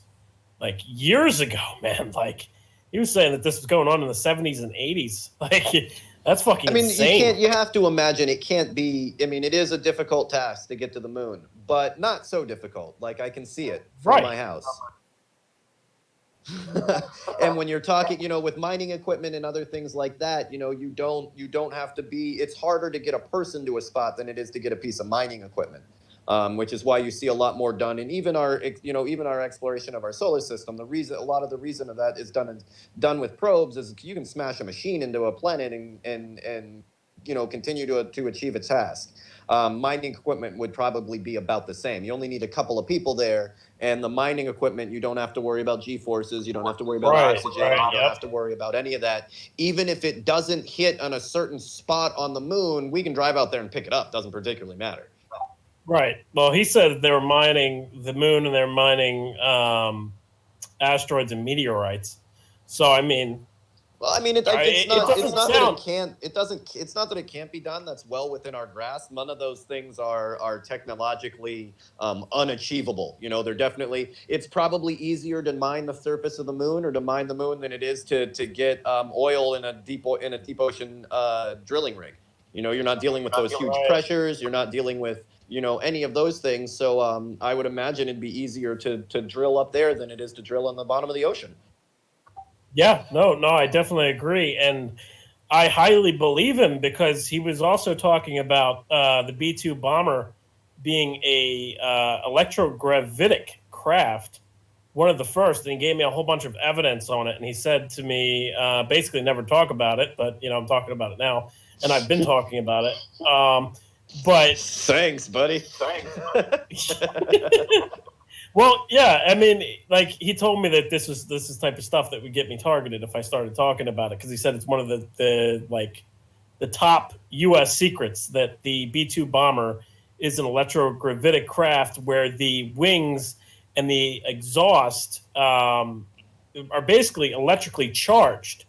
like years ago, man. Like he was saying that this was going on in the 70s and 80s. Like that's fucking insane. You have to imagine it can't be. I mean, it is a difficult task to get to the moon, but not so difficult. Like I can see it from my house. And when you're talking, you know, with mining equipment and other things like that, you know, you don't have to be. It's harder to get a person to a spot than it is to get a piece of mining equipment. Which is why you see a lot more done, and even our exploration of our solar system. A lot of the reason of that is done with probes is you can smash a machine into a planet and you know continue to achieve a task. Mining equipment would probably be about the same. You only need a couple of people there, and the mining equipment you don't have to worry about G-forces, you don't have to worry about oxygen, you don't have to worry about any of that. Even if it doesn't hit on a certain spot on the moon, we can drive out there and pick it up. Doesn't particularly matter. Right. Well, he said that they were mining the moon and they're mining asteroids and meteorites. So, I mean, well, I mean, it's not that it can't be done. That's well within our grasp. None of those things are technologically unachievable. You know, they're definitely. It's probably easier to mine the surface of the moon or to mine the moon than it is to get oil in a deep ocean drilling rig. You know, you're not dealing with those huge pressures. You're not dealing with any of those things. So I would imagine it'd be easier to drill up there than it is to drill on the bottom of the ocean. Yeah, no, I definitely agree. And I highly believe him because he was also talking about the B-2 bomber being a electrogravitic craft, one of the first, and he gave me a whole bunch of evidence on it. And he said to me, basically never talk about it, but, I'm talking about it now. And I've been talking about it. But thanks, buddy. Thanks. Well, yeah, I mean, like he told me that this is type of stuff that would get me targeted if I started talking about it because he said it's one of the top U.S. secrets that the B-2 bomber is an electrogravitic craft where the wings and the exhaust are basically electrically charged,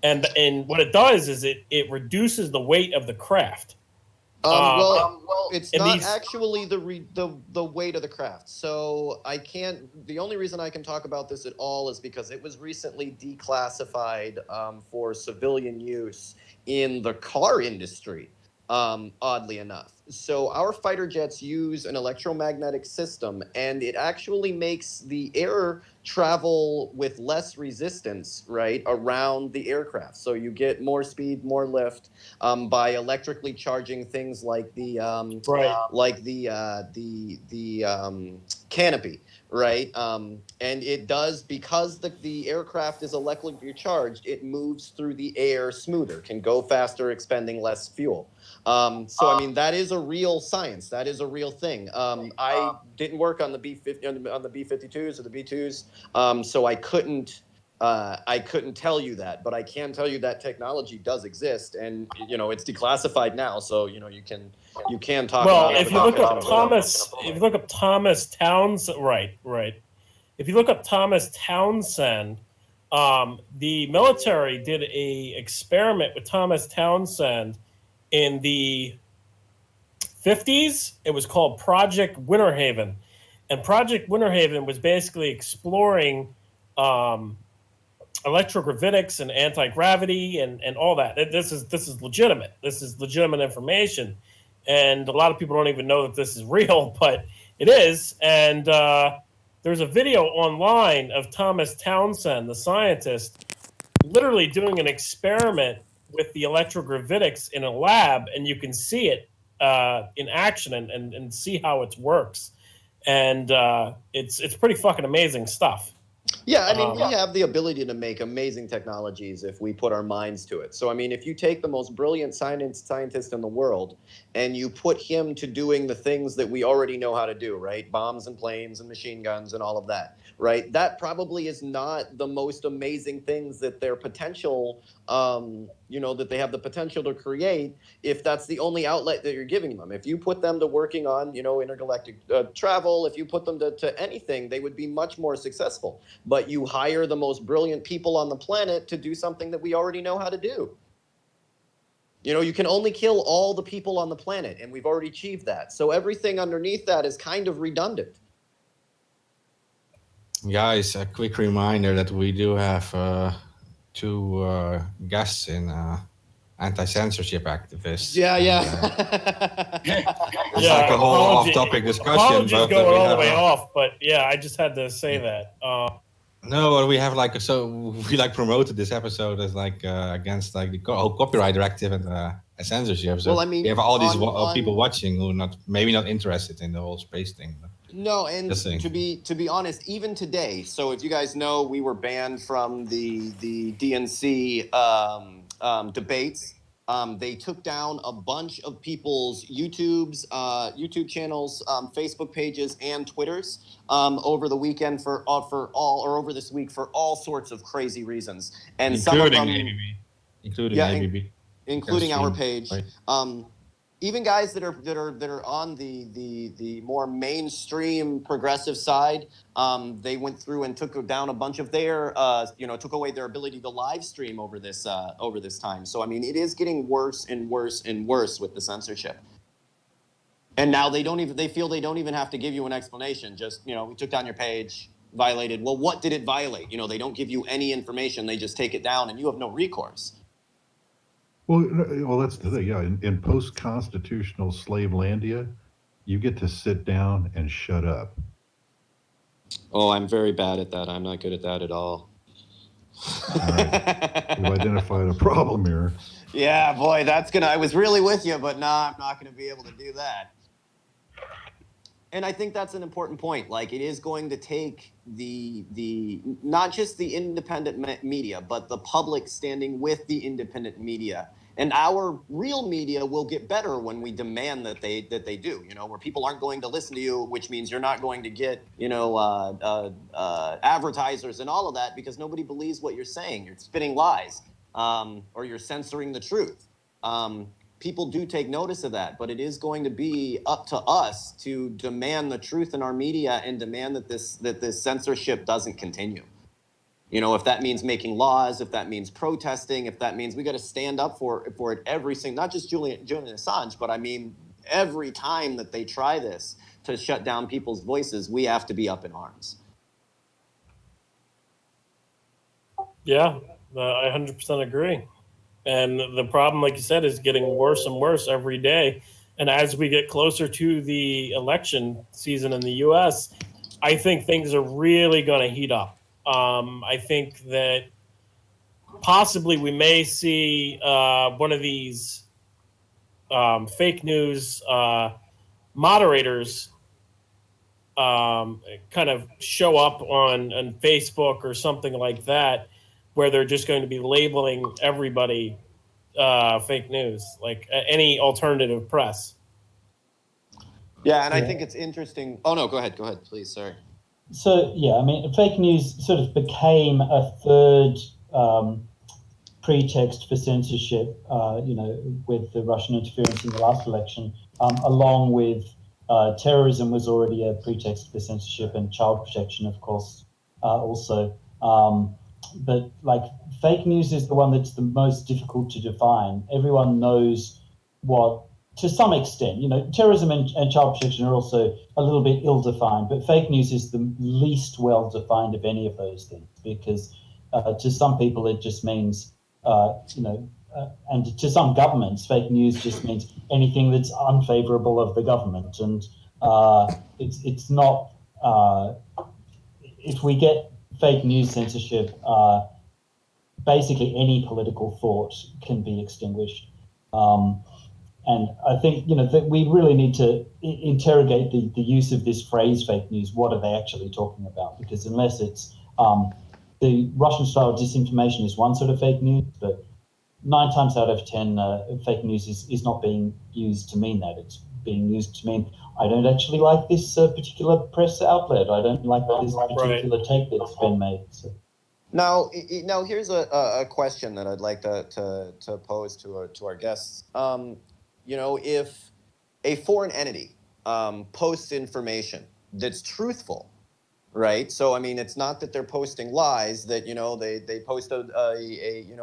and what it does is it reduces the weight of the craft. It's not actually the weight of the craft. So I can't. The only reason I can talk about this at all is because it was recently declassified for civilian use in the car industry. Oddly enough, so our fighter jets use an electromagnetic system, and it actually makes the air travel with less resistance, right, around the aircraft. So you get more speed, more lift by electrically charging things like the canopy, right? And it does, because the aircraft is electrically charged, it moves through the air smoother, can go faster, expending less fuel. So I mean, that is a real science. That is a real thing. I didn't work on the B-52s or the B-2s, so I couldn't tell you that, but I can tell you that technology does exist, and it's declassified now, so you can talk. Well, about if you look up Thomas Towns, right. if you look up Thomas Townsend, the military did a experiment with Thomas Townsend in the 50s. It was called Project Winter Haven, and Project Winter Haven was basically exploring electrogravitics and anti-gravity and all that. This is legitimate. This is legitimate information, and a lot of people don't even know that this is real, but it is. And there's a video online of Thomas Townsend, the scientist, literally doing an experiment with the electrogravitics in a lab, and you can see it in action and see how it works. And it's pretty fucking amazing stuff. Yeah, I mean, we have the ability to make amazing technologies if we put our minds to it. So, I mean, if you take the most brilliant scientist in the world and you put him to doing the things that we already know how to do, right? Bombs and planes and machine guns and all of that, right? That probably is not the most amazing things that their potential, that they have the potential to create if that's the only outlet that you're giving them. If you put them to working on, intergalactic travel, if you put them to anything, they would be much more successful. But you hire the most brilliant people on the planet to do something that we already know how to do. You can only kill all the people on the planet, and we've already achieved that. So everything underneath that is kind of redundant. Guys, a quick reminder that we do have two guests in anti-censorship activists. Yeah. It's like a whole off-topic discussion. Apologies but going all the way off, but yeah, I just had to say that. No, we have we promoted this episode as against the whole copyright directive and censorship. So well, I mean, we have all these people watching who maybe not interested in the whole space thing. No, and to be honest, even today. So if you guys know, we were banned from the DNC debates. They took down a bunch of people's YouTube channels, Facebook pages, and Twitters over the weekend over this week for all sorts of crazy reasons, and including our page. Right. Even guys that are on the more mainstream progressive side, they went through and took down a bunch of their took away their ability to live stream over this time. So I mean, it is getting worse and worse and worse with the censorship. And now they feel they don't even have to give you an explanation. Just we took down your page, violated. Well, what did it violate? They don't give you any information. They just take it down, and you have no recourse. Well, that's the thing. Yeah, in post-constitutional Slavelandia, you get to sit down and shut up. Oh, I'm very bad at that. I'm not good at that at all. All right. We've identified a problem here. Yeah, boy, I was really with you, but nah, I'm not gonna be able to do that. And I think that's an important point. Like, it is going to take the not just the independent media, but the public standing with the independent media. And our real media will get better when we demand that they do. Where people aren't going to listen to you, which means you're not going to get advertisers and all of that, because nobody believes what you're saying. You're spitting lies, or you're censoring the truth. People do take notice of that, but it is going to be up to us to demand the truth in our media and demand that this censorship doesn't continue. If that means making laws, if that means protesting, if that means we got to stand up for it every single, not just Julian Assange, but I mean every time that they try this to shut down people's voices, we have to be up in arms. Yeah, I 100% agree. And the problem, like you said, is getting worse and worse every day. And as we get closer to the election season in the U.S., I think things are really going to heat up. I think that possibly we may see one of these fake news moderators kind of show up on Facebook or something like that, where they're just going to be labeling everybody fake news, like any alternative press. Yeah, and I think it's interesting. Oh, no, go ahead, please, sorry. So, yeah, I mean, fake news sort of became a third pretext for censorship, with the Russian interference in the last election, along with Terrorism was already a pretext for censorship, and child protection, of course, also. But like fake news is the one that's the most difficult to define. Everyone knows what, to some extent, terrorism and child protection are also a little bit ill-defined, but fake news is the least well-defined of any of those things, because to some people it just means, and to some governments, fake news just means anything that's unfavorable of the government. And it's not, if we get fake news censorship, basically any political thought can be extinguished. And I think, that we really need to interrogate the use of this phrase fake news. What are they actually talking about? Because unless it's the Russian style disinformation is one sort of fake news, but 9 times out of 10, fake news is not being used to mean that. It's being used to mean, I don't actually like this particular press outlet. I don't like this particular take that's been made. So. Now, here's a question that I'd like to pose to our guests. If a foreign entity posts information that's truthful, right? So, I mean, it's not that they're posting lies, that, they post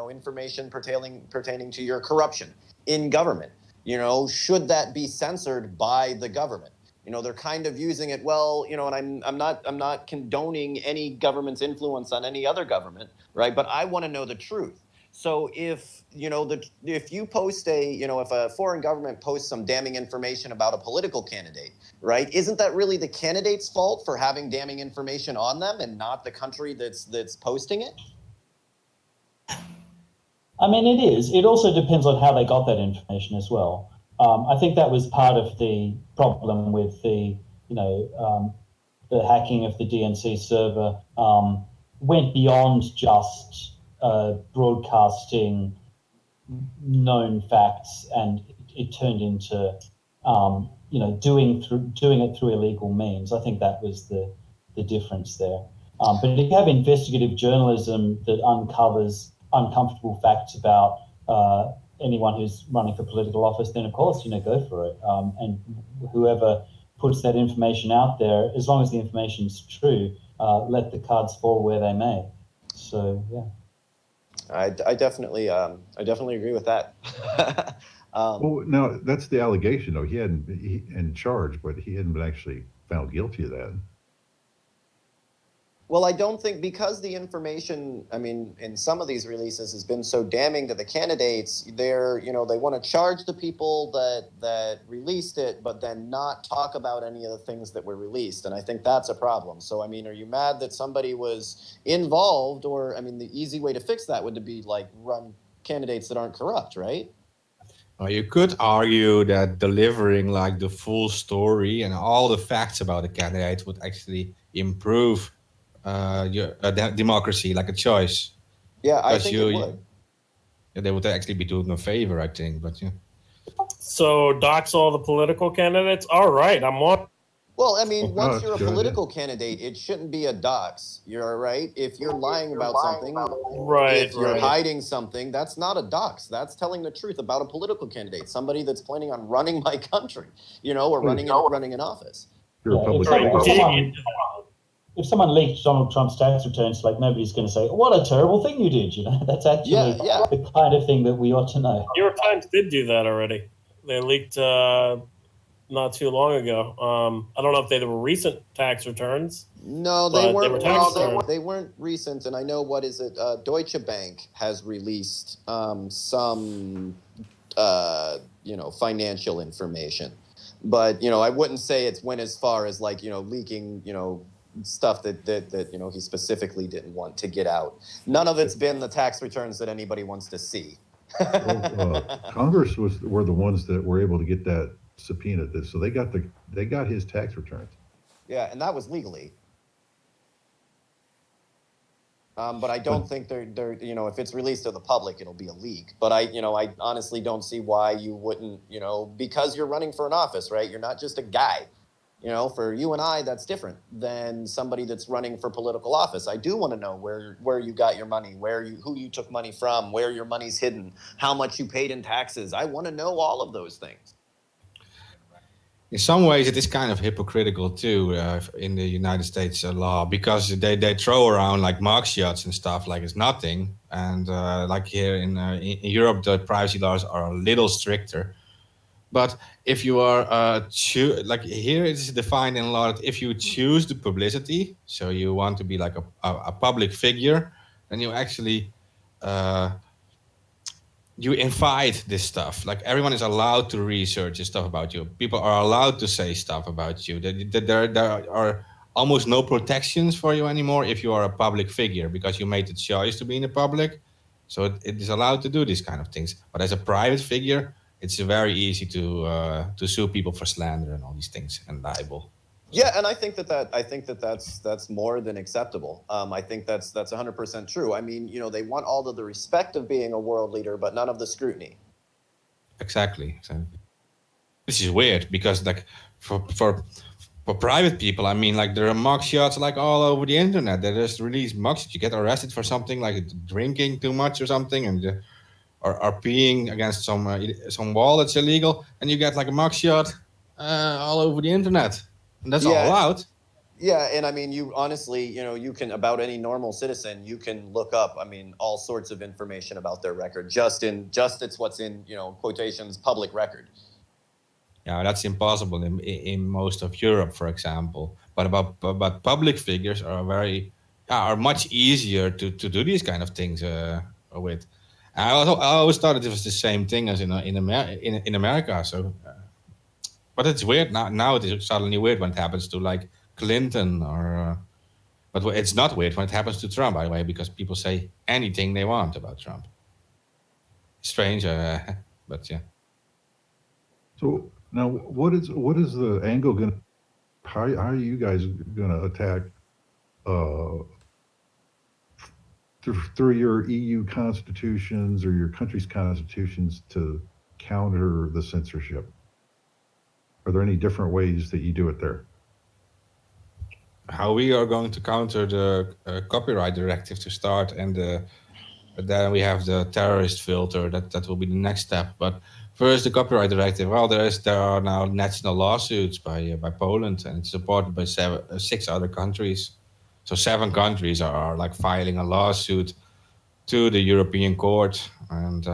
information pertaining to your corruption in government. Should that be censored by the government? They're kind of using it, and I'm not condoning any government's influence on any other government, right? But I want to know the truth. So if you post if a foreign government posts some damning information about a political candidate, right? Isn't that really the candidate's fault for having damning information on them and not the country that's posting it? I mean, it is. It also depends on how they got that information as well. I think that was part of the problem with the hacking of the DNC server. Went beyond just broadcasting known facts, and it turned into doing it through illegal means. I think that was the difference there. But if you have investigative journalism that uncovers uncomfortable facts about anyone who's running for political office, then of course, go for it. And whoever puts that information out there, as long as the information's true, let the cards fall where they may. So, yeah. I definitely agree with that. Well, no, that's the allegation, though. He in charge, but he hadn't been actually found guilty of that. Well, I don't think, because the information, I mean, in some of these releases has been so damning to the candidates, they want to charge the people that released it, but then not talk about any of the things that were released. And I think that's a problem. So, I mean, are you mad that somebody was involved? Or, I mean, the easy way to fix that would be like run candidates that aren't corrupt, right? Well, you could argue that delivering like the full story and all the facts about the candidate would actually improve your democracy, like a choice. Yeah, I think it would. They would actually be doing a favor, I think. But yeah. So dox all the political candidates. All right, I'm on. Well, I mean, once you're a political candidate, it shouldn't be a dox. You're right. If you're lying about something, right, if you're hiding something, that's not a dox. That's telling the truth about a political candidate, somebody that's planning on running my country, or running an office. You're a public figure. If someone leaked Donald Trump's tax returns, like, nobody's going to say, "What a terrible thing you did." That's actually the kind of thing that we ought to know. New York Times did do that already. They leaked not too long ago. I don't know if they were recent tax returns. No, they weren't. They weren't recent. And I know, what is it? Deutsche Bank has released some financial information, but I wouldn't say it's went as far as like leaking stuff that he specifically didn't want to get out. None of it's been the tax returns that anybody wants to see. Congress were the ones that were able to get that subpoena. So they got his tax returns. Yeah, and that was legally. But I don't think they're if it's released to the public, it'll be a leak. But I honestly don't see why you wouldn't, because you're running for an office, right? You're not just a guy. For you and I, that's different than somebody that's running for political office. I do want to know where you got your money, who you took money from, where your money's hidden, how much you paid in taxes. I want to know all of those things. in some ways it is kind of hypocritical too in the United States law, because they throw around like mugshots and stuff like it's nothing, and like here in Europe the privacy laws are a little stricter. But if you are like here, it is defined in law that if you choose the publicity, so you want to be like a public figure, then you actually you invite this stuff. Like everyone is allowed to research this stuff about you. People are allowed to say stuff about you. There are almost no protections for you anymore if you are a public figure, because you made the choice to be in the public. So it is allowed to do these kind of things. But as a private figure, it's very easy to sue people for slander and all these things and libel. Yeah, and I think that's more than acceptable. I think that's 100% true. I mean, they want all of the respect of being a world leader, but none of the scrutiny. Exactly. This is weird because, like, for private people, I mean, like, there are mugshots like all over the internet. They just release mugshots. You get arrested for something like drinking too much or something, and or peeing against some wall that's illegal, and you get like a mugshot all over the internet. And that's all allowed. Yeah, and I mean, you honestly, you can, about any normal citizen, you can look up, I mean, all sorts of information about their record. Just it's what's in, quotations, public record. Yeah, that's impossible in most of Europe, for example. But public figures are much easier to do these kind of things with. I always thought it was the same thing as in America. So. But it's weird now. It is suddenly weird when it happens to like Clinton but it's not weird when it happens to Trump, by the way, because people say anything they want about Trump. Strange, but yeah. So now, what is the angle going to? How are you guys going to attack through your EU constitutions or your country's constitutions to counter the censorship? Are there any different ways that you do it there? How we are going to counter the copyright directive to start, and then we have the terrorist filter. That will be the next step. But first, the copyright directive. Well, there are now national lawsuits by Poland, and it's supported by 6 other countries. So 7 countries are like filing a lawsuit to the European Court, and.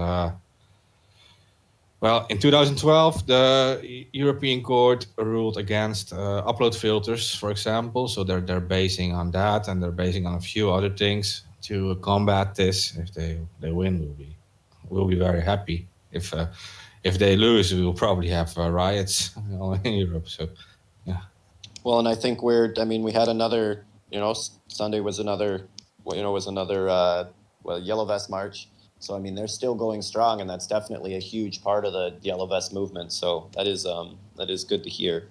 Well, in 2012, the European Court ruled against upload filters, for example. So they're basing on that, and they're basing on a few other things to combat this. If they win, we'll be very happy. If they lose, we will probably have riots in Europe. So, yeah. Well, and I think we had another. Sunday was another. Yellow Vest March. So, I mean, they're still going strong, and that's definitely a huge part of the Yellow Vest movement. So that is good to hear.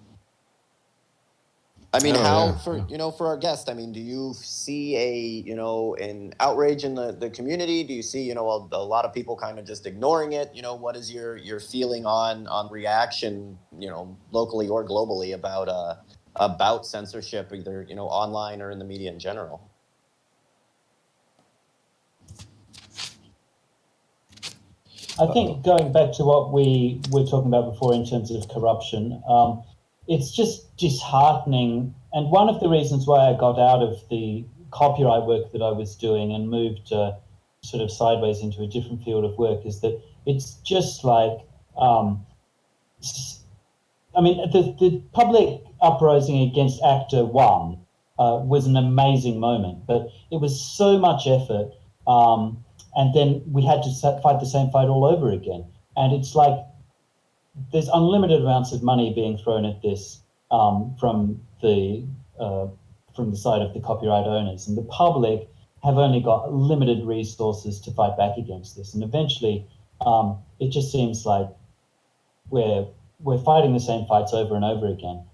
I mean, for our guest, I mean, do you see an outrage in the community? Do you see, a lot of people kind of just ignoring it? What is your feeling on reaction, locally or globally about censorship, either, online or in the media in general? I think going back to what we were talking about before in terms of corruption, it's just disheartening. And one of the reasons why I got out of the copyright work that I was doing and moved sort of sideways into a different field of work is that it's just like, the public uprising against Actor 1 was an amazing moment, but it was so much effort. And then we had to fight the same fight all over again. And it's like there's unlimited amounts of money being thrown at this from the side of the copyright owners. And the public have only got limited resources to fight back against this. And eventually, it just seems like we're fighting the same fights over and over again.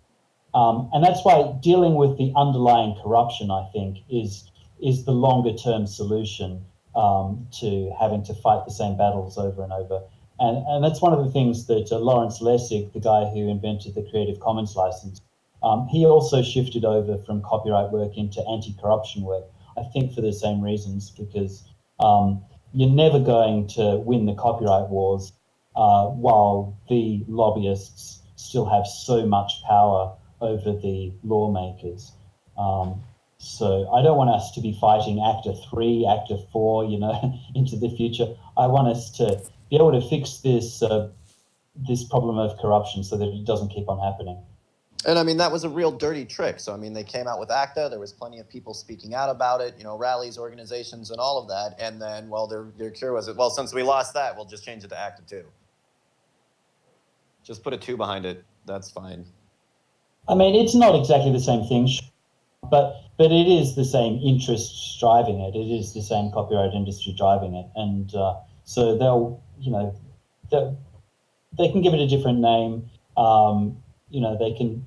And that's why dealing with the underlying corruption, I think, is the longer term solution to having to fight the same battles over and over. And that's one of the things that Lawrence Lessig, the guy who invented the Creative Commons license, he also shifted over from copyright work into anti-corruption work, I think for the same reasons, because you're never going to win the copyright wars while the lobbyists still have so much power over the lawmakers. So I don't want us to be fighting Actor 3, Actor 4, into the future. I want us to be able to fix this problem of corruption so that it doesn't keep on happening. And I mean, that was a real dirty trick. So, I mean, they came out with ACTA. There was plenty of people speaking out about it, rallies, organizations, and all of that. And then, well, their cure was, well, since we lost that, we'll just change it to ACTA 2. Just put a 2 behind it. That's fine. I mean, it's not exactly the same thing, but it is the same interests driving it. It is the same copyright industry driving it. And so they can give it a different name. They can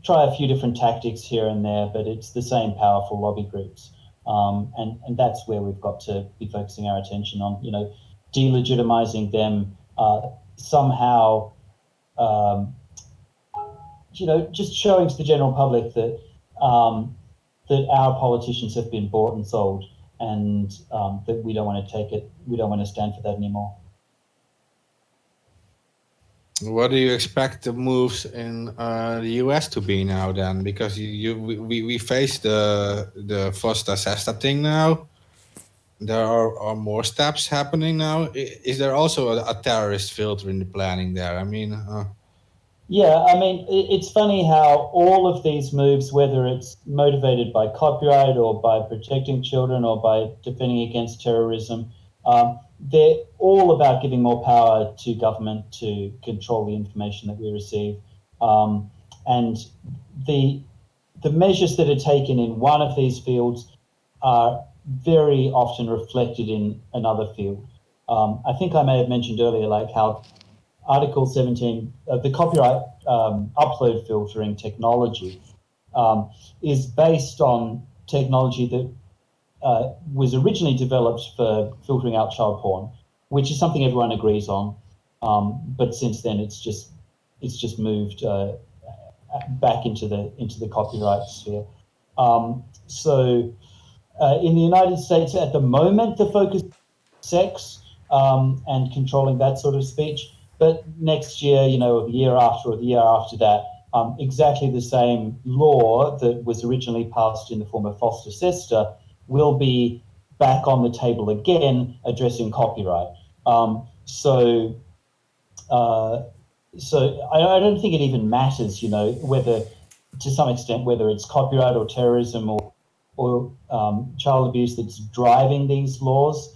try a few different tactics here and there, but it's the same powerful lobby groups. And that's where we've got to be focusing our attention on, delegitimizing them somehow, just showing to the general public that that our politicians have been bought and sold, and that we don't want to stand for that anymore. What do you expect the moves in the US to be now then? Because we face the Fosta Sesta thing now. There are more steps happening now. Is there also a terrorist filter in the planning there? I mean... Yeah, I mean, it's funny how all of these moves, whether it's motivated by copyright or by protecting children or by defending against terrorism, they're all about giving more power to government to control the information that we receive. And the measures that are taken in one of these fields are very often reflected in another field. I think I may have mentioned earlier, like how Article 17, the copyright upload filtering technology is based on technology that was originally developed for filtering out child porn, which is something everyone agrees on. But since then, it's just moved back into the copyright sphere. So in the United States, at the moment, the focus is sex and controlling that sort of speech. But next year, the year after or the year after that, exactly the same law that was originally passed in the form of Fosta Sesta will be back on the table again, addressing copyright. So I don't think it even matters, whether, to some extent, whether it's copyright or terrorism or child abuse that's driving these laws.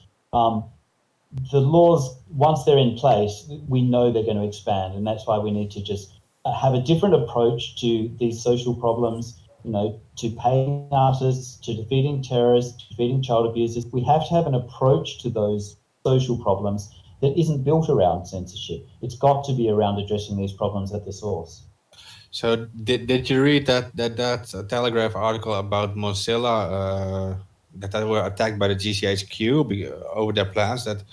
The laws, once they're in place, we know they're going to expand, and that's why we need to just have a different approach to these social problems, to paying artists, to defeating terrorists, to defeating child abusers. We have to have an approach to those social problems that isn't built around censorship. It's got to be around addressing these problems at the source. So did you read that Telegraph article about Mozilla that they were attacked by the GCHQ over their plans that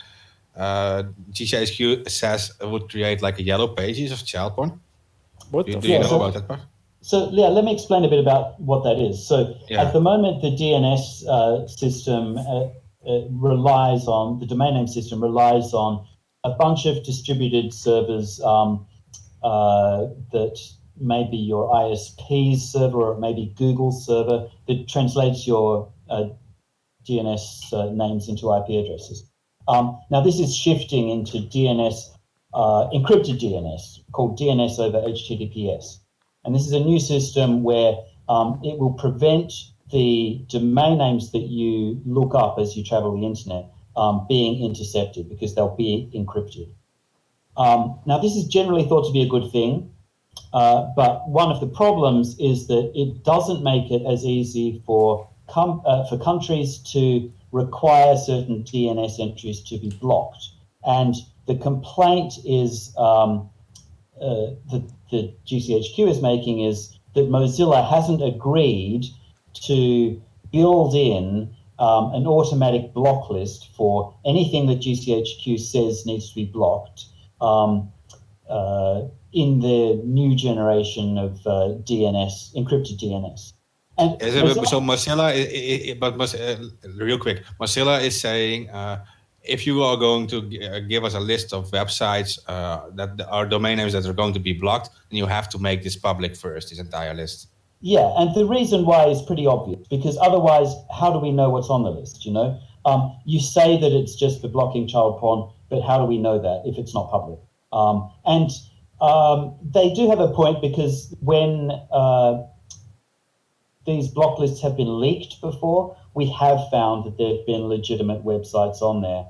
GCHQ says it would create like a yellow pages of child porn? Do you know about that part? So yeah, let me explain a bit about what that is. So at the moment, the DNS system relies on, the domain name system relies on a bunch of distributed servers that may be your ISP's server or it may be Google's server that translates your DNS names into IP addresses. Now this is shifting into DNS, encrypted DNS, called DNS over HTTPS. And this is a new system where it will prevent the domain names that you look up as you travel the internet being intercepted because they'll be encrypted. Now this is generally thought to be a good thing, but one of the problems is that it doesn't make it as easy for countries to require certain DNS entries to be blocked. And the complaint is that the GCHQ is making is that Mozilla hasn't agreed to build in an automatic block list for anything that GCHQ says needs to be blocked in the new generation of DNS, encrypted DNS. And so Mozilla, real quick, Mozilla is saying if you are going to give us a list of websites that are domain names that are going to be blocked, then you have to make this public first, this entire list. Yeah, and the reason why is pretty obvious, because otherwise, how do we know what's on the list, you know? You say that it's just for blocking child porn, but how do we know that if it's not public? And they do have a point, because when these block lists have been leaked before, we have found that there have been legitimate websites on there.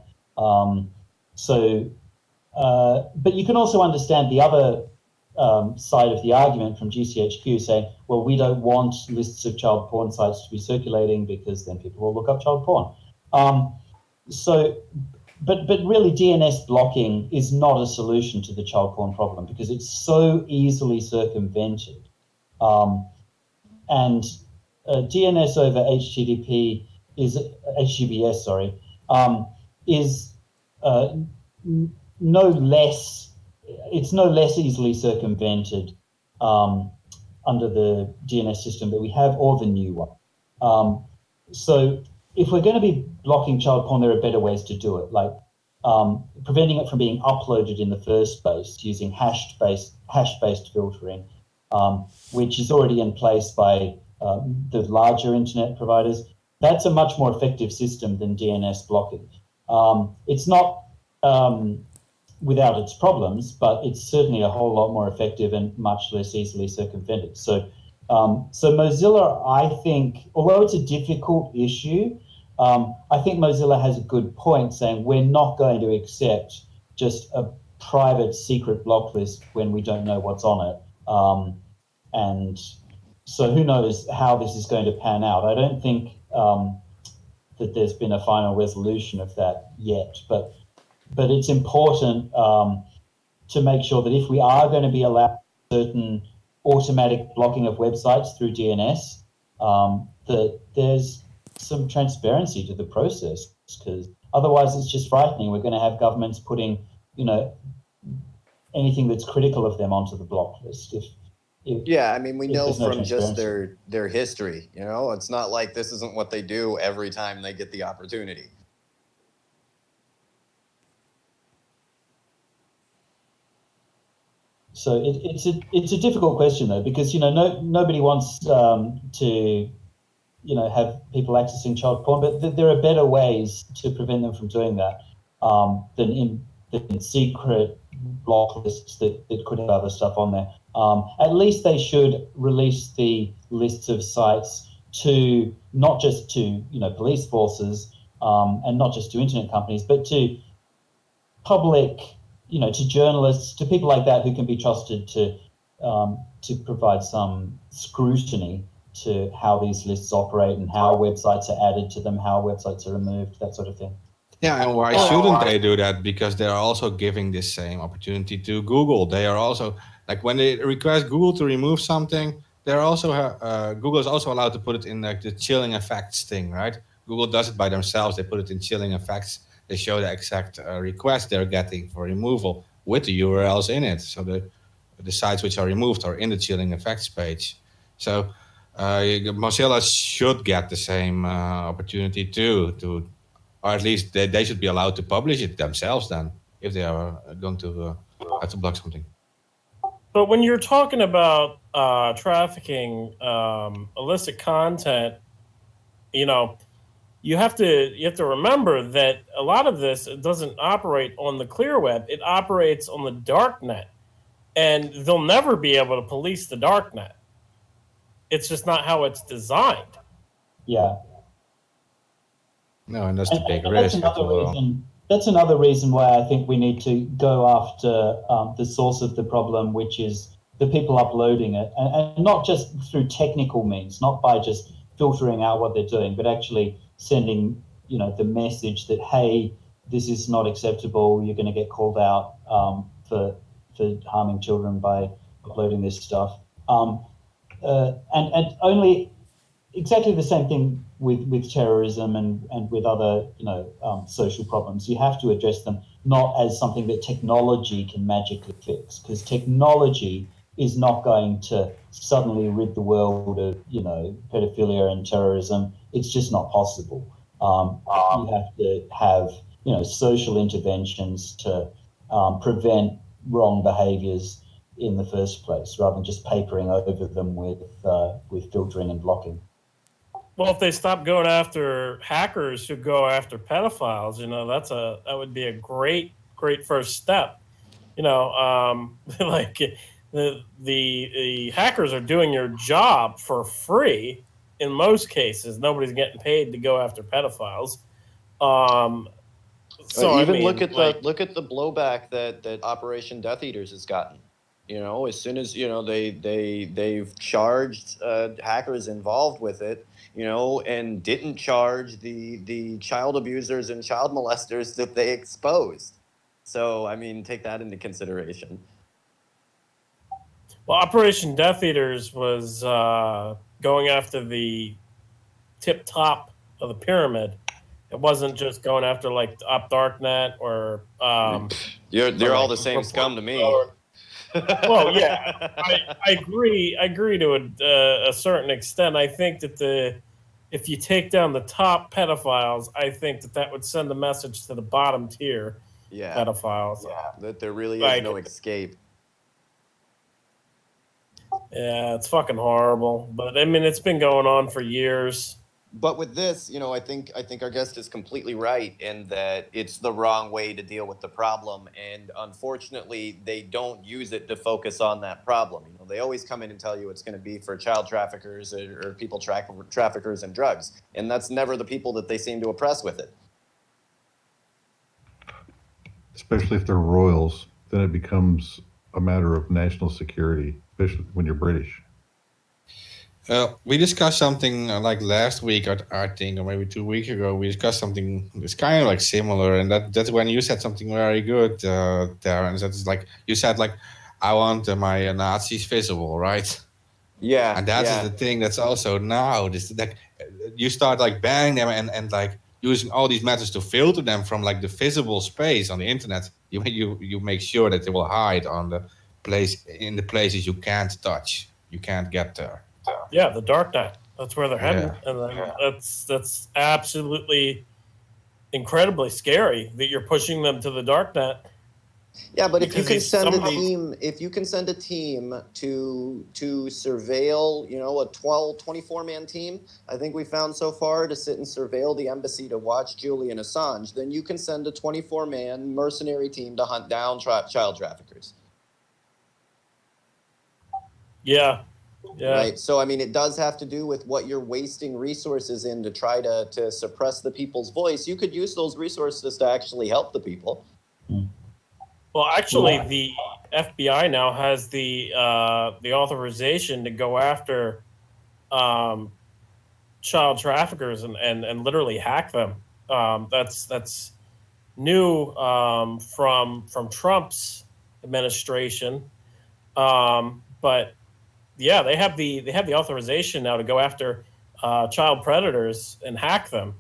But you can also understand the other side of the argument from GCHQ saying, well, we don't want lists of child porn sites to be circulating because then people will look up child porn. But really DNS blocking is not a solution to the child porn problem because it's so easily circumvented. And DNS over HTTP is HTTPS, sorry, is no less. It's no less easily circumvented under the DNS system that we have or the new one. So if we're going to be blocking child porn, there are better ways to do it, like preventing it from being uploaded in the first place using hash-based filtering, which is already in place by the larger internet providers. That's a much more effective system than DNS blocking. It's not without its problems, but it's certainly a whole lot more effective and much less easily circumvented. So Mozilla, I think, although it's a difficult issue, I think Mozilla has a good point saying we're not going to accept just a private secret block list when we don't know what's on it. And so who knows how this is going to pan out. I don't think that there's been a final resolution of that yet, but it's important to make sure that if we are going to be allowed certain automatic blocking of websites through DNS, that there's some transparency to the process, because otherwise it's just frightening. We're going to have governments putting, anything that's critical of them onto the block list. Yeah, I mean, we know no from just their history, it's not like this isn't what they do every time they get the opportunity. So it's a difficult question though, because nobody wants to have people accessing child porn, but there are better ways to prevent them from doing that than in secret block lists that could have other stuff on there. At least they should release the lists of sites to not just to police forces and not just to internet companies, but to public, to journalists, to people like that who can be trusted to provide some scrutiny to how these lists operate and how websites are added to them, how websites are removed, that sort of thing. Yeah, and why shouldn't they do that? Because they are also giving this same opportunity to Google. They are also, like when they request Google to remove something, they're also Google is also allowed to put it in like the chilling effects thing, right? Google does it by themselves. They put it in chilling effects. They show the exact request they're getting for removal with the URLs in it. So the sites which are removed are in the chilling effects page. So Mozilla should get the same opportunity too, or at least they should be allowed to publish it themselves then, if they are going to have to block something. But when you're talking about trafficking illicit content, you have to remember that a lot of this doesn't operate on the clear web. It operates on the dark net, and they'll never be able to police the dark net. It's just not how it's designed. Yeah. No, and that's the big risk. That's another reason why I think we need to go after the source of the problem, which is the people uploading it, and not just through technical means, not by just filtering out what they're doing, but actually sending, the message that, hey, this is not acceptable. You're going to get called out for harming children by uploading this stuff. And only exactly the same thing with terrorism and with other social problems. You have to address them not as something that technology can magically fix, because technology is not going to suddenly rid the world of pedophilia and terrorism. It's just not possible. You have to have social interventions to prevent wrong behaviours in the first place, rather than just papering over them with filtering and blocking. Well, if they stop going after hackers who go after pedophiles, that would be a great first step. Like the hackers are doing your job for free in most cases. Nobody's getting paid to go after pedophiles. So look at the blowback that Operation Death Eaters has gotten. As soon as they've charged hackers involved with it, and didn't charge the child abusers and child molesters that they exposed. So take that into consideration. Well, Operation Death Eaters was going after the tip top of the pyramid. It wasn't just going after like Up Darknet or. They're all the same scum to me. Well, yeah, I agree. I agree to a certain extent. I think that if you take down the top pedophiles, I think that would send a message to the bottom tier pedophiles. Yeah, that there really is no escape. Yeah, it's fucking horrible. But it's been going on for years. But with this, I think our guest is completely right in that it's the wrong way to deal with the problem, and unfortunately, they don't use it to focus on that problem. They always come in and tell you it's going to be for child traffickers or people traffickers and drugs, and that's never the people that they seem to oppress with it. Especially if they're royals, then it becomes a matter of national security, especially when you're British. We discussed something like last week, I think, or maybe 2 weeks ago. We discussed something that's kind of like similar, and that's when you said something very good, Darren. That's like you said, like, I want my Nazis visible, right? Yeah, and that's the thing. That's also now this like you start like banning them and like using all these methods to filter them from like the visible space on the internet. You make sure that they will hide on the places you can't touch, you can't get there. Yeah, the dark net. That's where they're heading, and that's absolutely incredibly scary that you're pushing them to the dark net. Yeah, but if you can send a team to surveil, a 24-man team, I think we found so far, to sit and surveil the embassy to watch Julian Assange, then you can send a 24-man mercenary team to hunt down child traffickers. Yeah. Right. So, it does have to do with what you're wasting resources in to try to suppress the people's voice. You could use those resources to actually help the people. Well, actually, the FBI now has the authorization to go after child traffickers and literally hack them. That's new from Trump's administration, but. Yeah, they have the authorization now to go after child predators and hack them.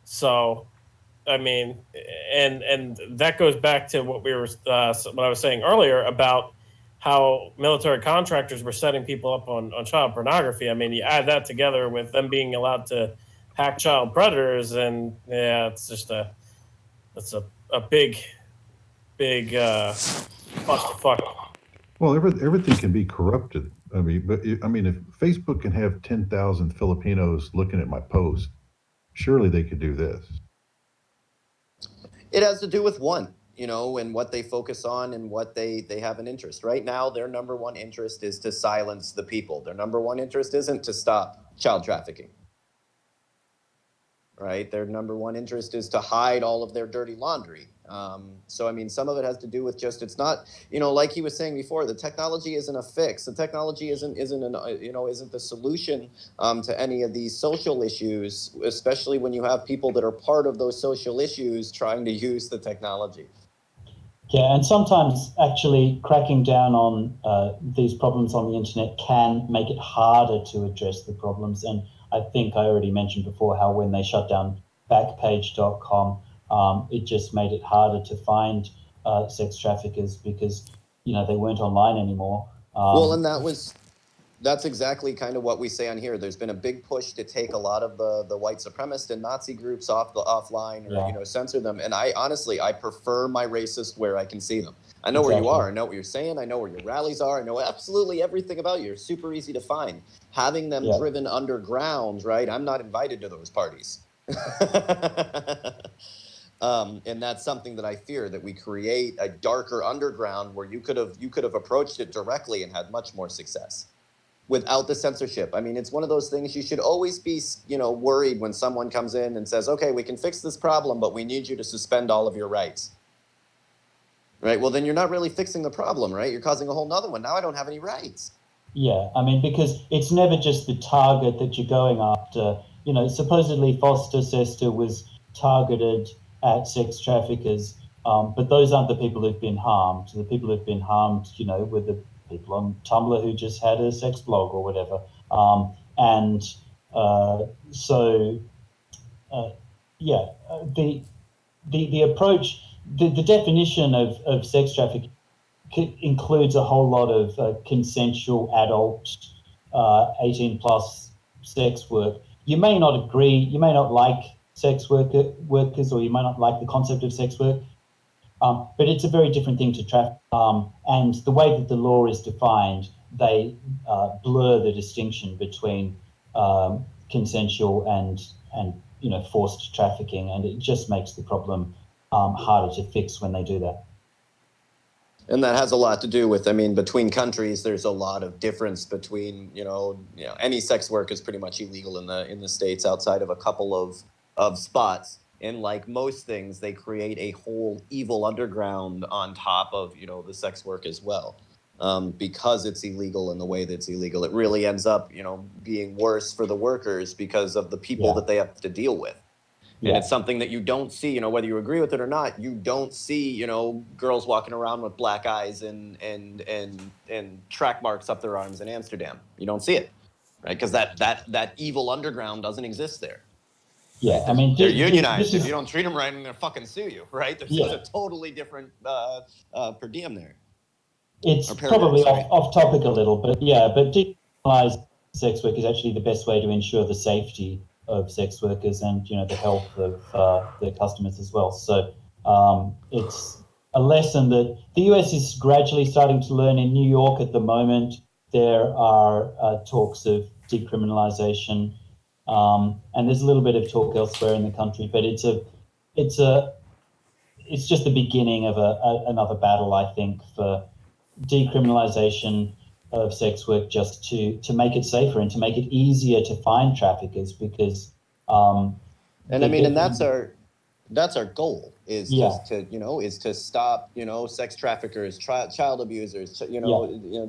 So, and that goes back to what what I was saying earlier about how military contractors were setting people up on child pornography. You add that together with them being allowed to hack child predators, and it's just a big fuck. Well, everything can be corrupted. But if Facebook can have 10,000 Filipinos looking at my post, surely they could do this. It has to do with one, and what they focus on and what they have an interest. Right now, their number one interest is to silence the people. Their number one interest isn't to stop child trafficking. Right? Their number one interest is to hide all of their dirty laundry. So, some of it has to do with just, it's not, like he was saying before, the technology isn't a fix. The technology isn't the solution to any of these social issues, especially when you have people that are part of those social issues trying to use the technology. Yeah, and sometimes actually cracking down on these problems on the internet can make it harder to address the problems. And I think I already mentioned before how when they shut down Backpage.com, it just made it harder to find sex traffickers because, they weren't online anymore. Well, and that was That's exactly kind of what we say on here. There's been a big push to take a lot of the white supremacist and Nazi groups offline, or censor them. And I honestly, I prefer my racist where I can see them. I know where you are. I know what you're saying. I know where your rallies are. I know absolutely everything about you. You're super easy to find. Having them driven underground, right? I'm not invited to those parties. And that's something that I fear, that we create a darker underground where you could have approached it directly and had much more success without the censorship. I mean, it's one of those things you should always be, worried when someone comes in and says, okay, we can fix this problem, but we need you to suspend all of your rights. Right? Well, then you're not really fixing the problem, right? You're causing a whole nother one. Now I don't have any rights. Yeah, I mean, because it's never just the target that you're going after. Supposedly Foster Sester was targeted at sex traffickers, but those aren't the people who've been harmed. The people who've been harmed, were the people on Tumblr who just had a sex blog or whatever. The approach, the definition of sex trafficking includes a whole lot of consensual adult 18 plus sex work. You may not agree, you may not like sex workers, or you may not like the concept of sex work, but it's a very different thing to traffic. And the way that the law is defined, they blur the distinction between consensual and forced trafficking, and it just makes the problem harder to fix when they do that. And that has a lot to do with, between countries, there's a lot of difference between, any sex work is pretty much illegal in the States outside of a couple of spots. And like most things, they create a whole evil underground on top of, the sex work as well. Because it's illegal in the way that's illegal, it really ends up, being worse for the workers because of the people that they have to deal with. And it's something that you don't see, whether you agree with it or not, you don't see, girls walking around with black eyes and track marks up their arms in Amsterdam. You don't see it, right? Because that evil underground doesn't exist there. Yeah, right? They're unionized. If you don't treat them right, they're fucking sue you, right? There's a totally different per diem there. It's probably off topic a little, but decriminalised sex work is actually the best way to ensure the safety of sex workers and the health of their customers as well. So it's a lesson that the US is gradually starting to learn. In New York at the moment, there are talks of decriminalisation, and there's a little bit of talk elsewhere in the country. But it's just the beginning of another battle, I think, for decriminalisation of sex work, just to make it safer and to make it easier to find traffickers, because that's our goal is to stop sex traffickers, child abusers,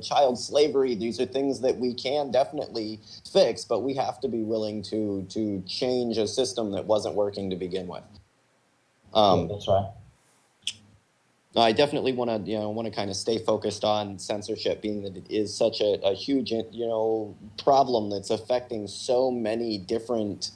child slavery. These are things that we can definitely fix, but we have to be willing to change a system that wasn't working to begin with. That's right. I definitely want to kind of stay focused on censorship, being that it is such a huge problem that's affecting so many different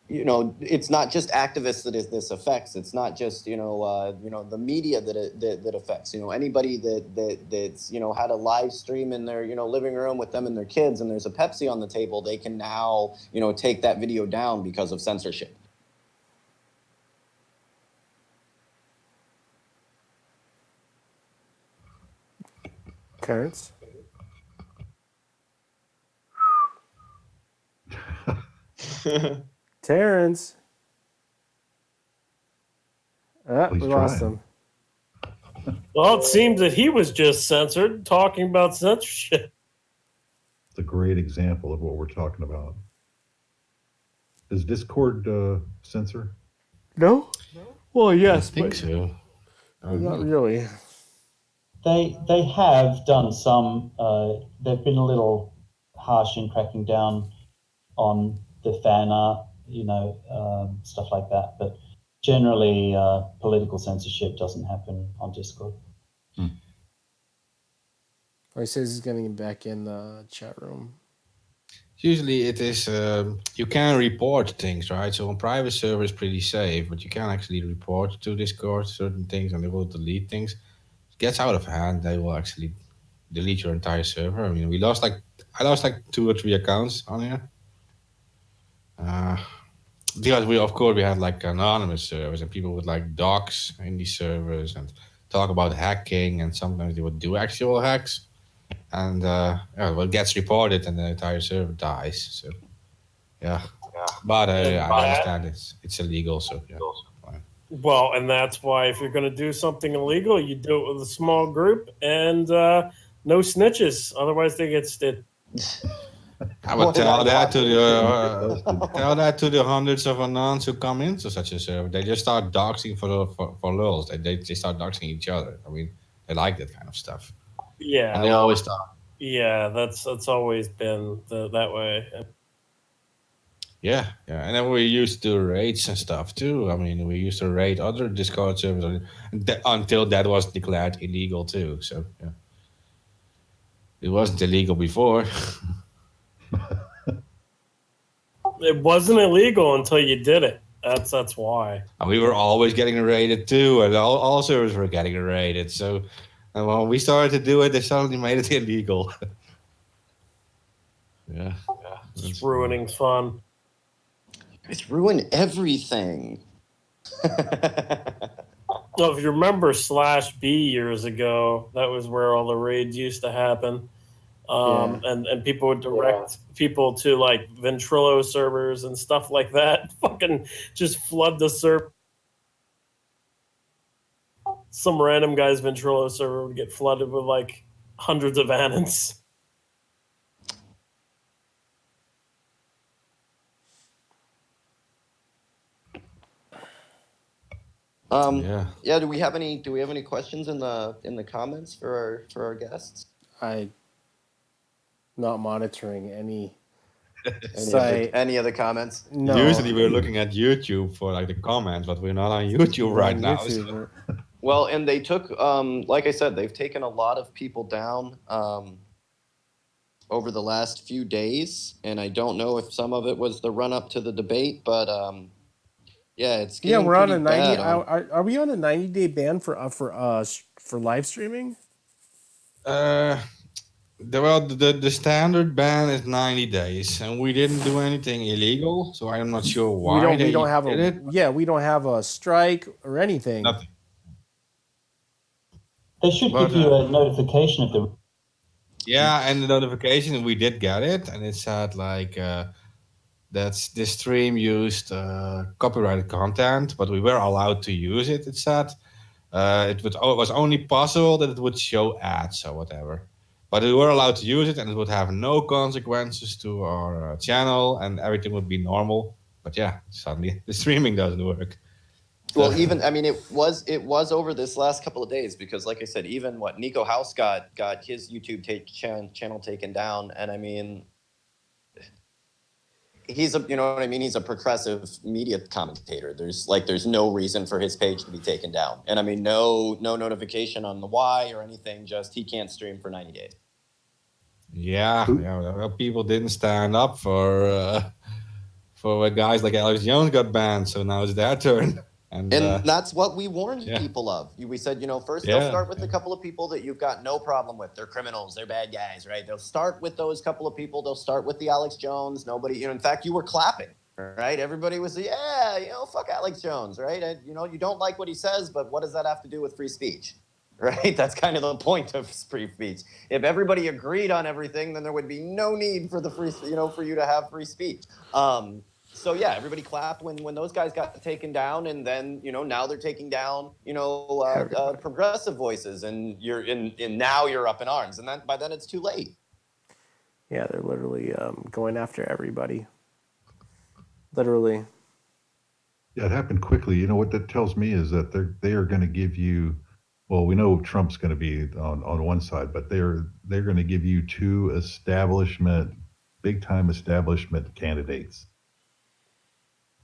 it's not just activists that this affects. It's not just the media that affects. Anybody that's had a live stream in their living room with them and their kids, and there's a Pepsi on the table, they can now take that video down because of censorship. Terrence? Terrence? We lost him. Well, it seems that he was just censored, talking about censorship. It's a great example of what we're talking about. Does Discord censor? No? Well, yes, I think so. Not really. They have done some. They've been a little harsh in cracking down on the fan art, stuff like that. But generally, political censorship doesn't happen on Discord. Oh, he says he's getting back in the chat room. Usually it is, you can report things, right? So on private server is pretty safe, but you can actually report to Discord certain things and they will delete things. It gets out of hand, they will actually delete your entire server. I mean, I lost like 2 or 3 accounts on here. Because we had like anonymous servers and people would like dox in these servers and talk about hacking, and sometimes they would do actual hacks, and well, it gets reported and the entire server dies. So yeah, but I understand it's illegal, so yeah. Fine. Well, and that's why if you're going to do something illegal, you do it with a small group and no snitches. Otherwise, they get stitched. I would tell that to the hundreds of anons who come into such a server. They just start doxing for lulz. They start doxing each other. I mean, they like that kind of stuff. Yeah, and they always talk. Yeah, that's always been that way. Yeah, and then we used to do raids and stuff too. I mean, we used to raid other Discord servers until that was declared illegal too. So yeah, it wasn't illegal before. It wasn't illegal until you did it. That's why. And we were always getting raided too, and all servers were getting raided. So, and when we started to do it, they suddenly made it illegal. yeah, it's ruining fun. It's ruined everything. Well, if you remember /B years ago, that was where all the raids used to happen. And people would direct people to like Ventrilo servers and stuff like that. Fucking just flood the server. Some random guy's Ventrilo server would get flooded with like hundreds of annons. Yeah. Do we have any questions in the comments for our guests? Not monitoring any any of the comments. No. Usually we're looking at YouTube for like the comments, but we're not on YouTube right now. So. Well, and they took, like I said, they've taken a lot of people down over the last few days, and I don't know if some of it was the run up to the debate, but yeah, it's getting we're on a 90. Are we on a 90-day ban for live streaming? The standard ban is 90 days, and we didn't do anything illegal, so I'm not sure why we don't have a strike or anything. Nothing. They should give you a notification of the. Yeah, and the notification, we did get it, and it said like that's the stream used copyrighted content, but we were allowed to use it. It said it was only possible that it would show ads or whatever. But we were allowed to use it, and it would have no consequences to our channel, and everything would be normal. But yeah, suddenly the streaming doesn't work. Well, even it was over this last couple of days because, like I said, even Nico House got his YouTube channel taken down, and I mean, he's he's a progressive media commentator. There's no reason for his page to be taken down, and I mean no notification on the why or anything. Just he can't stream for 90 days. Yeah. Well, people didn't stand up for guys like Alex Jones got banned, so now it's their turn. And that's what we warned people of. We said, first they'll start with a couple of people that you've got no problem with. They're criminals. They're bad guys, right? They'll start with those couple of people. They'll start with the Alex Jones. Nobody, in fact, you were clapping, right? Everybody was, fuck Alex Jones, right? And, you don't like what he says, but what does that have to do with free speech? Right? That's kind of the point of free speech. If everybody agreed on everything, then there would be no need for the for you to have free speech. So yeah, everybody clapped when those guys got taken down, and then now they're taking down progressive voices, and now you're up in arms, and then by then it's too late. Yeah, they're literally going after everybody. Literally. Yeah, it happened quickly. You know what that tells me is that they are going to give you. Well, we know Trump's going to be on one side, but they're going to give you two big time establishment candidates.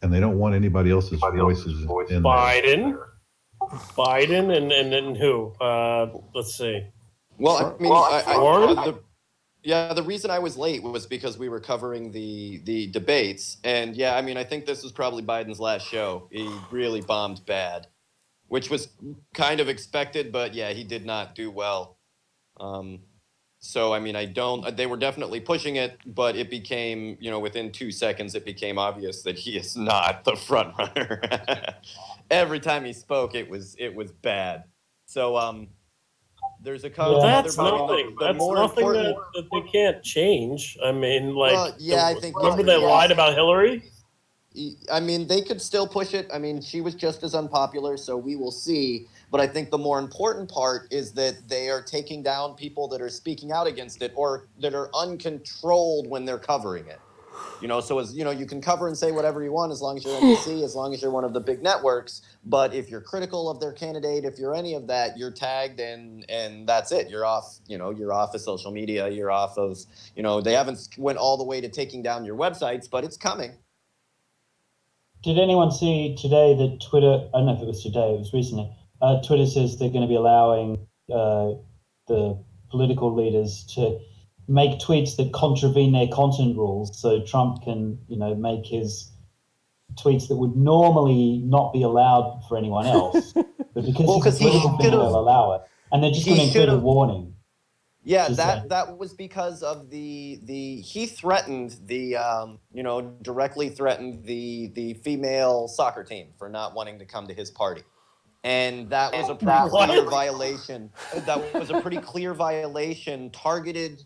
And they don't want anybody else's voices in Biden and who? Let's see. Well, I mean, the reason I was late was because we were covering the debates, and yeah, I mean, I think this was probably Biden's last show. He really bombed bad, which was kind of expected, but yeah, he did not do well. So, I mean, they were definitely pushing it, but it became, within 2 seconds, it became obvious that he is not the front runner. Every time he spoke, it was bad. So, there's a couple. Yeah. That's nothing. That's nothing that they can't change. I mean, like, Well, yeah, I think. Remember they lied about Hillary? I mean, they could still push it. I mean, she was just as unpopular, so we will see. But I think the more important part is that they are taking down people that are speaking out against it or that are uncontrolled when they're covering it. So as you can cover and say whatever you want as long as you're NBC, as long as you're one of the big networks. But if you're critical of their candidate, if you're any of that, you're tagged and that's it. You're off. You're off of social media. You're off of. They haven't went all the way to taking down your websites, but it's coming. Did anyone see today that Twitter? I don't know if it was today. It was recently. Twitter says they're going to be allowing the political leaders to make tweets that contravene their content rules, so Trump can, make his tweets that would normally not be allowed for anyone else, but because it's a political thing, they'll allow it, and they're just going to include a warning. Yeah, that was because of he threatened directly threatened the female soccer team for not wanting to come to his party. And that was a pretty clear violation. That was a pretty clear violation. Targeted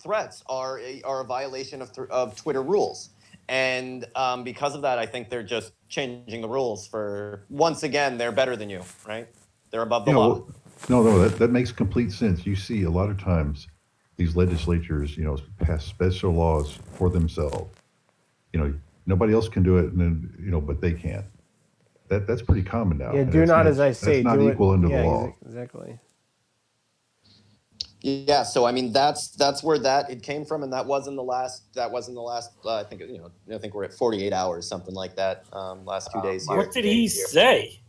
threats are a violation of Twitter rules. And because of that, I think they're just changing the rules for, once again, they're better than you, right? They're above the law. No, that makes complete sense. You see a lot of times these legislatures, pass special laws for themselves. Nobody else can do it, and then, but they can. That's pretty common now. Yeah, do not as I say. That's not do equal it. under the law. Exactly. Yeah, so I mean that's where it came from, and that was in the last. I think I think we're at 48 hours, something like that. Last 2 days here. What did he say?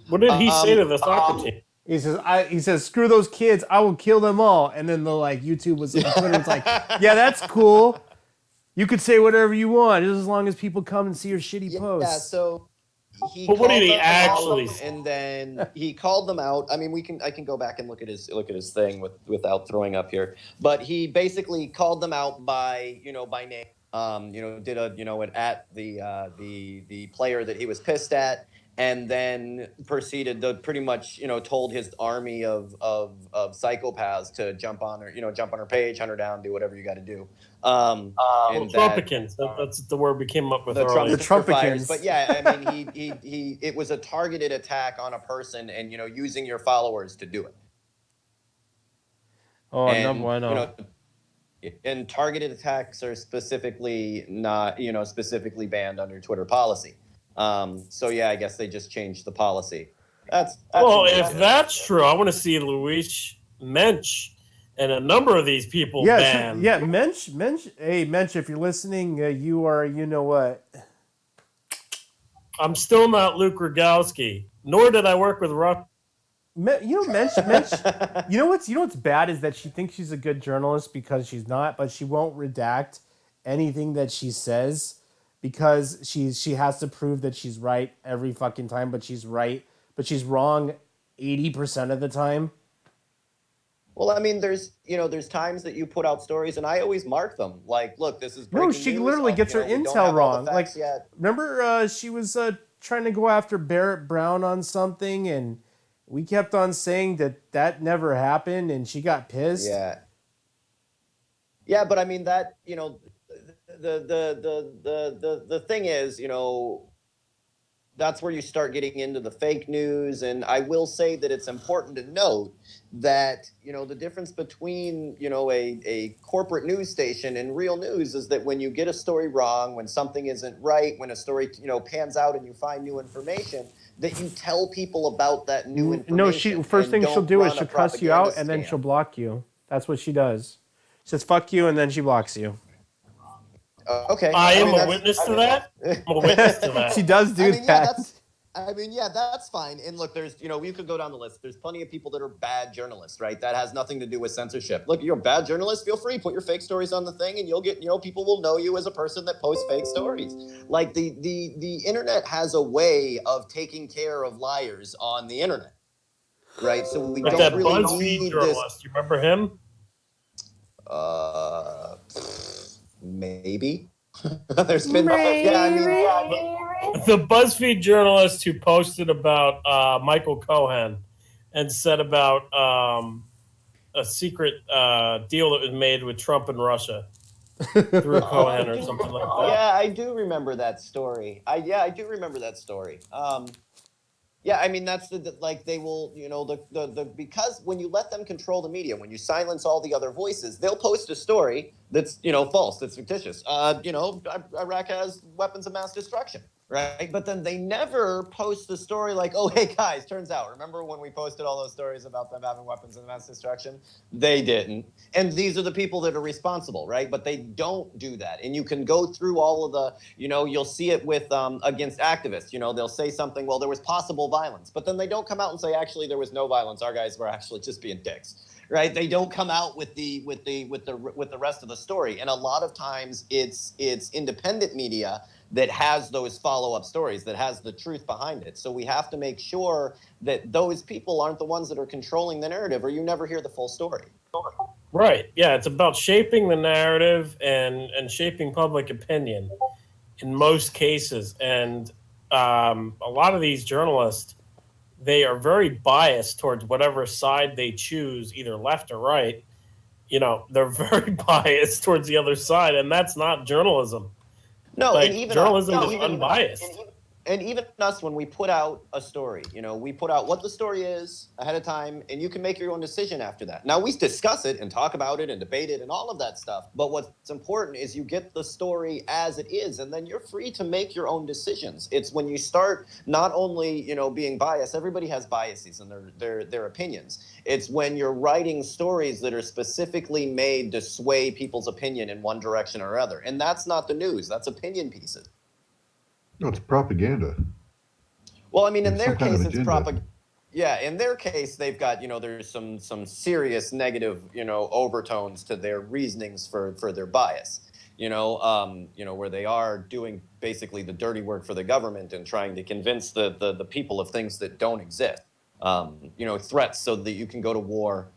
What did he say to the soccer team? He says, screw those kids, I will kill them all. And then YouTube was on Twitter, it's like, yeah, that's cool. You could say whatever you want, just as long as people come and see your shitty posts. Yeah, so but what did he actually say? And then he called them out. I mean, I can go back and look at his thing without throwing up here. But he basically called them out by name. Did at the player that he was pissed at. And then proceeded to pretty much, told his army of psychopaths to jump on her page, hunt her down, do whatever you got to do. Trumpicans. That's the word we came up with earlier. The Trumpicans. But yeah, I mean, he it was a targeted attack on a person, and using your followers to do it. Oh, I know. And targeted attacks are specifically specifically banned under Twitter policy. So yeah, I guess they just changed the policy. That's well, if that's true, I want to see Luis Mensch and a number of these people banned. Yeah, Mensch. Hey, Mensch, if you're listening, you are, what? I'm still not Luke Rogowski, nor did I work with Ruck. Mensch. You know what's bad is that she thinks she's a good journalist because she's not, but she won't redact anything that she says. Because she has to prove that she's right every fucking time, but she's wrong 80% of the time. Well, I mean, there's times that you put out stories, and I always mark them. Like, look, this is breaking news. No, she literally gets her intel wrong. Like, remember she was trying to go after Barrett Brown on something, and we kept on saying that never happened, and she got pissed. Yeah, but I mean that the thing is, that's where you start getting into the fake news. And I will say that it's important to note that, the difference between, a corporate news station and real news is that when you get a story wrong, when something isn't right, when a story, pans out and you find new information, that you tell people about that new information. No, first thing she'll do is she'll cuss you out and then she'll block you. That's what she does. She says, fuck you, and then she blocks you. Okay. I am a witness to that. I'm a witness to that. She does do that. That's fine. And look, there's, we could go down the list. There's plenty of people that are bad journalists, right? That has nothing to do with censorship. Look, you're a bad journalist. Feel free, put your fake stories on the thing, and you'll get, people will know you as a person that posts fake stories. Like the internet has a way of taking care of liars on the internet, right? So we like don't that really BuzzFeed need journalist. this. You remember him? Maybe. There's been, yeah, I mean, The BuzzFeed journalist who posted about Michael Cohen and said about a secret deal that was made with Trump and Russia through Cohen or something like that. Yeah, I do remember that story. I do remember that story. Yeah, I mean that's like they will, the because when you let them control the media, when you silence all the other voices, they'll post a story that's false, that's fictitious. Iraq has weapons of mass destruction, right? But then they never post the story like, oh hey guys, turns out, remember when we posted all those stories about them having weapons of mass destruction? They didn't, and these are the people that are responsible, right? But they don't do that, and you can go through all of the, you'll see it with against activists. They'll say something, well, there was possible violence, but then they don't come out and say, actually, there was no violence. Our guys were actually just being dicks, right? They don't come out with the rest of the story, and a lot of times it's independent media that has those follow-up stories, that has the truth behind it. So we have to make sure that those people aren't the ones that are controlling the narrative, or you never hear the full story. Right. Yeah, it's about shaping the narrative and shaping public opinion in most cases. And a lot of these journalists, they are very biased towards whatever side they choose, either left or right. They're very biased towards the other side, and that's not journalism. No, like, and even journalism is unbiased. And even us, when we put out a story, we put out what the story is ahead of time, and you can make your own decision after that. Now, we discuss it and talk about it and debate it and all of that stuff. But what's important is you get the story as it is, and then you're free to make your own decisions. It's when you start not only, being biased, everybody has biases and their opinions. It's when you're writing stories that are specifically made to sway people's opinion in one direction or other. And that's not the news, that's opinion pieces. No, it's propaganda. Well, I mean, in their case, it's propaganda. Yeah, in their case, they've got, there's some serious negative, overtones to their reasonings for their bias. Where they are doing basically the dirty work for the government and trying to convince the people of things that don't exist. Threats so that you can go to war,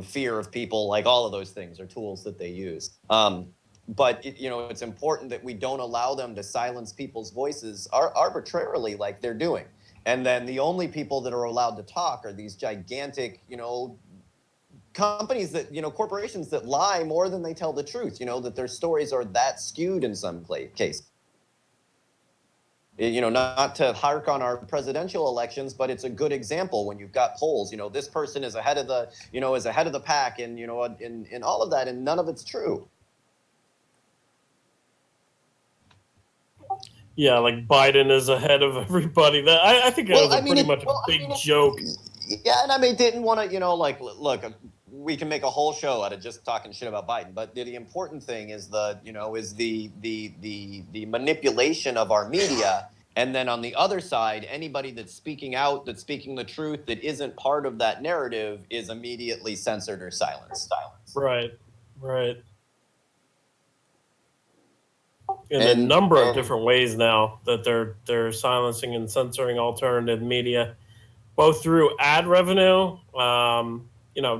fear of people, like all of those things are tools that they use. But it's important that we don't allow them to silence people's voices arbitrarily like they're doing. And then the only people that are allowed to talk are these gigantic, companies that, corporations that lie more than they tell the truth, that their stories are that skewed in some case. Not to hark on our presidential elections, but it's a good example when you've got polls, this person is ahead of the pack and, in all of that, and none of it's true. Yeah, like Biden is ahead of everybody. That I think that was pretty much a big joke. Yeah, and I mean, didn't want to, look, we can make a whole show out of just talking shit about Biden, but the important thing is the manipulation of our media, and then on the other side, anybody that's speaking out, that's speaking the truth, that isn't part of that narrative, is immediately censored or silenced. Right. In a number of different ways now that they're silencing and censoring alternative media, both through ad revenue,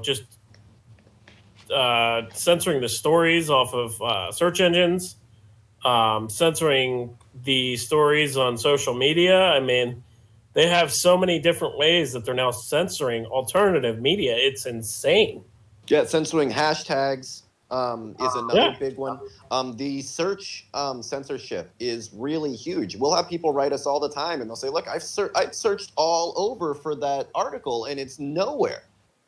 just censoring the stories off of search engines, censoring the stories on social media. I mean, they have so many different ways that they're now censoring alternative media. It's insane. Yeah, censoring hashtags is another big one. The search censorship is really huge. We'll have people write us all the time, and they'll say, "Look, I've searched all over for that article, and it's nowhere."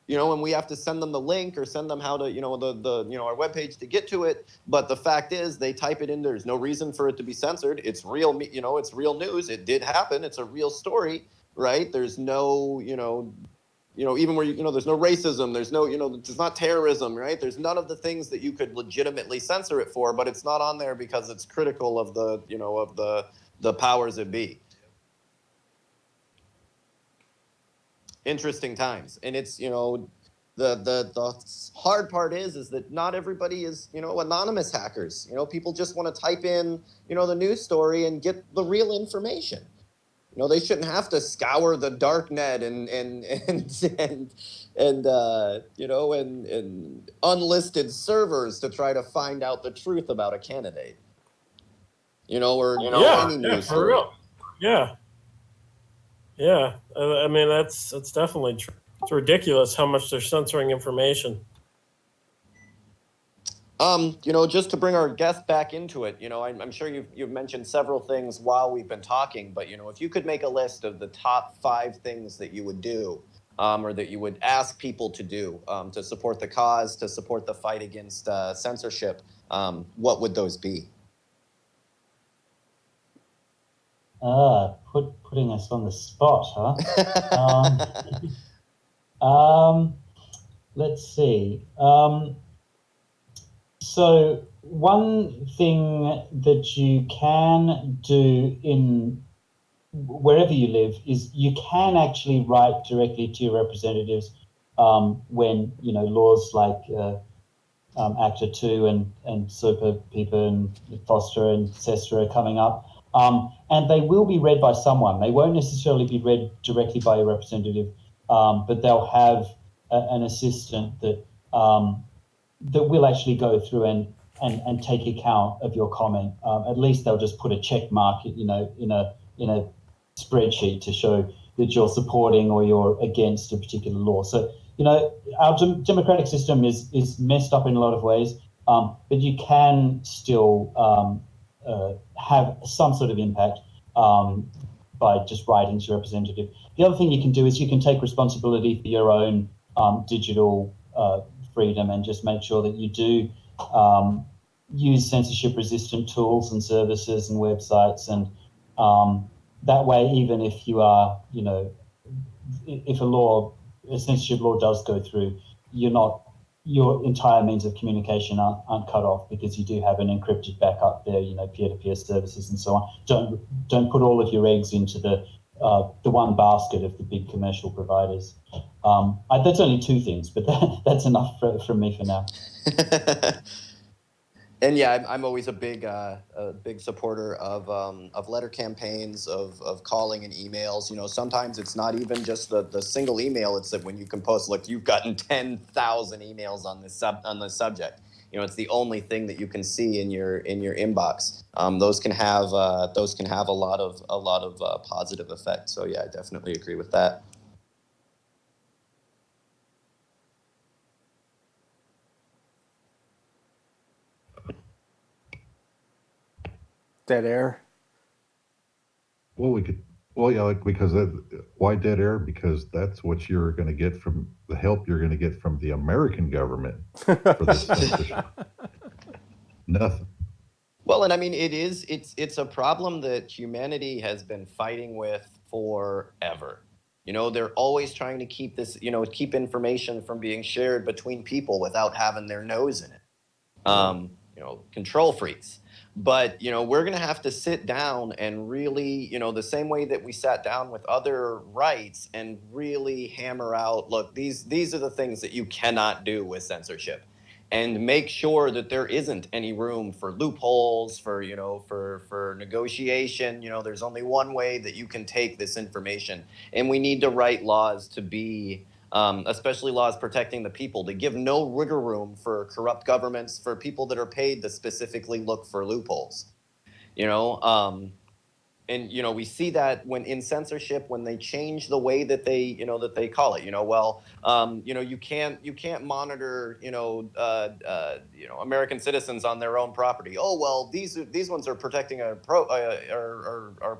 And we have to send them the link or send them how to, our webpage to get to it. But the fact is, they type it in. There's no reason for it to be censored. It's real, it's real news. It did happen. It's a real story, right? There's no, even where, there's no racism, there's no, there's not terrorism, right? There's none of the things that you could legitimately censor it for, but it's not on there because it's critical of the powers that be. Interesting times. And it's, the hard part is that not everybody is, anonymous hackers. People just want to type in, the news story and get the real information. You know, they shouldn't have to scour the dark net and unlisted servers to try to find out the truth about a candidate. Or any news for story. real. Yeah. Yeah. I mean, that's definitely true. It's ridiculous how much they're censoring information. Just to bring our guest back into it, I'm sure you've mentioned several things while we've been talking, but if you could make a list of the top 5 things that you would do, or that you would ask people to do, to support the cause, to support the fight against censorship, what would those be? Putting us on the spot, huh? Let's see. So one thing that you can do in wherever you live is you can actually write directly to your representatives when laws like ACTA 2 and Super PIPA and FOSTA and CESTRA are coming up, and they will be read by someone. They won't necessarily be read directly by your representative, but they'll have an assistant that will actually go through and take account of your comment. At least they'll just put a check mark, in a spreadsheet to show that you're supporting or you're against a particular law. So, our democratic system is messed up in a lot of ways, but you can still have some sort of impact by just writing to your representative. The other thing you can do is you can take responsibility for your own digital freedom and just make sure that you do use censorship-resistant tools and services and websites, and that way, even if you are, if a censorship law does go through, your entire means of communication aren't cut off, because you do have an encrypted backup there, peer-to-peer services and so on. Don't put all of your eggs into the one basket of the big commercial providers. That's only 2 things, but that's enough from me for now. And yeah, I'm always a big supporter of letter campaigns, of calling and emails. Sometimes it's not even just the single email. It's that when you can post, look, you've gotten 10,000 emails on this subject. It's the only thing that you can see in your inbox. Those can have a lot of positive effects. So yeah, I definitely agree with that. Dead air. Well, yeah, because why dead air? Because that's what you're going to get from the help you're going to get from the American government for this censorship. Nothing. Well, and I mean, it's a problem that humanity has been fighting with forever. They're always trying to keep this, keep information from being shared between people without having their nose in it. Control freaks. But, we're going to have to sit down and really, the same way that we sat down with other rights and really hammer out, look, these are the things that you cannot do with censorship, and make sure that there isn't any room for loopholes, for negotiation. There's only one way that you can take this information, and we need to write laws to be especially laws protecting the people, to give no wiggle room for corrupt governments, for people that are paid to specifically look for loopholes. And we see that when in censorship, when they change the way that they call it. You can't monitor American citizens on their own property. Oh well, these ones are protecting are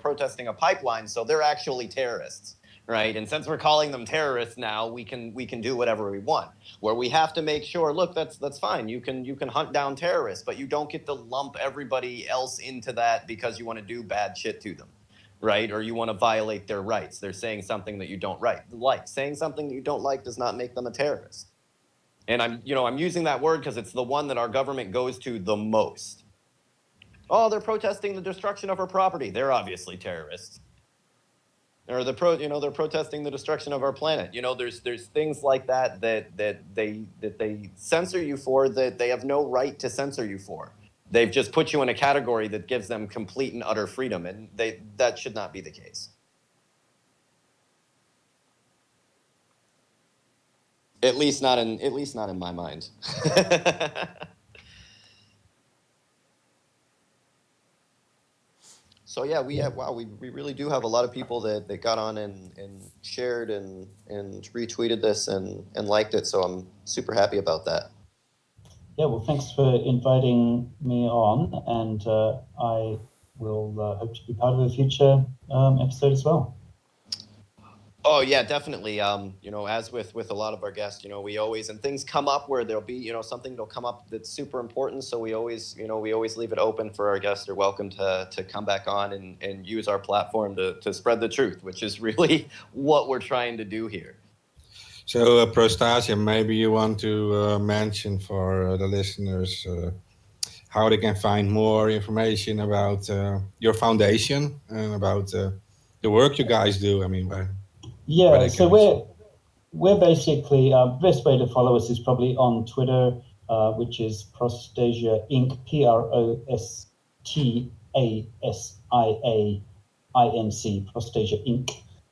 protesting a pipeline, so they're actually terrorists. Right, and since we're calling them terrorists now, we can do whatever we want. Where we have to make sure, look, that's fine. You can hunt down terrorists, but you don't get to lump everybody else into that because you want to do bad shit to them, right? Or you want to violate their rights. They're saying something that you don't like. Saying something that you don't like does not make them a terrorist. And I'm using that word because it's the one that our government goes to the most. Oh, they're protesting the destruction of our property. They're obviously terrorists. Or they're protesting the destruction of our planet. There's things like that they censor you for, that they have no right to censor you for. They've just put you in a category that gives them complete and utter freedom, and that should not be the case. At least not in my mind. So yeah, we really do have a lot of people that got on and shared and retweeted this and liked it. So I'm super happy about that. Yeah, well, thanks for inviting me on, and I will hope to be part of a future episode as well. Oh yeah, definitely. As with a lot of our guests, we always, and things come up where there'll be, something that'll come up that's super important. So we always leave it open for our guests. They're welcome to come back on and use our platform to spread the truth, which is really what we're trying to do here. So, Prostasia, maybe you want to mention for the listeners how they can find more information about your foundation and about the work you guys do. I mean, yeah. So we're basically best way to follow us is probably on Twitter, which is Prostasia Inc. PROSTASIAINC, Prostasia Inc.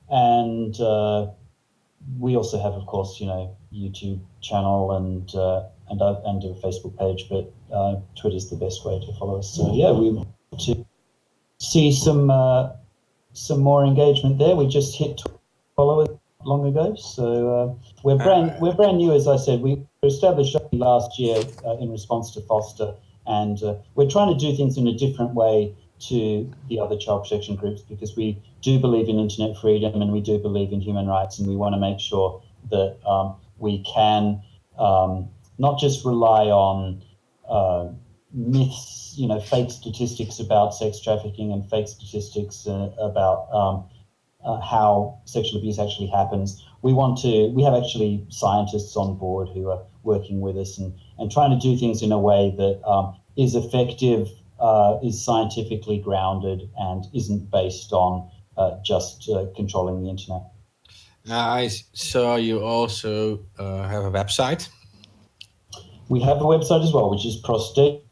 And we also have, of course, YouTube channel and a Facebook page, but Twitter's the best way to follow us. So yeah, we want to see some more engagement there. We just hit followers long ago, so we're brand new. As I said, we were established last year in response to Foster, and we're trying to do things in a different way to the other child protection groups because we do believe in internet freedom and we do believe in human rights, and we want to make sure that we can not just rely on myths, fake statistics about sex trafficking and fake statistics about how sexual abuse actually happens. We have actually scientists on board who are working with us and trying to do things in a way that is effective, is scientifically grounded, and isn't based on just controlling the internet. I saw you also have a website. We have a website as well, which is prostasia.org,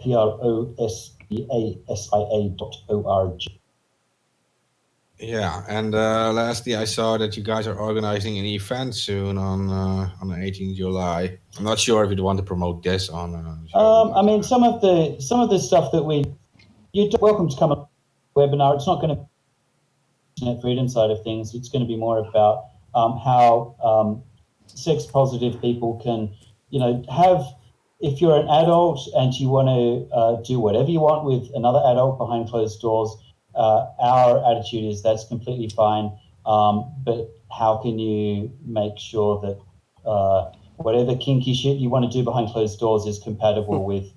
PROSPASIA.org. Yeah, and lastly, I saw that you guys are organizing an event soon on the 18th July. I'm not sure if you want to promote this on. I mean, some of the stuff that you're welcome to come on the webinar. It's not going to be the internet freedom side of things. It's going to be more about how sex positive people can, have. If you're an adult and you want to do whatever you want with another adult behind closed doors. Our attitude is that's completely fine, but how can you make sure that whatever kinky shit you want to do behind closed doors is compatible with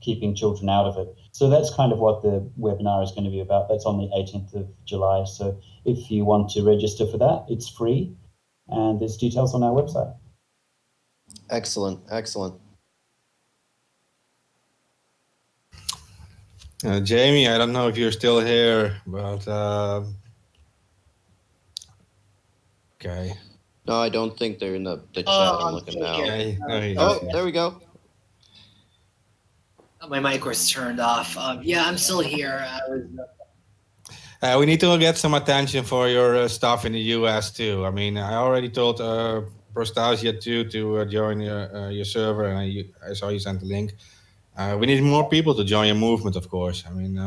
keeping children out of it? So that's kind of what the webinar is going to be about. That's on the 18th of July. So if you want to register for that, it's free, and there's details on our website. Excellent, excellent. Jamie, I don't know if you're still here, but okay. No, I don't think they're in the chat. I'm looking now. Okay. There we go. My mic was turned off. Yeah, I'm still here. We need to get some attention for your stuff in the US too. I mean, I already told Prostasia too to join your server, and I saw you sent the link. We need more people to join your movement, of course. I mean,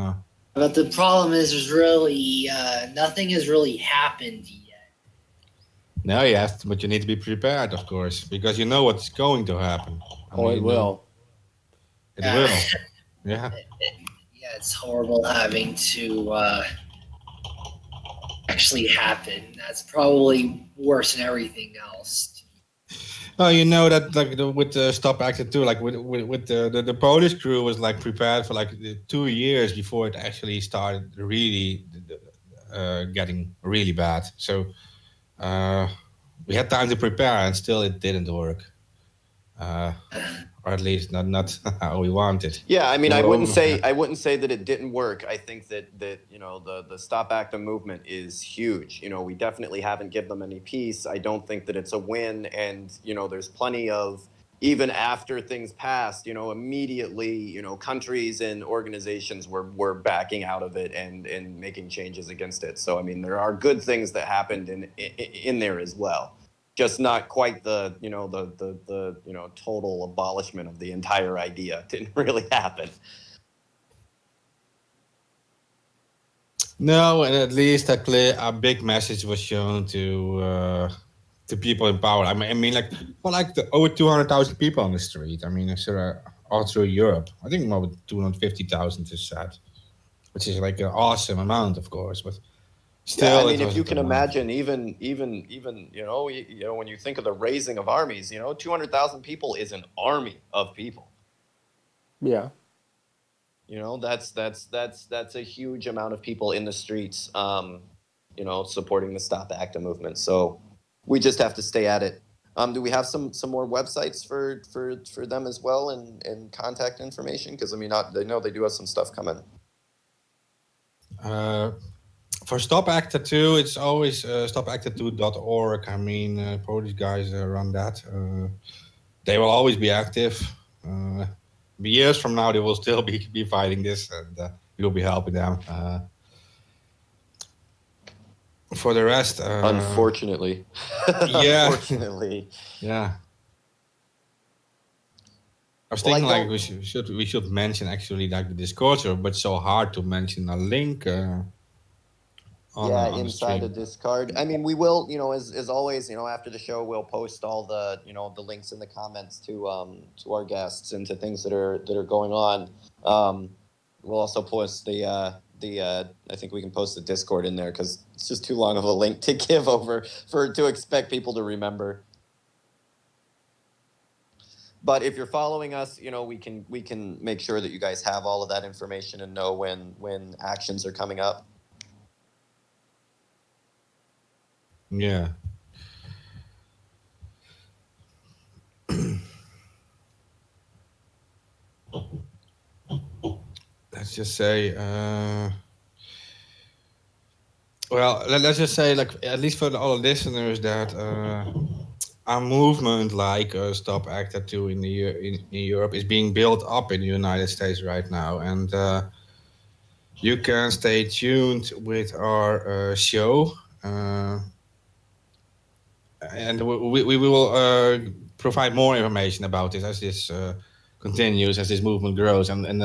but the problem is, there's really nothing has really happened yet. No, yes, but you need to be prepared, of course, because you know what's going to happen. It will. It will. Yeah. Yeah, it's horrible having to actually happen. That's probably worse than everything else. Oh, you know that with the Stop Active too, like with the Polish crew was like prepared for like 2 years before it actually started really getting really bad. So we had time to prepare, and still it didn't work, or at least not how we wanted. Yeah, I mean, I wouldn't say that it didn't work. I think that the Stop Active movement is huge. We definitely haven't given them any peace. I don't think that it's a win, and there's plenty of, even after things passed, immediately, countries and organizations were backing out of it and making changes against it. So I mean, there are good things that happened in there as well. just not quite the total abolishment of the entire idea. Didn't really happen. No, and at least a big message was shown to people in power. I mean, like over 200,000 people on the street. I mean, all through Europe. I think more than 250,000 is said, which is like an awesome amount, of course. But still, I mean, if you can imagine, even when you think of the raising of armies, 200,000 people is an army of people. Yeah. That's a huge amount of people in the streets, supporting the Stop ACTA movement. So we just have to stay at it. Do we have some more websites for them as well and contact information? Because I know they do have some stuff coming. For Stop ACTA 2, it's always stopacta2.org. I mean, Polish guys run that. They will always be active. Years from now, they will still be fighting this, and we will be helping them. For the rest, unfortunately, yeah, unfortunately, yeah. I was thinking we should mention actually like the Discord server, but it's so hard to mention a link. On inside the Discord. I mean, we will, as always, after the show, we'll post all the, the links in the comments to our guests and to things that are going on. We'll also post I think we can post the Discord in there because it's just too long of a link to give over to expect people to remember. But if you're following us, we can make sure that you guys have all of that information and know when actions are coming up. Yeah. Let's just say, let's just say, like, at least for all listeners, that a movement like Stop ACTA 2 in Europe is being built up in the United States right now, and you can stay tuned with our show. And we will provide more information about this as this continues, as this movement grows. And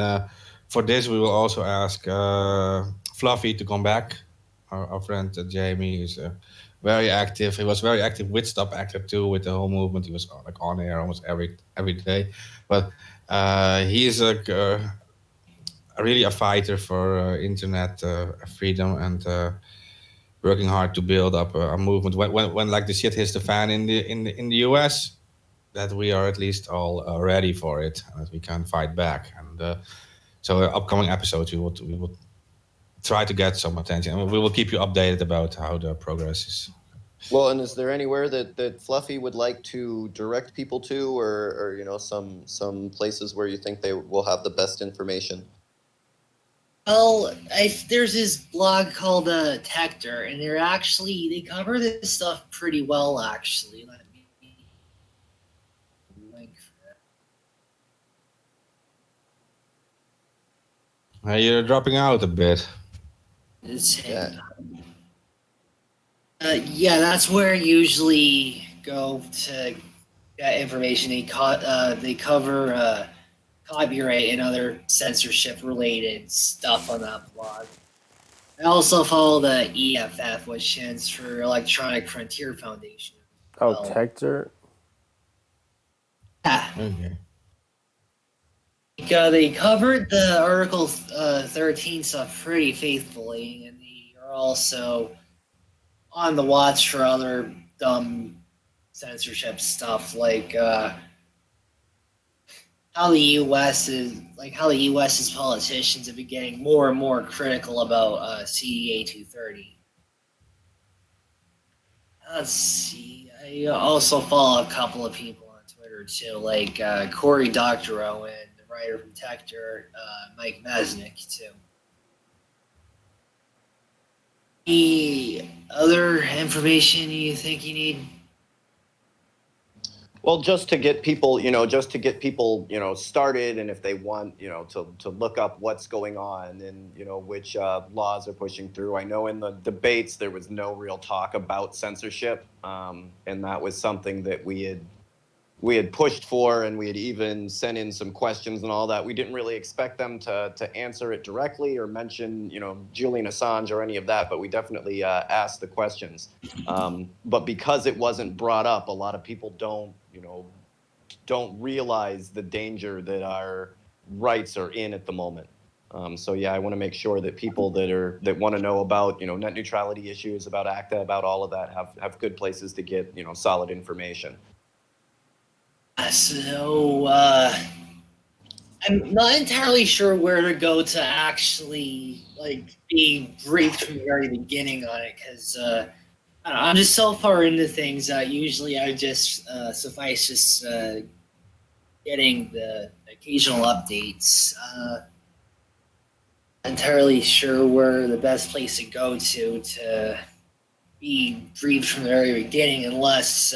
for this, we will also ask Fluffy to come back. Our friend Jamie is very active. He was very active with Stop ACTA 2, with the whole movement. He was like on air almost every day. But he is really a fighter for internet freedom and working hard to build up a movement when like the shit hits the fan in the US, that we are at least all ready for it and that we can fight back. And so upcoming episodes we will try to get some attention, and we will keep you updated about how the progress is. Well, and is there anywhere that Fluffy would like to direct people to, or some places where you think they will have the best information? Well, there's this blog called Tector, and they cover this stuff pretty well, actually. Let me link for that. You're dropping out a bit. Yeah, that's where I usually go to get information. They cover copyright and other censorship-related stuff on that blog. I also follow the EFF, which stands for Electronic Frontier Foundation. Oh, Tector? Yeah. Okay. They covered the Article 13 stuff pretty faithfully, and they are also on the watch for other dumb censorship stuff, like how the U.S.'s politicians have been getting more and more critical about CDA 230. Let's see. I also follow a couple of people on Twitter too, like Cory Doctorow and the writer from Tector, Mike Mesnick too. Any other information you think you need? Well, just to get people, started, and if they want, to look up what's going on and, which laws are pushing through. I know in the debates there was no real talk about censorship, and that was something that we had pushed for, and we had even sent in some questions and all that. We didn't really expect them to answer it directly or mention, Julian Assange or any of that, but we definitely asked the questions. But because it wasn't brought up, a lot of people don't realize the danger that our rights are in at the moment. So yeah, I want to make sure that people that want to know about, net neutrality issues, about ACTA, about all of that have good places to get, solid information. So I'm not entirely sure where to go to actually be briefed from the very beginning on it, because I'm just so far into things that usually I just suffice just getting the occasional updates. Entirely sure where the best place to go to be briefed from the very beginning, unless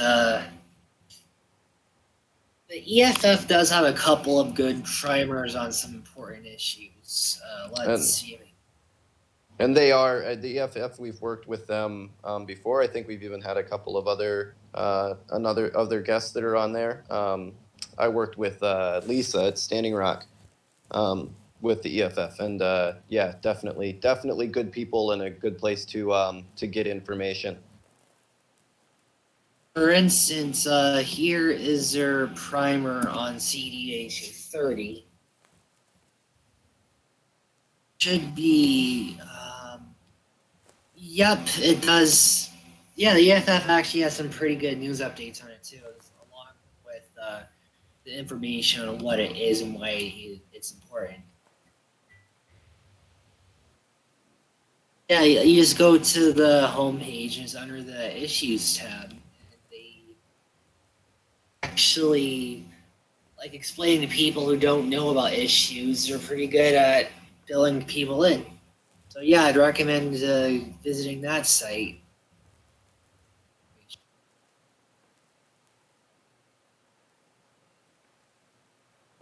the EFF does have a couple of good primers on some important issues. Let's see. And they are the EFF. We've worked with them before. I think we've even had a couple of other guests that are on there. I worked with Lisa at Standing Rock with the EFF, and yeah, definitely good people and a good place to get information. For instance, here is their primer on CDA 230. Should be, yep, it does. Yeah, the EFF actually has some pretty good news updates on it too, along with the information on what it is and why it's important. Yeah, you just go to the homepage and it's under the Issues tab. Actually, explaining to people who don't know about issues, they're pretty good at filling people in. So yeah, I'd recommend visiting that site.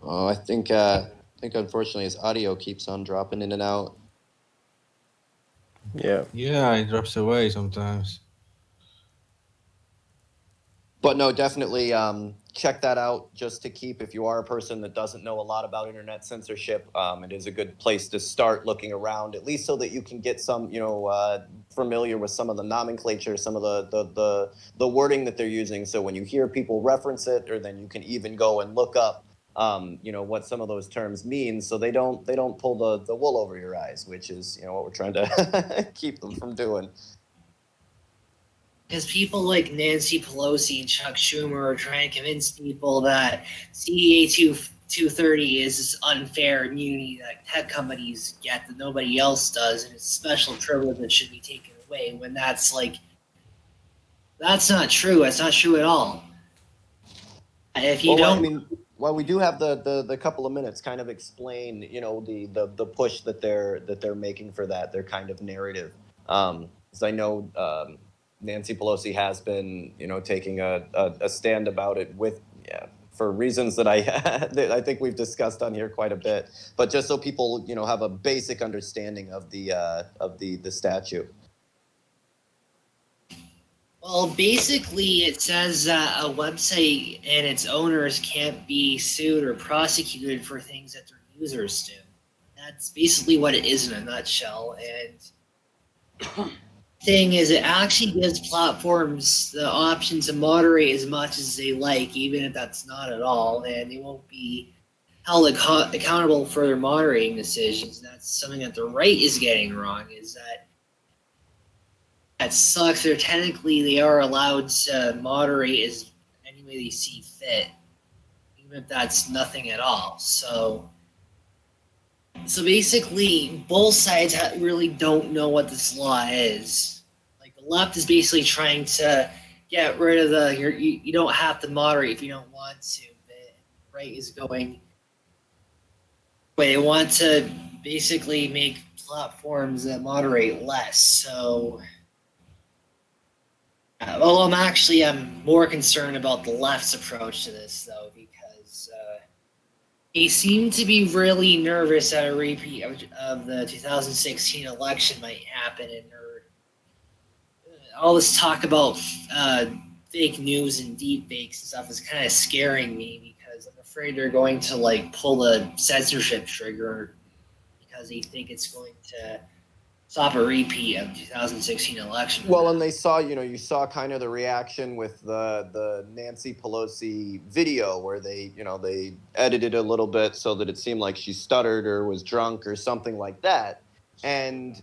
Oh, I think unfortunately his audio keeps on dropping in and out. Yeah. Yeah, it drops away sometimes. But no, definitely check that out just to keep, if you are a person that doesn't know a lot about internet censorship, it is a good place to start looking around, at least so that you can get some, familiar with some of the nomenclature, some of the wording that they're using. So when you hear people reference it, or then you can even go and look up, what some of those terms mean, so they don't pull the wool over your eyes, which is, what we're trying to keep them from doing. Because people like Nancy Pelosi and Chuck Schumer are trying to convince people that CDA 230 is this unfair immunity that tech companies get that nobody else does, and it's a special privilege that should be taken away, when that's not true. That's not true at all. And if you don't... I mean, while we do have the couple of minutes, kind of explain, the push that they're making for that, their kind of narrative. Because I know Nancy Pelosi has been, taking a stand about it for reasons that I think we've discussed on here quite a bit. But just so people, have a basic understanding of the statute. Well, basically, it says that a website and its owners can't be sued or prosecuted for things that their users do. That's basically what it is in a nutshell. And thing is, it actually gives platforms the option to moderate as much as they like, even if that's not at all, and they won't be held accountable for their moderating decisions. That's something that the right is getting wrong, is that sucks. They are allowed to moderate as any way they see fit, even if that's nothing at all. So basically, both sides really don't know what this law is. The left is basically trying to get rid of you don't have to moderate if you don't want to. The right is going, they want to basically make platforms that moderate less. So Well, I'm more concerned about the left's approach to this, though, because they seem to be really nervous that a repeat of the 2016 election might happen, and all this talk about fake news and deep fakes and stuff is kind of scaring me because I'm afraid they're going to like pull the censorship trigger because they think it's going to stop a repeat of 2016 election. Well, and they saw, you saw kind of the reaction with the Nancy Pelosi video where they edited a little bit so that it seemed like she stuttered or was drunk or something like that. And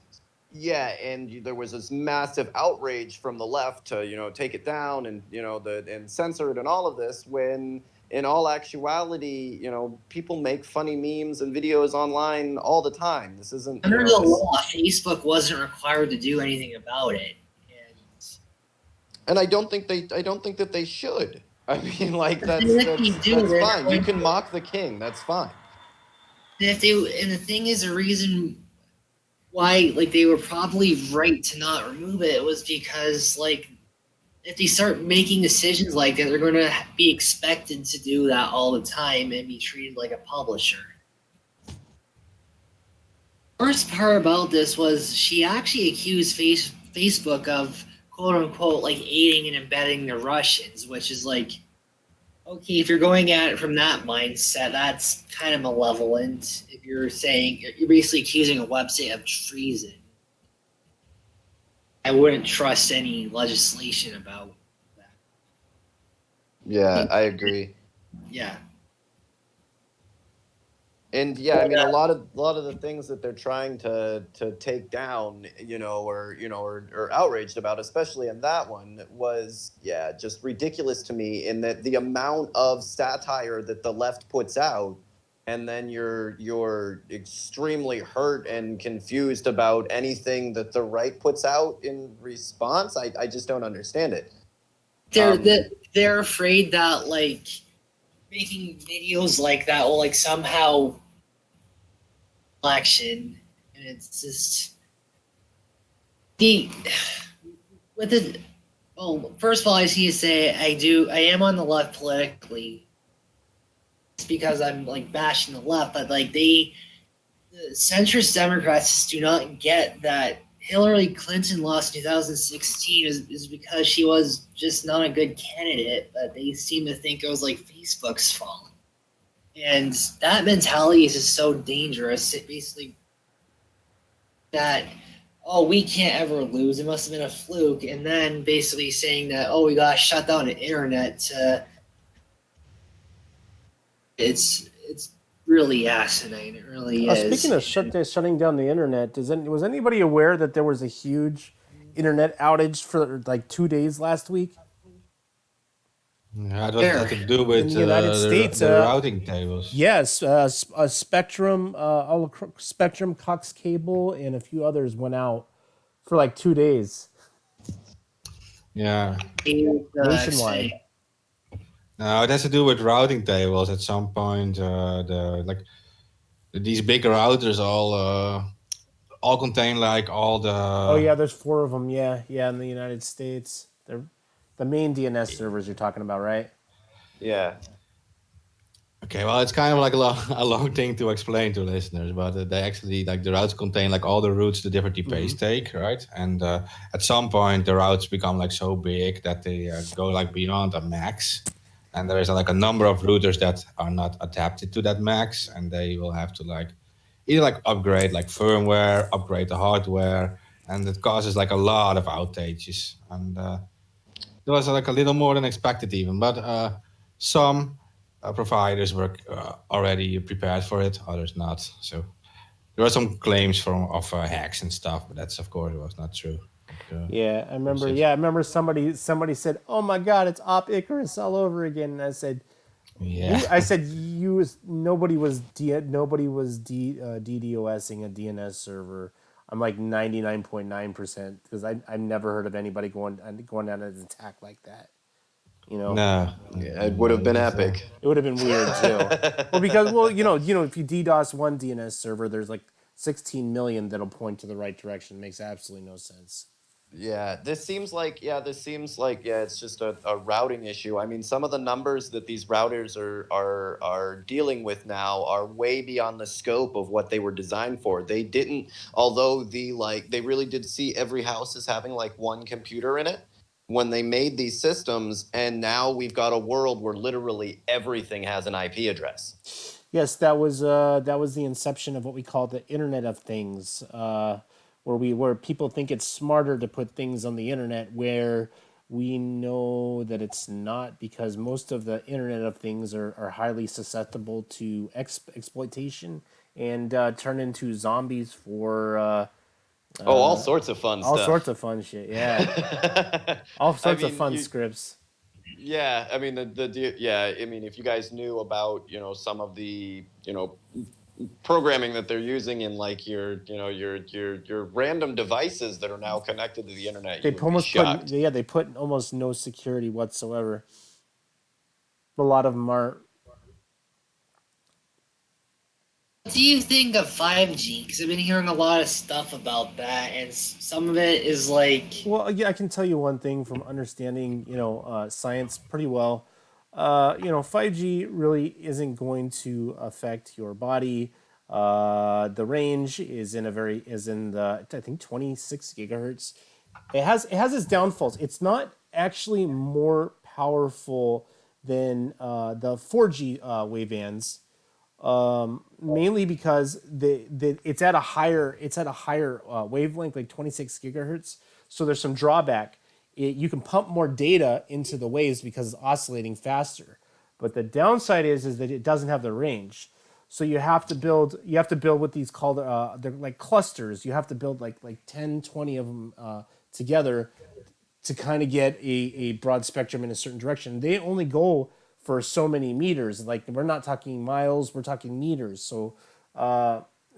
yeah, and there was this massive outrage from the left to, take it down and, and censor it and all of this, when in all actuality, people make funny memes and videos online all the time. This isn't under the law. Facebook wasn't required to do anything about it, and I don't think that they should. I mean, like that's that's fine. You can mock the king. That's fine. And the thing is, the reason why they were probably right to not remove it was because if they start making decisions like that, they're going to be expected to do that all the time and be treated like a publisher. Worst part about this was she actually accused Facebook of quote unquote aiding and abetting the Russians, which is okay, if you're going at it from that mindset, that's kind of malevolent. If you're saying you're basically accusing a website of treason, I wouldn't trust any legislation about that. Yeah, I agree. Yeah. And yeah, I mean, a lot of the things that they're trying to take down, or outraged about, especially in that one, was just ridiculous to me. In that the amount of satire that the left puts out, and then you're extremely hurt and confused about anything that the right puts out in response. I just don't understand it. They're afraid that making videos like that will somehow election, and it's just first of all, I just need to say I am on the left politically. It's because I'm bashing the left, but the centrist Democrats do not get that Hillary Clinton lost in 2016 is because she was just not a good candidate, but they seem to think it was Facebook's fault. And that mentality is just so dangerous. It basically that, we can't ever lose. It must have been a fluke. And then basically saying that, we got to shut down the internet. It's really asinine. It really is. Speaking of shutting down the internet, was anybody aware that there was a huge internet outage for 2 days last week? Yeah, it had to do with in the United States, the routing tables. Yes, a Spectrum, Spectrum, Cox Cable, and a few others went out for 2 days. Yeah. Nationwide. No, it has to do with routing tables. At some point, these big routers all contain all the. Oh yeah, there's 4 of them. Yeah, in the United States. They're the main DNS servers you're talking about, right? Yeah. Okay, well, it's kind of a long thing to explain to listeners, but they actually the routes contain all the routes the different IPs take, right? And at some point, the routes become so big that they go beyond a max, and there is a number of routers that are not adapted to that max, and they will have to either upgrade firmware, upgrade the hardware, and it causes a lot of outages. And it was a little more than expected even, but some providers were already prepared for it, others not. So there were some claims of hacks and stuff, but that's of course was not true. Yeah, I remember. Yeah, I remember somebody said, "Oh my God, it's Op Icarus all over again." And I said, "Yeah." Nobody was DDoSing a DNS server. I'm 99.9% because I've never heard of anybody going down an attack like that. No. Yeah, it would have been epic. It would have been weird too. If you DDoS one DNS server, there's 16 million that'll point to the right direction. It makes absolutely no sense. Yeah, this seems like it's just a routing issue. I mean, some of the numbers that these routers are dealing with now are way beyond the scope of what they were designed for. They didn't, although they really did see every house as having like one computer in it when they made these systems, and now we've got a world where literally everything has an IP address. Yes, that was the inception of what we call the Internet of Things, where people think it's smarter to put things on the internet, where we know that it's not, because most of the Internet of Things are highly susceptible to exploitation and turn into zombies for Oh, all sorts of fun all stuff. sorts of fun shit. Yeah, all I sorts of mean, fun scripts. yeah, I mean yeah, I mean if you guys knew about, some of the, programming that they're using in like your random devices that are now connected to the internet, They you would be almost put shocked. yeah they put almost no security whatsoever. A lot of them are. What do you think of 5G? Because I've been hearing a lot of stuff about that, and some of it is like, Well, yeah, I can tell you one thing from understanding, science pretty well. 5G really isn't going to affect your body. The range is in the, I think, 26 gigahertz. It has its downfalls. It's not actually more powerful than the 4G wavebands, mainly because it's at a higher wavelength, like 26 gigahertz. So there's some drawback. You can pump more data into the waves because it's oscillating faster. But the downside is that it doesn't have the range. So you have to build what these called they're like clusters. You have to build like 10, 20 of them together to kind of get a broad spectrum in a certain direction. They only go for so many meters. Like, we're not talking miles, we're talking meters. So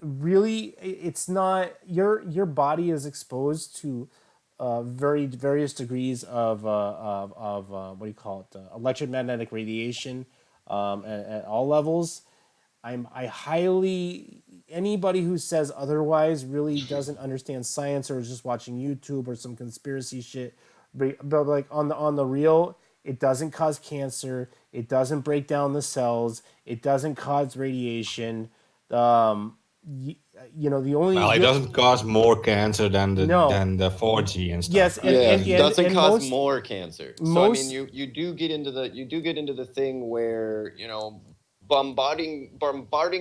really, it's not, your body is exposed to various degrees of what do you call it, electromagnetic radiation, at all levels. I highly, anybody who says otherwise really doesn't understand science, or is just watching YouTube or some conspiracy shit. But like, on the real, it doesn't cause cancer. It doesn't break down the cells. It doesn't cause radiation. Um, y- the only Well, it doesn't cause more cancer than the no, 4G and yes, stuff, and right? Yeah, and it and, doesn't and cause most more cancer. So I mean, most you do get into the thing where, bombarding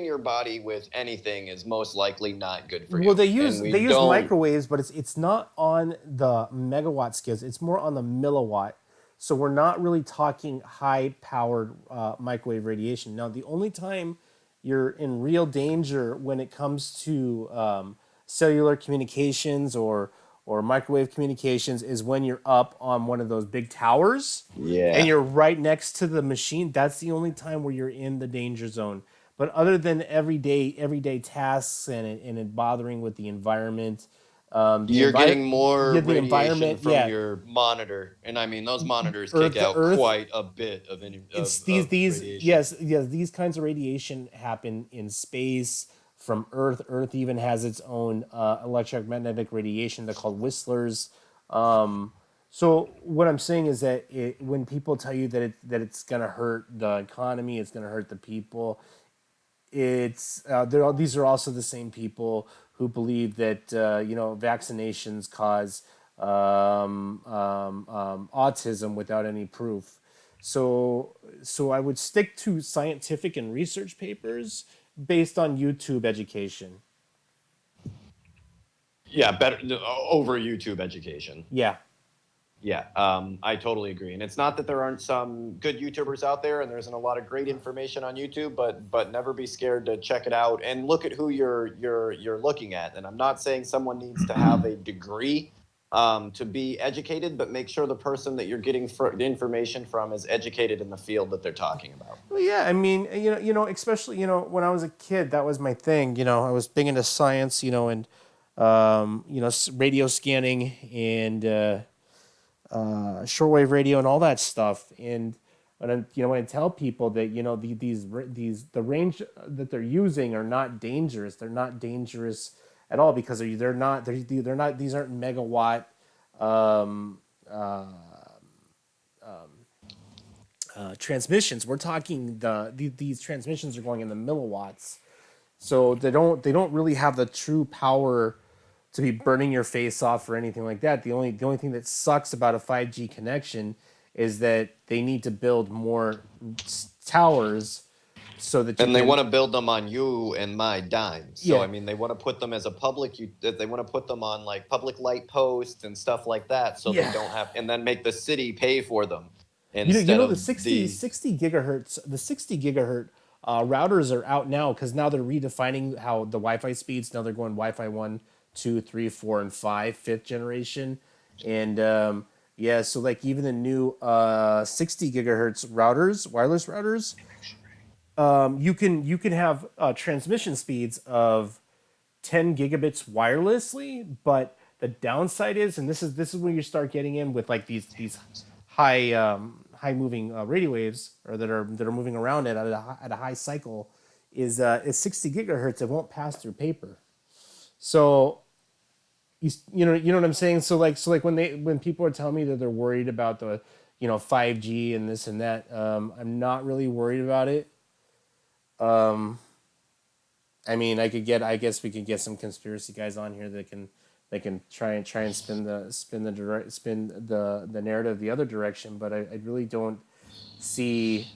your body with anything is most likely not good for Well, you. they And use we they use don't. microwaves, but it's not on the megawatt scales. It's more on the milliwatt. So we're not really talking high powered microwave radiation. Now, the only time you're in real danger when it comes to cellular communications or microwave communications is when you're up on one of those big towers and Yeah. you're right next to the machine. That's the only time where you're in the danger zone. But other than everyday tasks and it bothering with the environment, You're getting more yeah, the radiation environment, from yeah, your monitor, and I mean those monitors kick the out Earth. quite a bit of It's of these radiation. yes, these kinds of radiation happen in space from Earth. Earth even has its own electromagnetic radiation. They're called whistlers. So what I'm saying is that when people tell you that it's gonna hurt the economy, it's gonna hurt the people, these are also the same people who believe that vaccinations cause autism without any proof. So I would stick to scientific and research papers based on YouTube education. Yeah, better over YouTube education. Yeah. Yeah, I totally agree. And it's not that there aren't some good YouTubers out there, and there isn't a lot of great information on YouTube, but never be scared to check it out and look at who you're looking at. And I'm not saying someone needs to have a degree to be educated, but make sure the person that you're getting the information from is educated in the field that they're talking about. Well, yeah. I mean, especially when I was a kid, that was my thing. I was big into science. And radio scanning and shortwave radio and all that stuff. And when I tell people that the range that they're using are not dangerous, they're not dangerous at all, because they're not these aren't megawatt um, transmissions. We're talking these transmissions are going in the milliwatts, so they don't really have the true power to be burning your face off or anything like that. The only thing that sucks about a 5G connection is that they need to build more towers so that you And they can. want to build them on you and my dime. So Yeah, I mean, they want to put them as a public. They want to put them on like public light posts and stuff like that, so they yeah. don't have, and then make the city pay for them You instead know the of 60 the. 60 gigahertz the 60 gigahertz routers are out now because now they're redefining how the Wi-Fi speeds. Now they're going Wi-Fi 1, 2, 3, 4, and 5, fifth generation, and yeah, so like even the new 60 gigahertz routers, wireless routers, you can have transmission speeds of 10 gigabits wirelessly, but the downside is, and this is when you start getting in with like these high moving radio waves, or that are moving around at a high cycle, is 60 gigahertz. It won't pass through paper. So you know what I'm saying. So like when people are telling me that they're worried about the 5G and this and that, I'm not really worried about it. I guess we could get some conspiracy guys on here that can try and spin the narrative the other direction, but I really don't see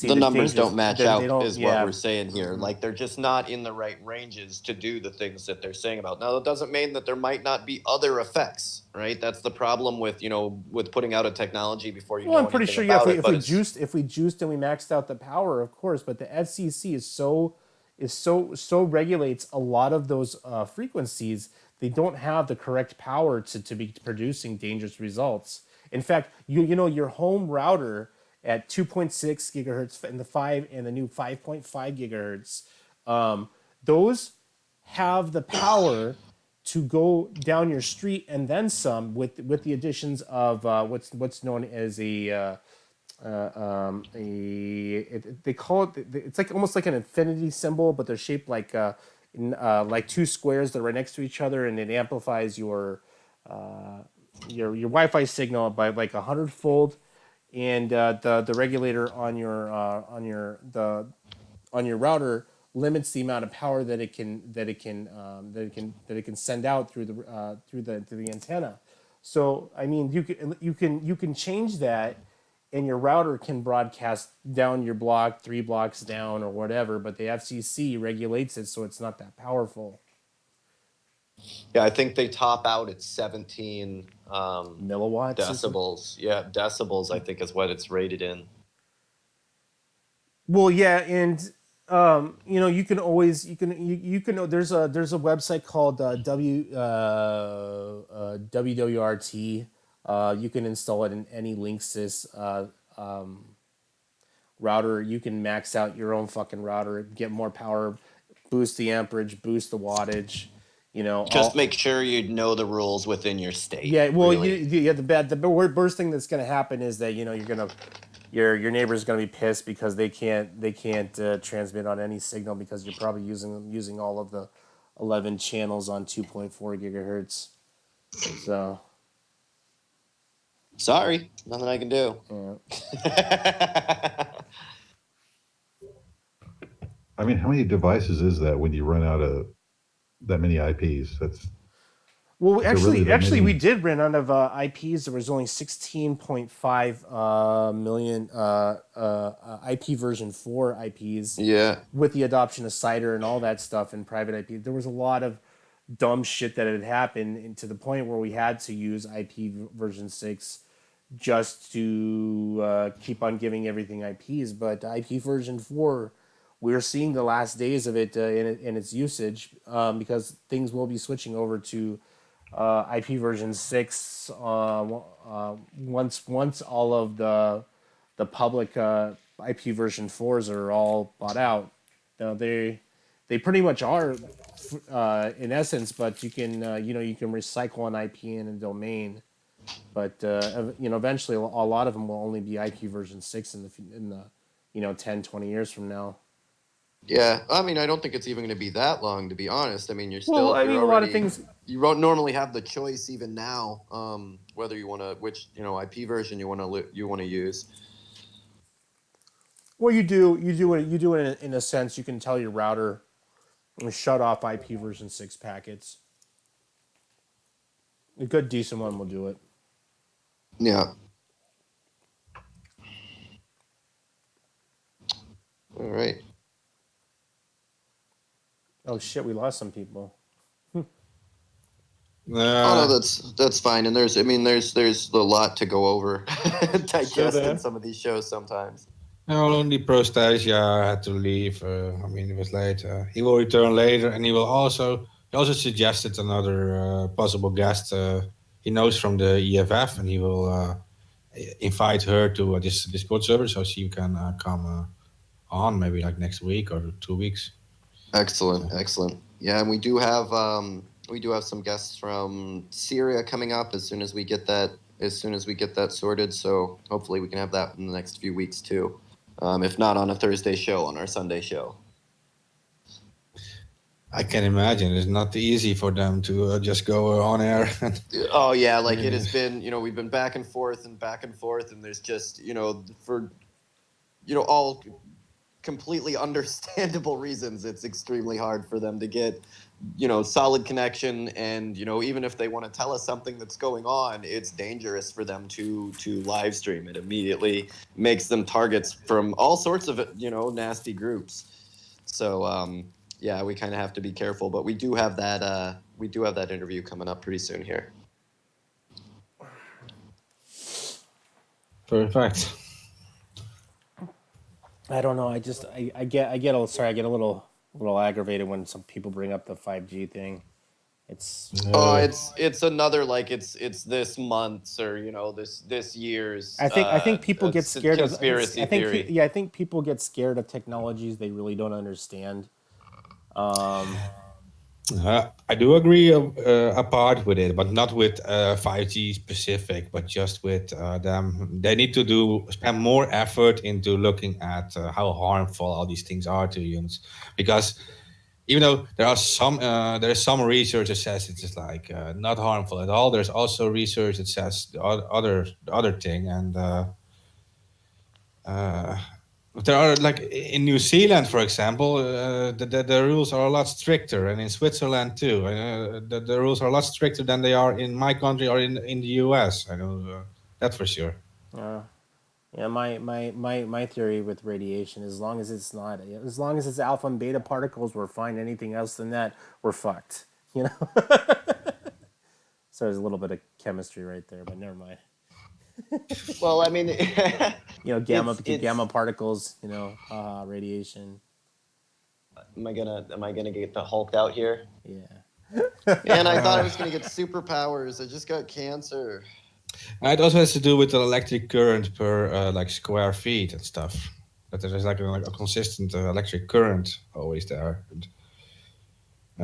The the numbers dangers. don't match They out, don't. is what Yeah. we're saying here. Mhm. Like they're just not in the right ranges to do the things that they're saying about. Now, that doesn't mean that there might not be other effects, right? That's the problem with with putting out a technology before you Well, I'm know pretty anything sure. Yeah, about it. if But we it's juiced and we maxed out the power, of course. But the FCC is so regulates a lot of those frequencies. They don't have the correct power to be producing dangerous results. In fact, your home router at 2.6 gigahertz and the new 5.5 gigahertz, those have the power to go down your street and then some with the additions of what's known as they call it's like almost like an infinity symbol, but they're shaped like two squares that are right next to each other, and it amplifies your Wi-Fi signal by like 100-fold, and the regulator on your router limits the amount of power that it can send out through the antenna. So I mean, you can change that, and your router can broadcast down your block, 3 blocks down, or whatever. But the FCC regulates it, so it's not that powerful. yeah, I think they top out at 17 Milliwatts is. decibels. Yeah, decibels, I think, is what it's rated in. Well, yeah, and you can always you can there's a website called WWRT. You can install it in any Linksys router. You can max out your own fucking router, get more power, boost the amperage, boost the wattage. Just All. make sure you know the rules within your state. Yeah, well, Really. the worst thing that's gonna happen is that your neighbor's gonna be pissed because they can't transmit on any signal because you're probably using all of the 11 channels on 2.4 gigahertz. So Sorry, nothing I can do. yeah. I mean, how many devices is that when you run out of that many IPs? Well, Is there really that actually, we many? did run out of IPs. There was only 16.5 million IP version 4 IPs. Yeah. With the adoption of CIDR and all that stuff and private IP, there was a lot of dumb shit that had happened, and to the point where we had to use IP version 6 just to keep on giving everything IPs. But IP version 4, we're seeing the last days of it in its usage, because things will be switching over to IP version 6 once all of the public IP version 4s are all bought out. Now they pretty much are in essence, but you can you can recycle an IP in a domain, but eventually a lot of them will only be IP version 6 in the 10, 20 years from now. Yeah, I mean, I don't think it's even going to be that long, to be honest. I mean, A lot of things. You don't normally have the choice even now, whether you want to, which IP version you want to use. Well, you do it in a sense. You can tell your router to shut off IP version 6 packets. A good decent one will do it. Yeah. All right. Oh shit, we lost some people. Oh no, that's fine. And there's a lot to go over, digest in some of these shows sometimes. No, only Prostasia had to leave. I mean, it was late. He will return later, and he also suggested another possible guest. He knows from the EFF, and he will invite her to this Discord server so she can come on maybe like next week or 2 weeks. Excellent. Yeah, and we do have some guests from Syria coming up as soon as we get that sorted. So hopefully we can have that in the next few weeks too. If not on a Thursday show, on our Sunday show. I can imagine it's not easy for them to just go on air. Oh yeah, like it has been. We've been back and forth, and there's just for all completely understandable reasons, it's extremely hard for them to get solid connection, and even if they want to tell us something that's going on, it's dangerous for them to live stream. It immediately makes them targets from all sorts of nasty groups. So yeah, we kind of have to be careful, but we do have that interview coming up pretty soon here. Perfect. I don't know. I get a little aggravated when some people bring up the 5G thing. It's another it's this month's or this year's. I think people get scared of conspiracy theory. I think people get scared of technologies they really don't understand. I do agree a part with it, but not with 5G specific, but just with them. They need to spend more effort into looking at how harmful all these things are to humans, because even though there is some research that says it's just like not harmful at all, there's also research that says the other thing, and there are, like in New Zealand, for example, the rules are a lot stricter, and in Switzerland too. The rules are a lot stricter than they are in my country or in the US. I know that for sure. Yeah, my theory with radiation, as long as it's alpha and beta particles, we're fine. Anything else than that, we're fucked. So there's a little bit of chemistry right there, but never mind. Well, I mean, gamma particles, radiation. Am I gonna get the Hulk out here? Yeah. And I thought I was gonna get superpowers. I just got cancer. It also has to do with the electric current per square feet and stuff. That there's like a consistent electric current always there.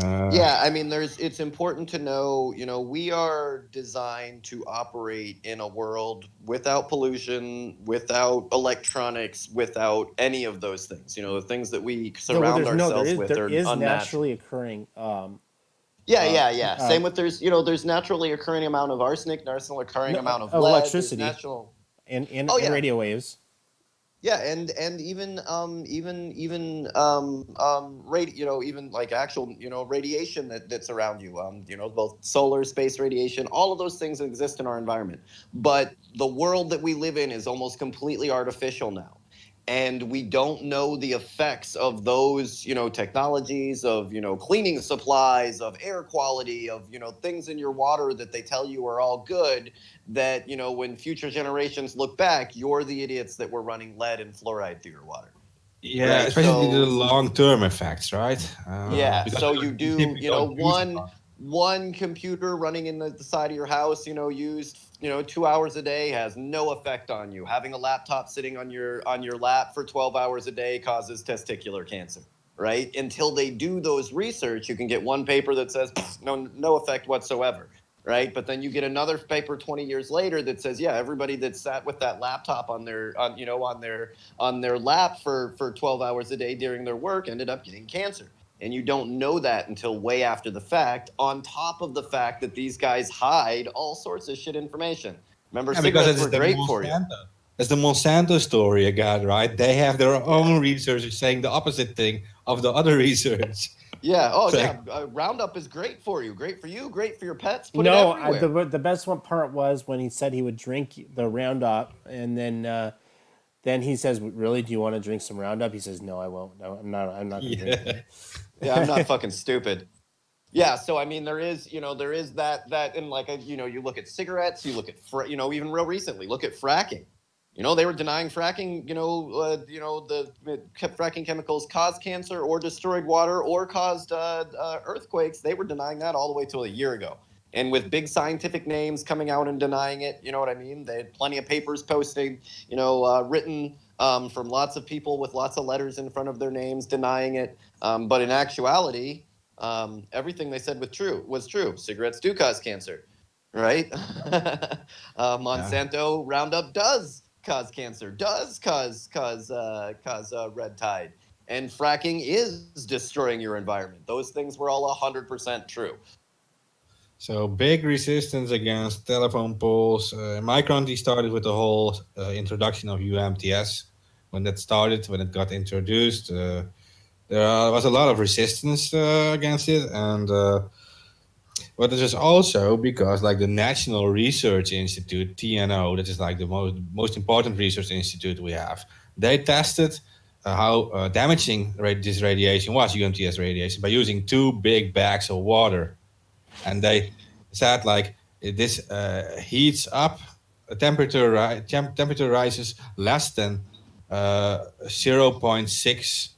Yeah, I mean, it's important to know, we are designed to operate in a world without pollution, without electronics, without any of those things. The things that we surround ourselves with are unnatural. Naturally occurring. Yeah. Same with there's naturally occurring amount of arsenic, naturally occurring amount of lead, electricity, and radio waves. Yeah, and even even like actual radiation that's around you, both solar, space radiation, all of those things exist in our environment. But the world that we live in is almost completely artificial now. And we don't know the effects of those, technologies, of, cleaning supplies, of air quality, of, things in your water that they tell you are all good, that, when future generations look back, you're the idiots that were running lead and fluoride through your water. Yeah, right? Especially the long-term effects, right? Yeah, so you do, one computer running in the side of your house, used 2 hours a day has no effect on you. Having a laptop sitting on your lap for 12 hours a day causes testicular cancer, right? Until they do those research, you can get one paper that says no effect whatsoever. right? But then you get another paper 20 years later that says, yeah, everybody that sat with that laptop on their lap for 12 hours a day during their work ended up getting cancer. And you don't know that until way after the fact, on top of the fact that these guys hide all sorts of shit information. Remember, Because cigarettes it's were the great for you. Monsanto. It's the Monsanto story again, right? They have their own research saying the opposite thing of the other research. Yeah. Oh, It's yeah. like- Roundup is great for you. Great for you. Great for your pets. Put it No, everywhere. the best one part was when he said he would drink the Roundup, and then he says, "Really? Do you want to drink some Roundup?" He says, "No, I won't. No, I'm not. I'm not going to drink it." Yeah, I'm not fucking stupid. Yeah, so I mean, there is that, and like, you look at cigarettes, you look at, even real recently, look at fracking. They were denying fracking. Fracking chemicals caused cancer or destroyed water or caused earthquakes. They were denying that all the way till a year ago. And with big scientific names coming out and denying it, you know what I mean? They had plenty of papers posted, written from lots of people with lots of letters in front of their names denying it. But in actuality, everything they said was true. Cigarettes do cause cancer, right? Monsanto Roundup does cause cancer, does cause red tide, and fracking is destroying your environment. Those things were all 100% true. So big resistance against telephone poles. In my country started with the whole introduction of UMTS. When it got introduced, there was a lot of resistance against it, and but it is also because like the National Research Institute, TNO, that is like the most important research institute we have. They tested how damaging this radiation was, UMTS radiation, by using 2 big bags of water. And they said like this heats up, temperature rises less than 0.6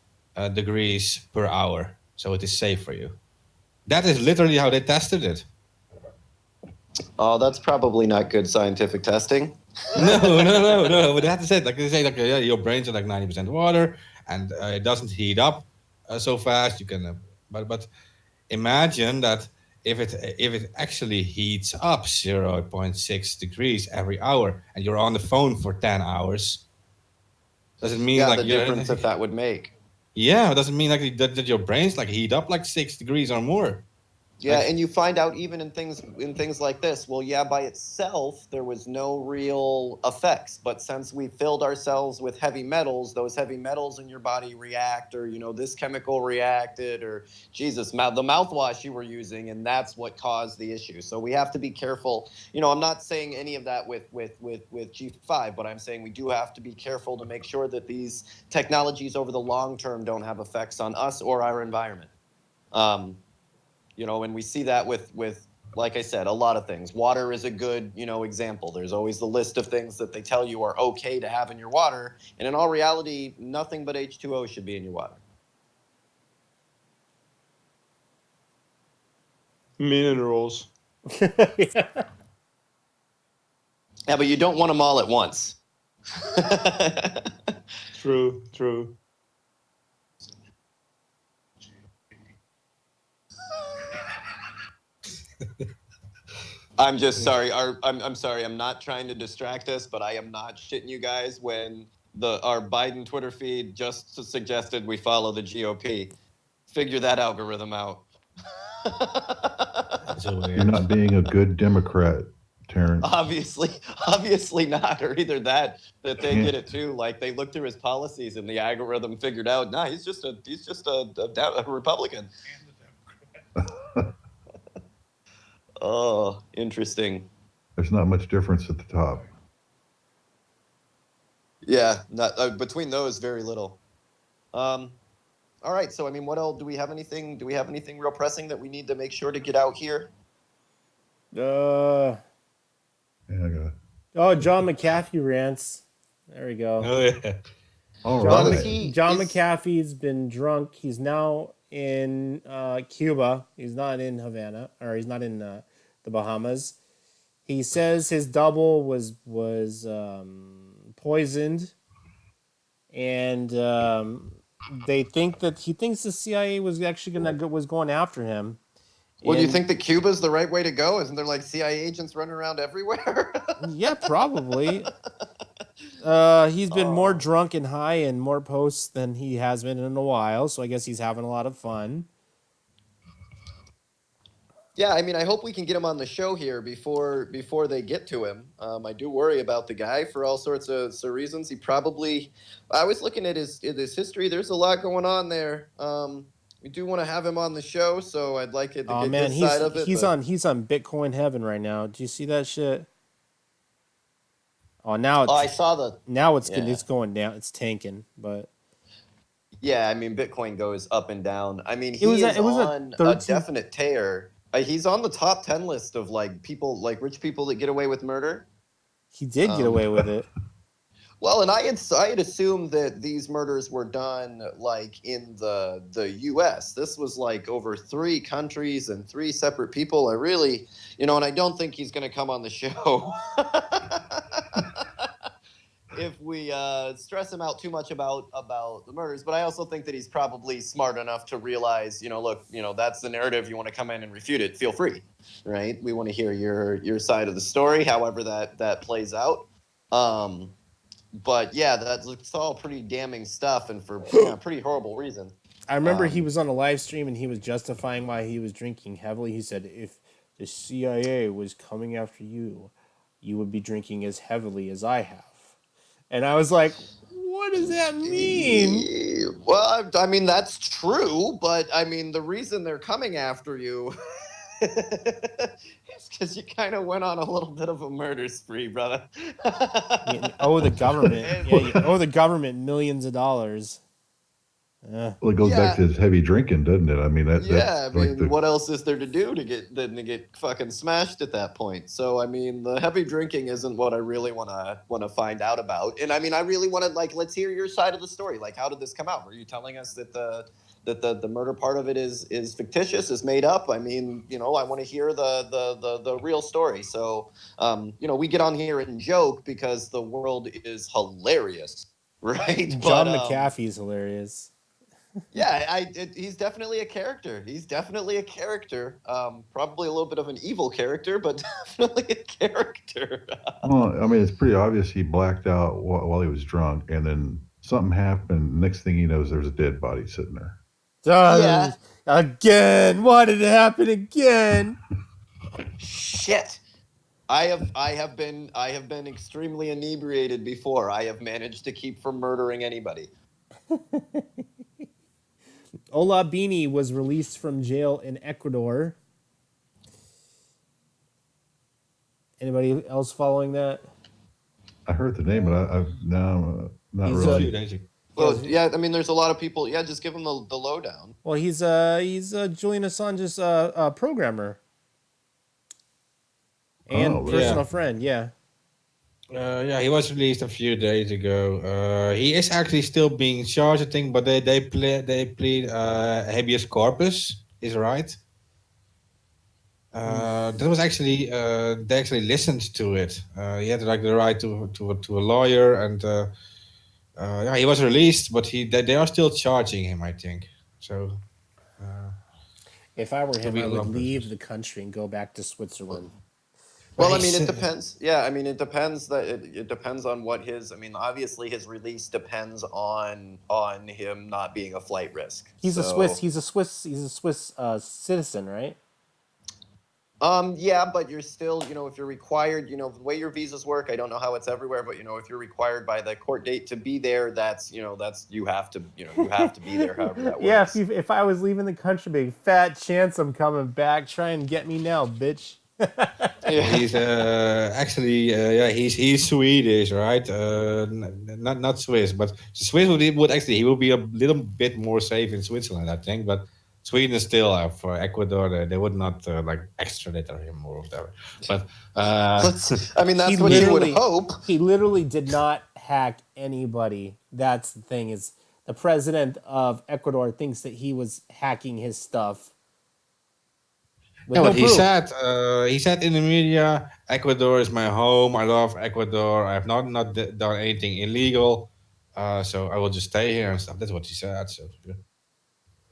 degrees per hour, so it is safe for you. That is literally how they tested it. Oh, that's probably not good scientific testing. No. But that's it. Like they say, like your brains are like 90% water, and it doesn't heat up so fast. You can, but imagine that if it actually heats up 0.6 degrees every hour, and you're on the phone for 10 hours, does it mean like the difference that would make? Yeah, it doesn't mean like that your brains like heat up like 6 degrees or more. Yeah, and you find out even in things like this, well, yeah, by itself, there was no real effects. But since we filled ourselves with heavy metals, those heavy metals in your body react, or, this chemical reacted, or, Jesus, the mouthwash you were using, and that's what caused the issue. So we have to be careful. I'm not saying any of that with G5, but I'm saying we do have to be careful to make sure that these technologies over the long term don't have effects on us or our environment. And we see that with, like I said, a lot of things. Water is a good, example. There's always the list of things that they tell you are okay to have in your water. And in all reality, nothing but H2O should be in your water. Minerals. Yeah, but you don't want them all at once. True. I'm just sorry. I'm sorry. I'm not trying to distract us, but I am not shitting you guys when our Biden Twitter feed just suggested we follow the GOP. Figure that algorithm out. You're not being a good Democrat, Terrence. Obviously not, or either that they get it too. Like they looked through his policies and the algorithm figured out, nah, he's just a Republican. Oh, interesting. There's not much difference at the top. Yeah, not between those, very little. All right, so I mean, what else? Do we have anything real pressing that we need to make sure to get out here? Yeah, I got it. Oh, John McAfee rants. There we go. Oh yeah. All John, right. John McAfee's been drunk. He's now in Cuba. He's not in Havana, or he's not in the Bahamas. He says his double was poisoned, and he thinks the CIA was actually was going after him, Well, do you And- think that Cuba's the right way to go? Isn't there like CIA agents running around everywhere? Yeah, probably. He's been more drunk and high and more posts than he has been in a while, so I guess he's having a lot of fun. Yeah, I mean, I hope we can get him on the show here before they get to him. I do worry about the guy for all sorts of reasons. He probably, I was looking at his history. There's a lot going on there. We do want to have him on the show, so I'd like it to get Man, his side of it. he's on Bitcoin heaven right now. Do you see that shit? Oh, now it's, I saw the. now it's Yeah. it's going down. It's tanking, but Yeah, I mean, Bitcoin goes up and down. I mean, It was a- is it was a on a 13 definite tear. He's on the top 10 list of like people, like rich people that get away with murder. he did get away with it. Well, and I had assumed that these murders were done like in the U.S. This was like over 3 countries and 3 separate people. I really, and I don't think he's going to come on the show if we stress him out too much about the murders. But I also think that he's probably smart enough to realize, look, that's the narrative. You want to come in and refute it, feel free, right? We want to hear your side of the story, however that plays out. But yeah, that's all pretty damning stuff, and for pretty horrible reason. I remember he was on a live stream and he was justifying why he was drinking heavily. He said, if the CIA was coming after you, you would be drinking as heavily as I have. And I was like, what does that mean? Well, I mean, that's true, but I mean, the reason they're coming after you is because you kind of went on a little bit of a murder spree, brother. You owe the government. Yeah, you owe the government millions of dollars. Well, it goes back to his heavy drinking, doesn't it? I mean, that's I mean, like what else is there to do to get fucking smashed at that point? So, I mean, the heavy drinking isn't what I really want to find out about. And I mean, I really want to let's hear your side of the story. Like, how did this come out? Were you telling us that the murder part of it is fictitious, is made up? I mean, I want to hear the real story. So, we get on here and joke because the world is hilarious, right? John McAfee's hilarious. Yeah, he's definitely a character. Probably a little bit of an evil character, but definitely a character. well, I mean, it's pretty obvious he blacked out while he was drunk, and then something happened. Next thing he knows, there's a dead body sitting there. Yeah. Again, why did it happen again? Shit. I have been extremely inebriated before. I have managed to keep from murdering anybody. Ola Bini was released from jail in Ecuador. Anybody else following that? I heard the name, but I've not really. Well, yeah, I mean, there's a lot of people. Yeah, just give them the lowdown. Well, he's Julian Assange's programmer and personal friend. Yeah. Yeah, he was released a few days ago. He is actually still being charged, I think, but they plead habeas corpus. Is right. That was actually they actually listened to it. He had like the right to a lawyer, and yeah, he was released, but they are still charging him, I think. So. If I were him, I would leave the country and go back to Switzerland. Well, I mean, it depends. Yeah, I mean, it depends that it depends on what his. I mean, obviously, his release depends on him not being a flight risk. He's a Swiss citizen, right? Yeah, but you're still, if you're required, the way your visas work, I don't know how it's everywhere, but if you're required by the court date to be there, that's you have to be there. However that works. Yeah, if I was leaving the country, big fat chance I'm coming back. Try and get me now, bitch. He's actually he's Swedish, right? Not Swiss, but Swiss would actually he will be a little bit more safe in Switzerland, I think. But Sweden is still for Ecuador. They would not extradite him or whatever. But I mean, that's what you would hope. He literally did not hack anybody. That's the thing, is the president of Ecuador thinks that he was hacking his stuff. Yeah, but he said in the media, Ecuador is my home. I love Ecuador. I have not done anything illegal, so I will just stay here and stuff. That's what he said. So,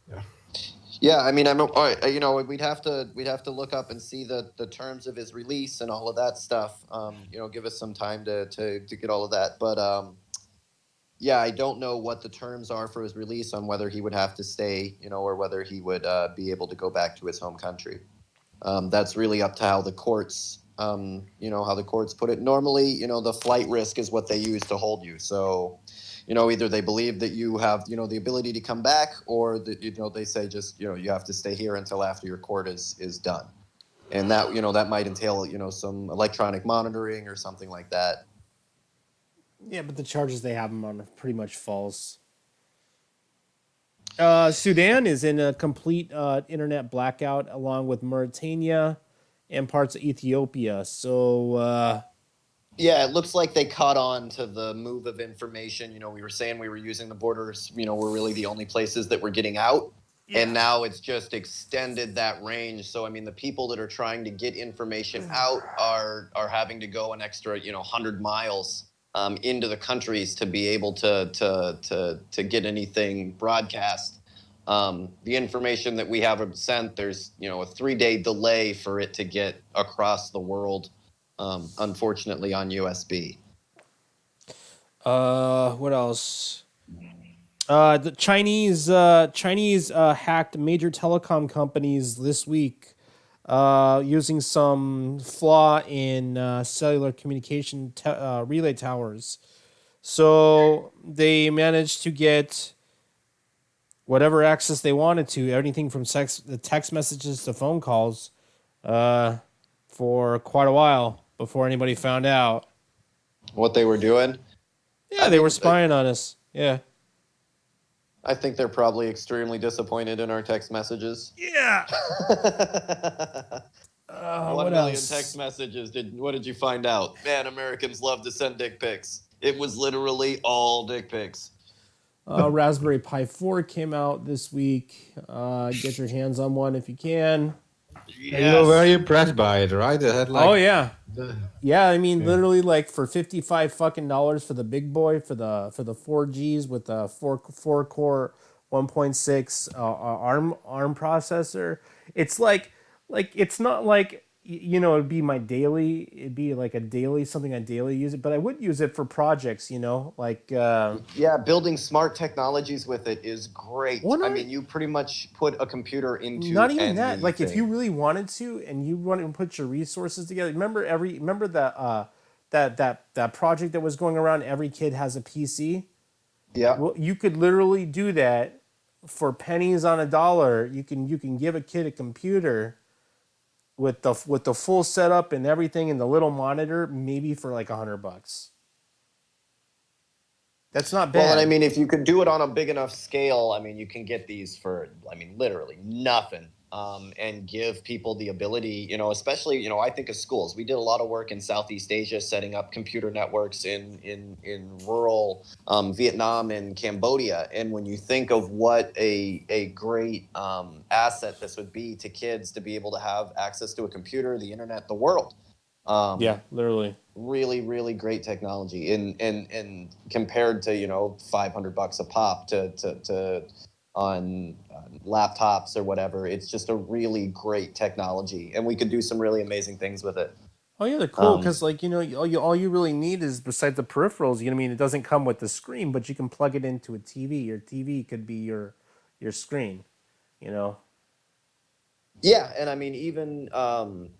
yeah. Yeah, I mean, all right, we'd have to look up and see the terms of his release and all of that stuff. Give us some time to get all of that. But yeah, I don't know what the terms are for his release on whether he would have to stay, or whether he would be able to go back to his home country. That's really up to how the courts, how the courts put it. Normally, the flight risk is what they use to hold you. So, either they believe that you have, the ability to come back, or that, they say just, you have to stay here until after your court is done. And that, that might entail, some electronic monitoring or something like that. Yeah, but the charges they have him on are pretty much false. Sudan is in a complete internet blackout, along with Mauritania and parts of Ethiopia. So, yeah, it looks like they caught on to the move of information. We were saying we were using the borders, were really the only places that were getting out. Yeah. And now it's just extended that range. So, I mean, the people that are trying to get information out are having to go an extra, 100 miles into the countries to be able to get anything broadcast. The information that we have sent, there's, a 3-day delay for it to get across the world, unfortunately, on USB. What else? The Chinese hacked major telecom companies this week using some flaw in cellular communication relay towers. So they managed to get whatever access they wanted to, anything from the text messages to phone calls, for quite a while before anybody found out what they were doing. Yeah, they were spying on us. Yeah. I think they're probably extremely disappointed in our text messages. Yeah. 1 million text messages. What did you find out? Man, Americans love to send dick pics. It was literally all dick pics. Raspberry Pi 4 came out this week. Get your hands on one if you can. Yes. You were very impressed by it, right? It had oh yeah, yeah. I mean, literally, like for $55 for the big boy for the 4Gs with the 4-core 1.6 ARM processor. It's like it's not like it'd be it'd be like something I daily use it, but I would use it for projects, like yeah, building smart technologies with it is great. I mean, you pretty much put a computer into not even that. Like if you really wanted to and you wanted to put your resources together. Remember that project that was going around, every kid has a PC? Yeah. Well, you could literally do that for pennies on a dollar. You can give a kid a computer with the full setup and everything and the little monitor, maybe for like $100. That's not bad. Well, and I mean, if you could do it on a big enough scale, I mean, you can get these for, literally nothing, and give people the ability, especially, I think of schools. We did a lot of work in Southeast Asia, setting up computer networks in rural Vietnam and Cambodia. And when you think of what a great asset this would be to kids to be able to have access to a computer, the internet, the world. Yeah, literally. Really, really great technology, and compared to $500 a pop to on laptops or whatever, it's just a really great technology, and we could do some really amazing things with it. Oh yeah, they're cool because all you really need is, besides the peripherals, it doesn't come with the screen, but you can plug it into a TV. Your TV could be your screen, Yeah, and I mean, even,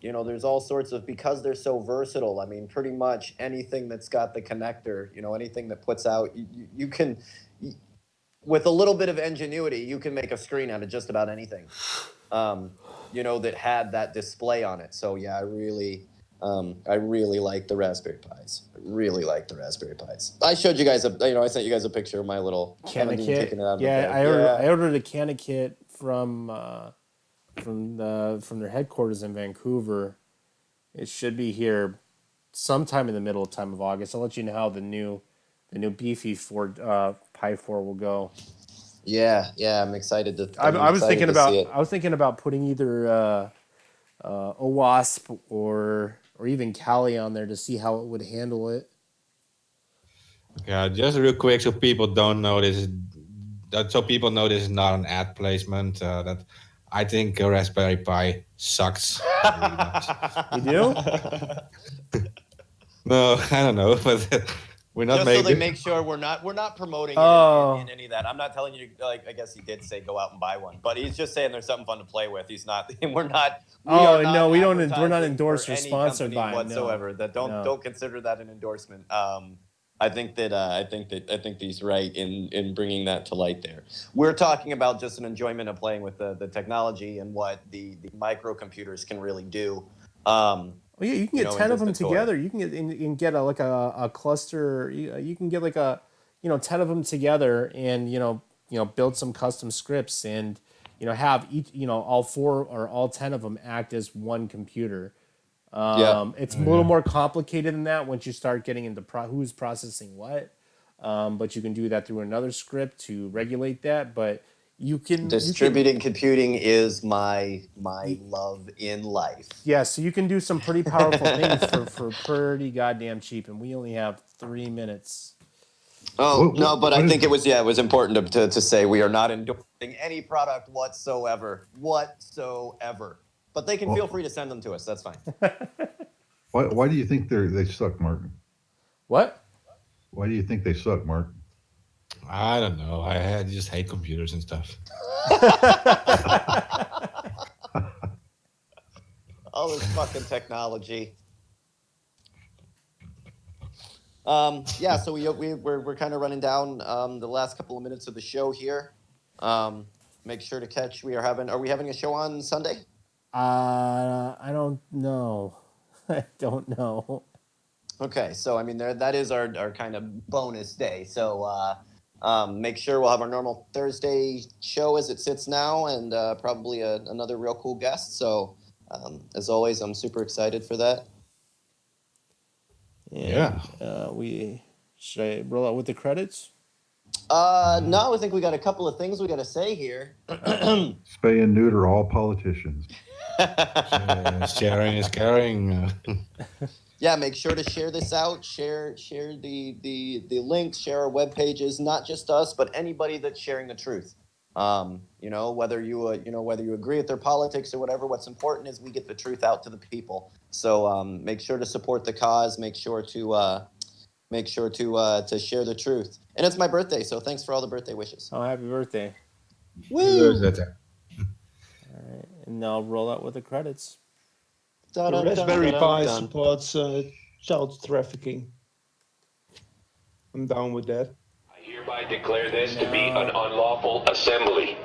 there's all sorts of, because they're so versatile, I mean, pretty much anything that's got the connector, anything that puts out, you can, with a little bit of ingenuity, you can make a screen out of just about anything, that had that display on it. So yeah, I really like the Raspberry Pis. I really like the Raspberry Pis. I showed you guys I sent you guys a picture of my little Cana kit. Yeah, I ordered a Cana kit from their headquarters in Vancouver. It should be here sometime in the middle of August. I'll let you know how the new beefy Pi 4 will go. Yeah, I'm excited to. I was thinking about putting either OWASP or even Kali on there to see how it would handle it. Yeah, just real quick, so people don't know this. so people know this is not an ad placement. That I think a Raspberry Pi sucks. Really much. You do? No, I don't know, but we're not Just making. so they make sure we're not promoting Oh. it in any of that. I'm not telling you. Like, I guess he did say go out and buy one, but he's just saying there's something fun to play with. He's not. We're not. Oh, no, we don't. We're not advertising endorsed for or any sponsored company by him, whatsoever. no. That No. don't consider that an endorsement. I think that he's right in bringing that to light there. We're talking about just an enjoyment of playing with the technology and what the microcomputers can really do. Well, yeah, you can get 10 of them just a toy. together. You can get a cluster. You can get like 10 of them together, and build some custom scripts, and have each all 4 or all 10 of them act as one computer. It's a little more complicated than that once you start getting into who's processing what. But you can do that through another script to regulate that. But you can Distributed computing is my love in life. Yeah, so you can do some pretty powerful things for pretty goddamn cheap, and we only have 3 minutes. Oh, no, but I think it was important to say we are not endorsing any product whatsoever. But they can feel free to send them to us. That's fine. Why do you think they suck, Martin? What? Why do you think they suck, Mark? I don't know. I just hate computers and stuff. All this fucking technology. So we're kind of running down the last couple of minutes of the show here. Make sure to catch. Are we having a show on Sunday? I don't know. I don't know. Okay, so I mean that is our kind of bonus day. So make sure we'll have our normal Thursday show as it sits now, and probably another real cool guest. So as always, I'm super excited for that. Yeah. Should I roll out with the credits? No, I think we got a couple of things we got to say here. Spay and neuter all politicians. Sharing is caring. Yeah, make sure to share this out. Share the links. Share our web pages. Not just us, but anybody that's sharing the truth. Whether you agree with their politics or whatever. What's important is we get the truth out to the people. So make sure to support the cause. Make sure to share the truth. And it's my birthday, so thanks for all the birthday wishes. Oh, happy birthday! Woo! All right, and now roll out with the credits. The Raspberry Pi supports child trafficking. I'm down with that. I hereby declare this to be an unlawful assembly.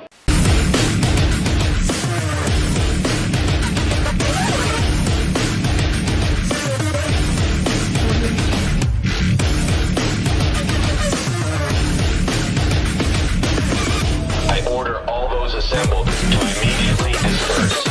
I order all those assembled to immediately disperse.